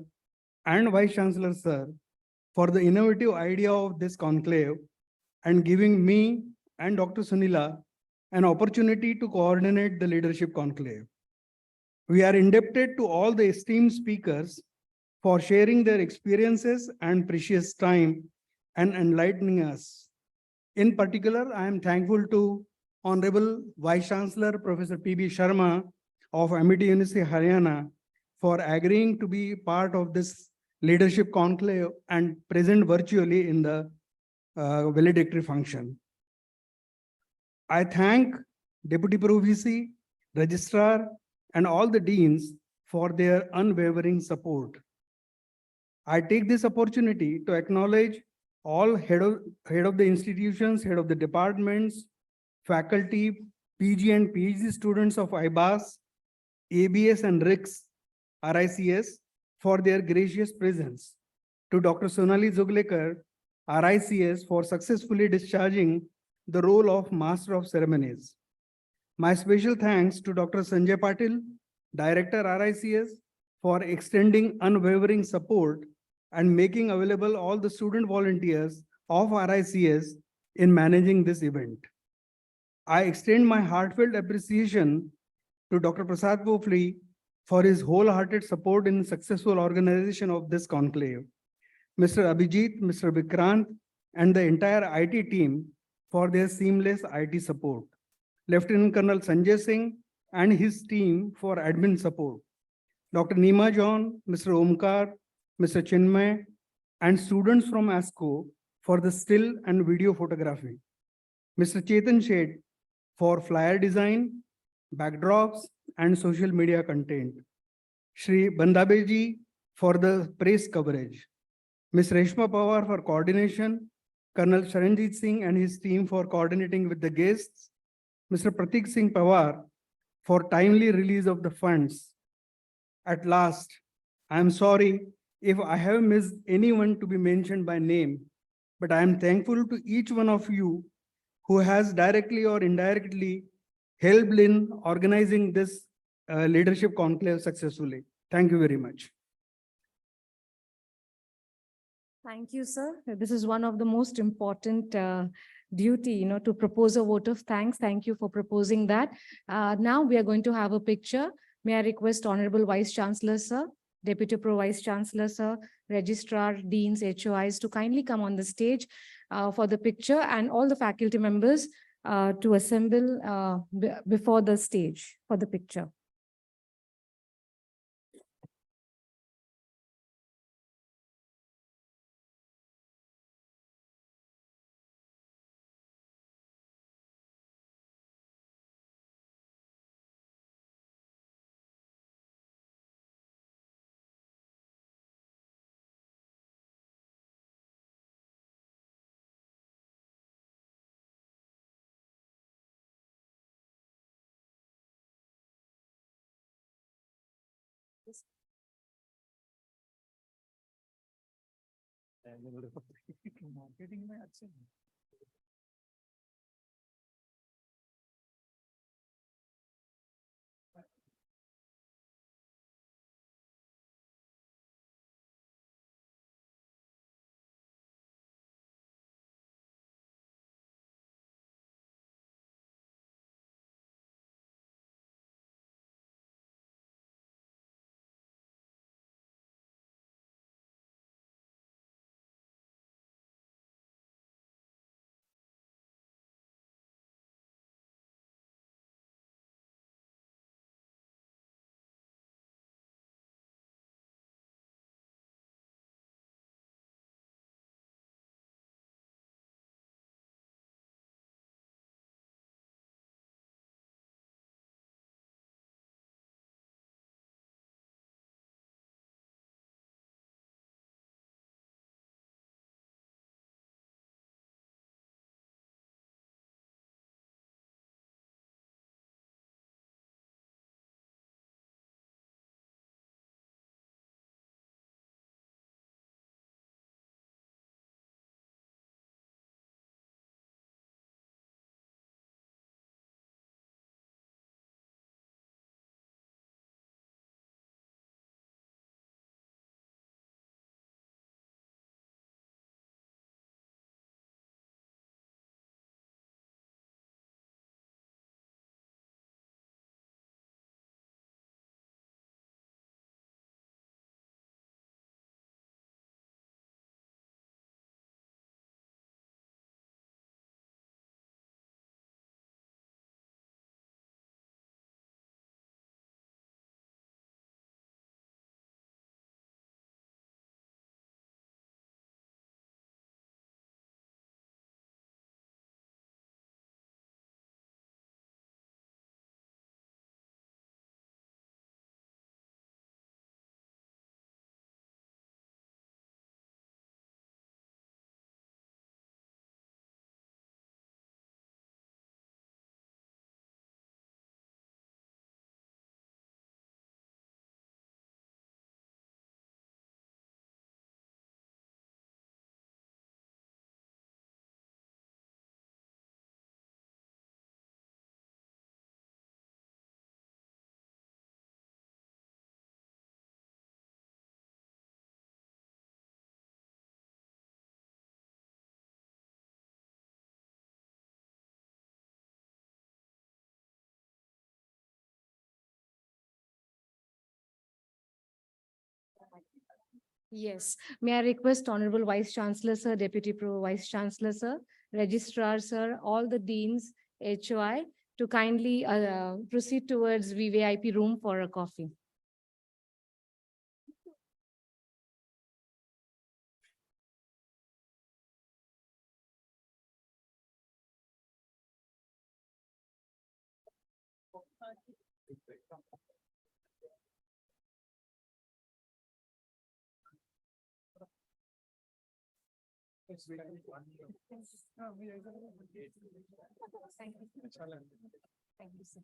and Vice Chancellor Sir for the innovative idea of this conclave and giving me and Dr. Sunila an opportunity to coordinate the leadership conclave. We are indebted to all the esteemed speakers for sharing their experiences and precious time and enlightening us. In particular, I am thankful to Honorable Vice Chancellor Professor P.B. Sharma of Amity University, Haryana, for agreeing to be part of this leadership conclave and present virtually in the valedictory function. I thank Deputy Pro VC, Registrar, and all the deans for their unwavering support. I take this opportunity to acknowledge all head of the institutions, head of the departments, faculty, PG and PhD students of IBAS, ABS and RICS, for their gracious presence. To Dr. Sonali Zuglekar, RICS, for successfully discharging the role of Master of Ceremonies. My special thanks to Dr. Sanjay Patil, Director RICS, for extending unwavering support and making available all the student volunteers of RICS in managing this event. I extend my heartfelt appreciation to Dr. Prasad Pofli for his wholehearted support in the successful organization of this conclave. Mr. Abhijit, Mr. Vikrant, and the entire IT team for their seamless IT support. Lieutenant Colonel Sanjay Singh and his team for admin support. Dr. Neema John, Mr. Omkar, Mr. Chinmay, and students from ASCO for the still and video photography. Mr. Chetan Shed for flyer design, backdrops, and social media content. Shri Bandabeji for the press coverage. Ms. Reshma Pawar for coordination, Colonel Sharanjit Singh and his team for coordinating with the guests, Mr. Pratik Singh Pawar for timely release of the funds. At last, I am sorry if I have missed anyone to be mentioned by name, but I am thankful to each one of you who has directly or indirectly helped in organizing this leadership conclave successfully. Thank you very much. Thank you, sir. This is one of the most important duty, to propose a vote of thanks. Thank you for proposing that. Now we are going to have a picture. May I request Honorable Vice Chancellor, sir, Deputy Pro Vice Chancellor, sir, Registrar, Deans, HOIs to kindly come on the stage for the picture, and all the faculty members to assemble before the stage for the picture. Yes. May I request Honorable Vice Chancellor, sir, Deputy Pro Vice Chancellor, sir, Registrar, sir, all the deans, HOI, to kindly proceed towards VVIP room for a coffee. Thank you.